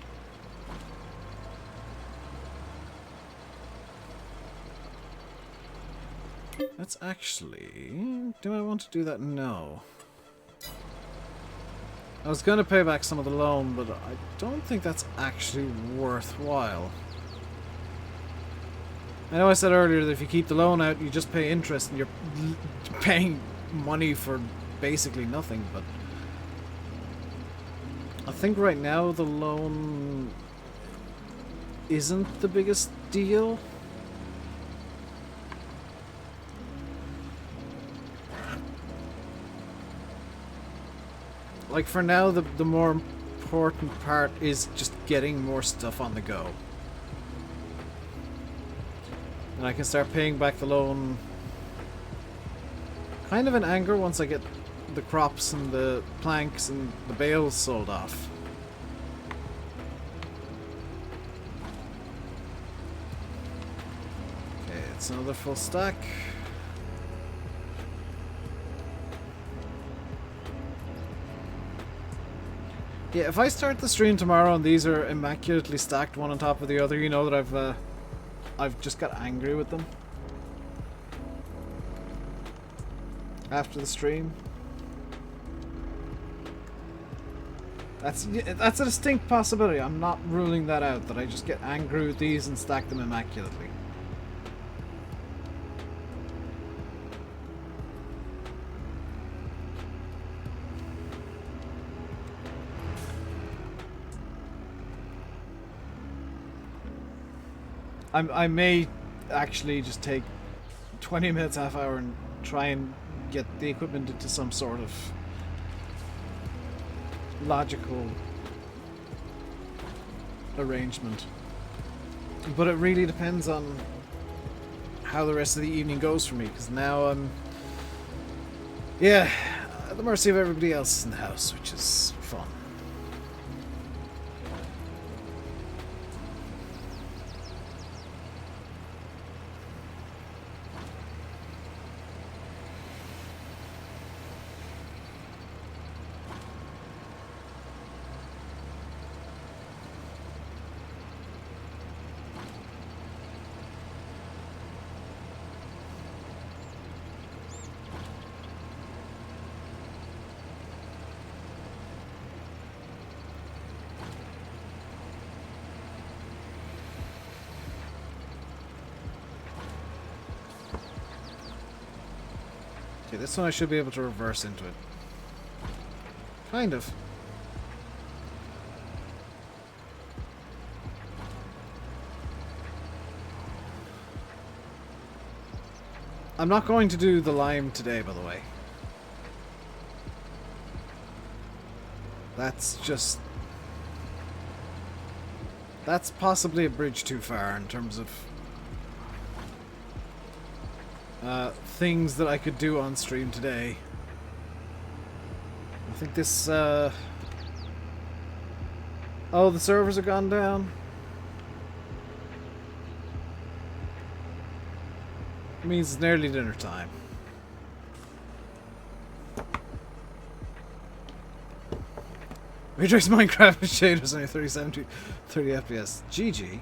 Let's actually... Do I want to do that? No. I was going to pay back some of the loan, but I don't think that's actually worthwhile. I know I said earlier that if you keep the loan out, you just pay interest and you're paying money for basically nothing, but... I think right now the loan isn't the biggest deal. Like, for now, the more important part is just getting more stuff on the go. And I can start paying back the loan kind of in anger once I get the crops and the planks and the bales sold off. Okay, it's another full stack. Yeah, if I start the stream tomorrow and these are immaculately stacked one on top of the other, you know that I've just got angry with them. After the stream. That's a distinct possibility. I'm not ruling that out, that I just get angry with these and stack them immaculately. I may actually just take 20 minutes, half hour, and try and get the equipment into some sort of logical arrangement. But it really depends on how the rest of the evening goes for me, because now I'm, yeah, at the mercy of everybody else in the house, which is fun. Okay, this one I should be able to reverse into it. Kind of. I'm not going to do the lime today, by the way. That's just... That's possibly a bridge too far in terms of things that I could do on stream today. I think this... Oh, the servers have gone down. It means it's nearly dinner time. Matrix Minecraft with shaders only 37 to 30 FPS. GG.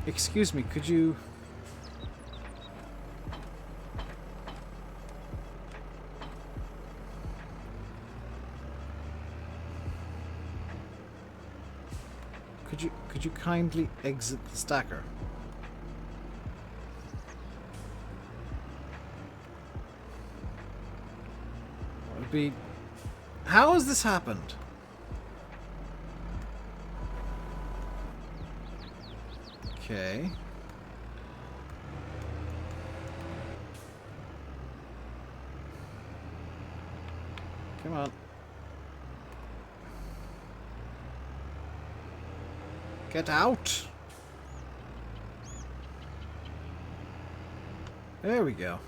Excuse me, could you... Could you kindly exit the stacker? That would be... How has this happened? Okay. Come on. Get out! There we go.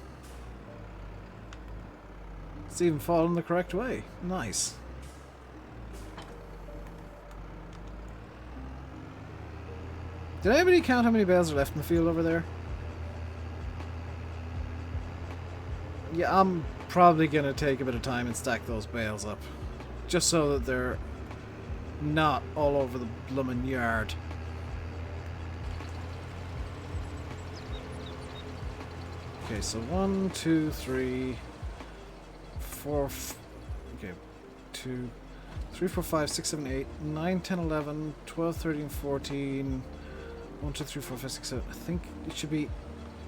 It's even fallen the correct way. Nice. Did anybody count how many bales are left in the field over there? Yeah, I'm probably gonna take a bit of time and stack those bales up. Just so that they're not all over the bloomin' yard. Okay, so 1, 2, 3, 4, okay, 2, 3, 4, 5, 6, 7, 8, 9, 10, 11, 12, 13, 14, 1, 2, 3, 4, 5, 6, 7. I think it should be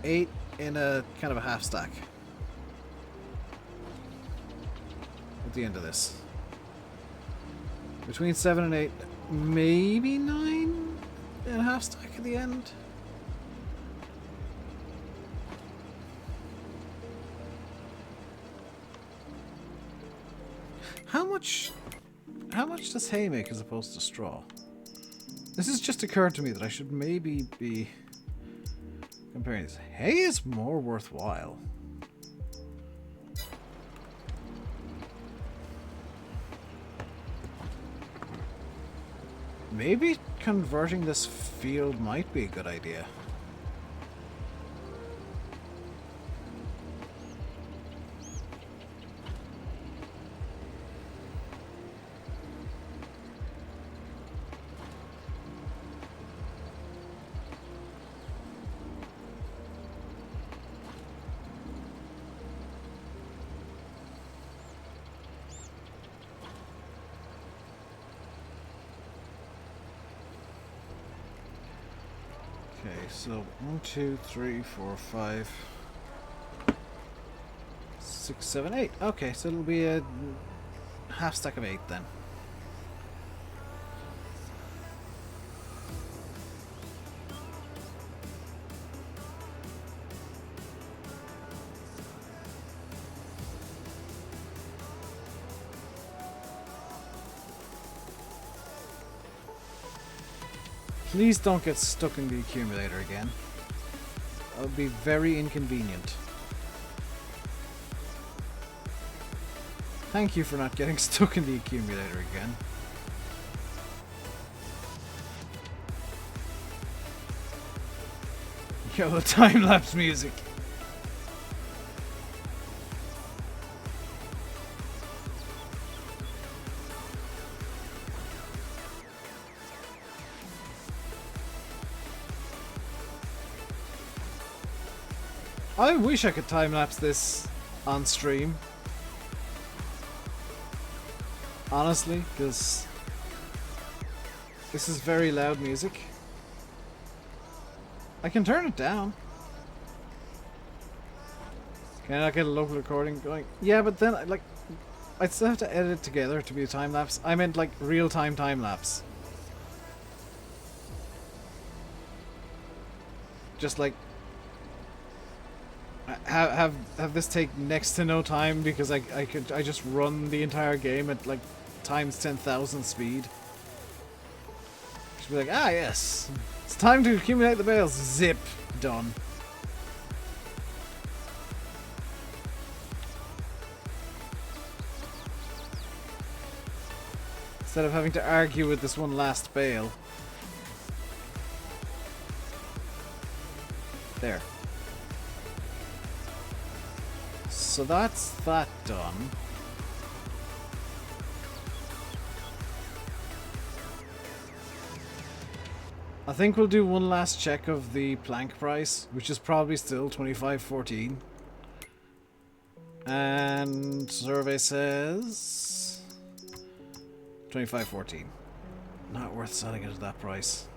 8 in a kind of a half stack at the end of this. Between 7 and 8, maybe 9 in a half stack at the end. How much does hay make as opposed to straw? This has just occurred to me that I should maybe be comparing this. Hay is more worthwhile. Maybe converting this field might be a good idea. Okay, so 1, 2, 3, 4, 5, 6, 7, 8. Okay, so it'll be a half stack of 8 then. Please don't get stuck in the accumulator again. That would be very inconvenient. Thank you for not getting stuck in the accumulator again. Yo, the time-lapse music. I wish I could time-lapse this on stream. Honestly, because this is very loud music. I can turn it down. Can I not get a local recording going? Yeah, but then, like, I'd still have to edit it together to be a time-lapse. I meant, like, real-time time-lapse. Just, like, have this take next to no time because I just run the entire game at, like, times 10,000 speed. Should be like, ah, yes. It's time to accumulate the bales. Zip. Done. Instead of having to argue with this one last bale. There. So that's that done. I think we'll do one last check of the plank price, which is probably still 25.14. And survey says 25.14. Not worth selling it at that price.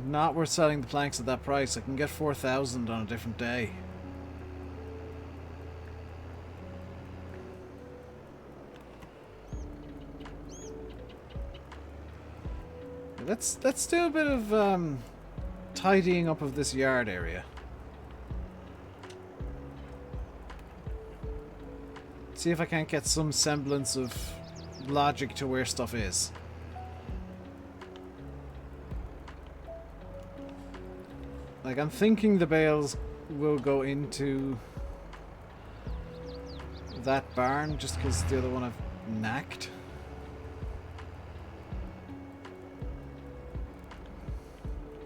Not worth selling the planks at that price. I can get 4,000 on a different day. Let's do a bit of tidying up of this yard area. See if I can't get some semblance of logic to where stuff is. Like, I'm thinking the bales will go into that barn just because the other one I've knacked.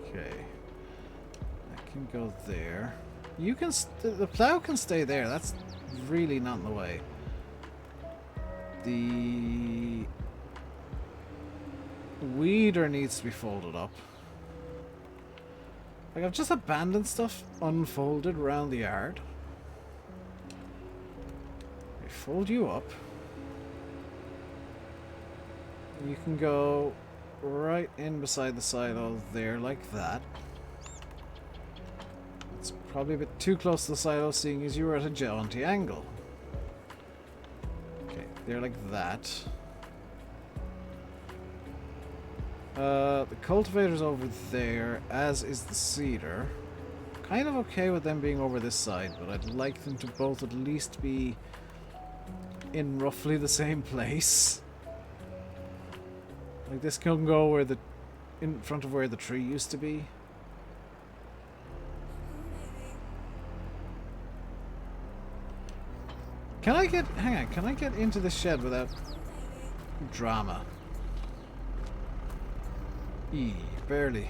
Okay. I can go there. You can... the plow can stay there. That's really not in the way. The weeder needs to be folded up. Like, I've just abandoned stuff unfolded around the yard. I fold you up. You can go right in beside the silo there, like that. It's probably a bit too close to the silo, seeing as you were at a jaunty angle. Okay, there like that. The cultivator's over there, as is the cedar. Kind of okay with them being over this side, but I'd like them to both at least be in roughly the same place. Like, this can go where the... in front of where the tree used to be. Can I get... hang on, can I get into the shed without drama? Barely.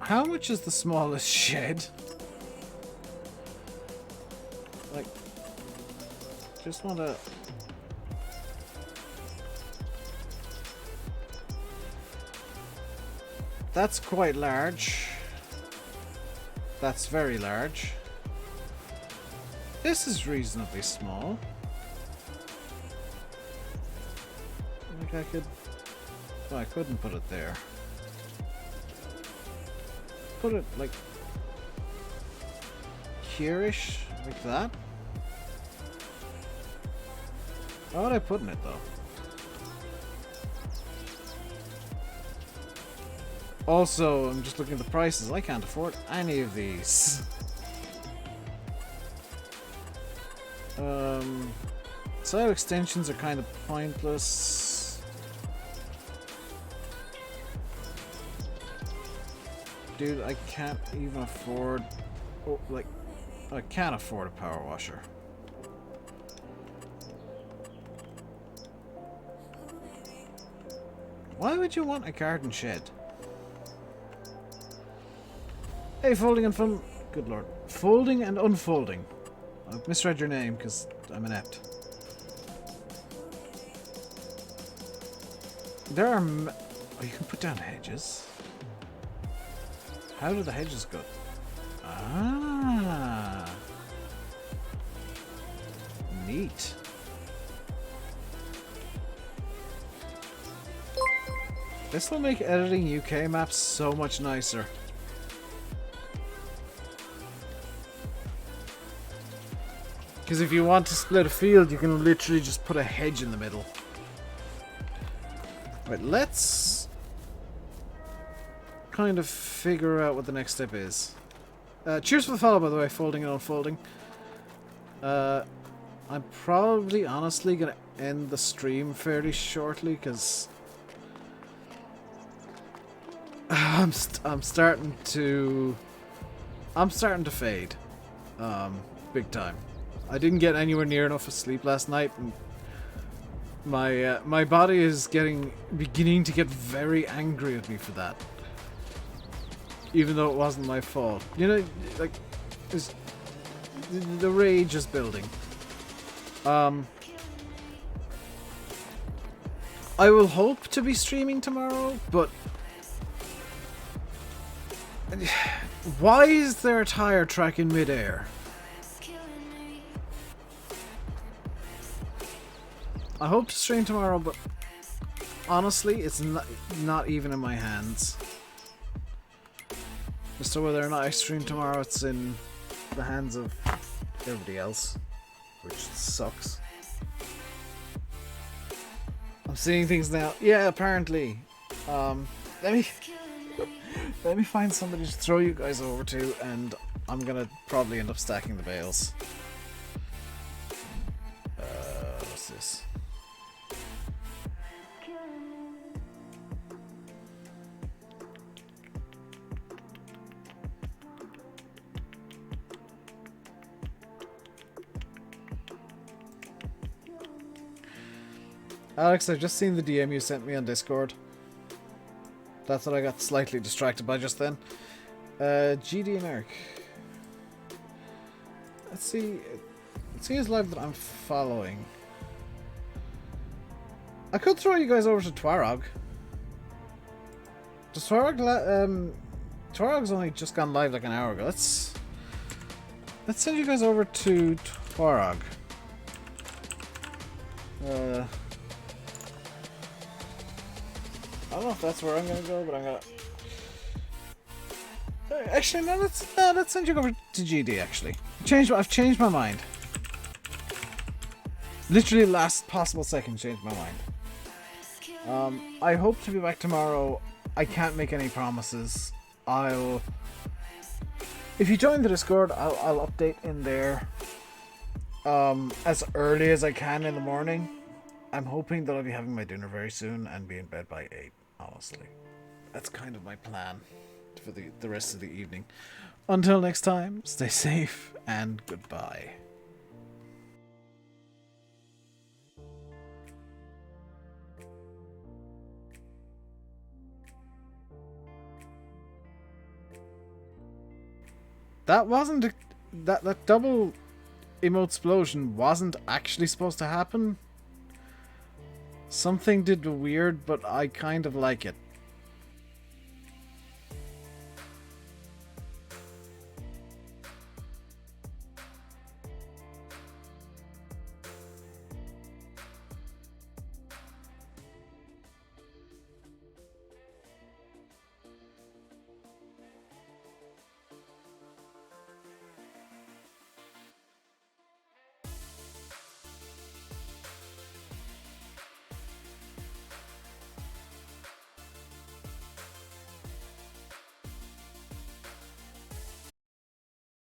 How much is the smallest shed? Like, just want to... That's quite large. That's very large. This is reasonably small. Like I could... well, I couldn't put it there. Put it, like... here-ish? Like that? How would I put in it, though? Also, I'm just looking at the prices. I can't afford any of these. Side extensions are kind of pointless. Dude, I can't even afford... Oh, like... I can't afford a power washer. Why would you want a garden shed? Hey, folding and fun... Good lord. Folding and unfolding. I've misread your name because I'm inept. There are... Oh, you can put down hedges. How do the hedges go? Ah. Neat. This will make editing UK maps so much nicer. Because if you want to split a field, you can literally just put a hedge in the middle. Right, let's kind of figure out what the next step is. Cheers for the follow, by the way, folding and unfolding. I'm probably, honestly, going to end the stream fairly shortly, because I'm starting to fade, big time. I didn't get anywhere near enough of sleep last night, and my body is beginning to get very angry at me for that. Even though it wasn't my fault. You know, like, the rage is building. I will hope to be streaming tomorrow, but why is there a tire track in midair? I hope to stream tomorrow, but honestly, it's not even in my hands. As to whether or not I stream tomorrow, it's in the hands of everybody else, which sucks. I'm seeing things now. Yeah, apparently. Let me find somebody to throw you guys over to, and I'm gonna probably end up stacking the bales. What's this? Alex, I've just seen the DM you sent me on Discord. That's what I got slightly distracted by just then. GD and Eric. Let's see his live that I'm following. I could throw you guys over to Twarog. Does Twarog Twarog's only just gone live like an hour ago. Let's send you guys over to Twarog. I don't know if that's where I'm gonna go, but I'm gonna. Actually, no. Let's send you over to GD. Actually, I've changed my mind. Literally, last possible second, changed my mind. I hope to be back tomorrow. I can't make any promises. If you join the Discord, I'll update in there. As early as I can in the morning. I'm hoping that I'll be having my dinner very soon and be in bed by 8. Honestly, that's kind of my plan for the rest of the evening. Until next time, stay safe and goodbye. That wasn't that double emote explosion wasn't actually supposed to happen. Something did weird, but I kind of like it.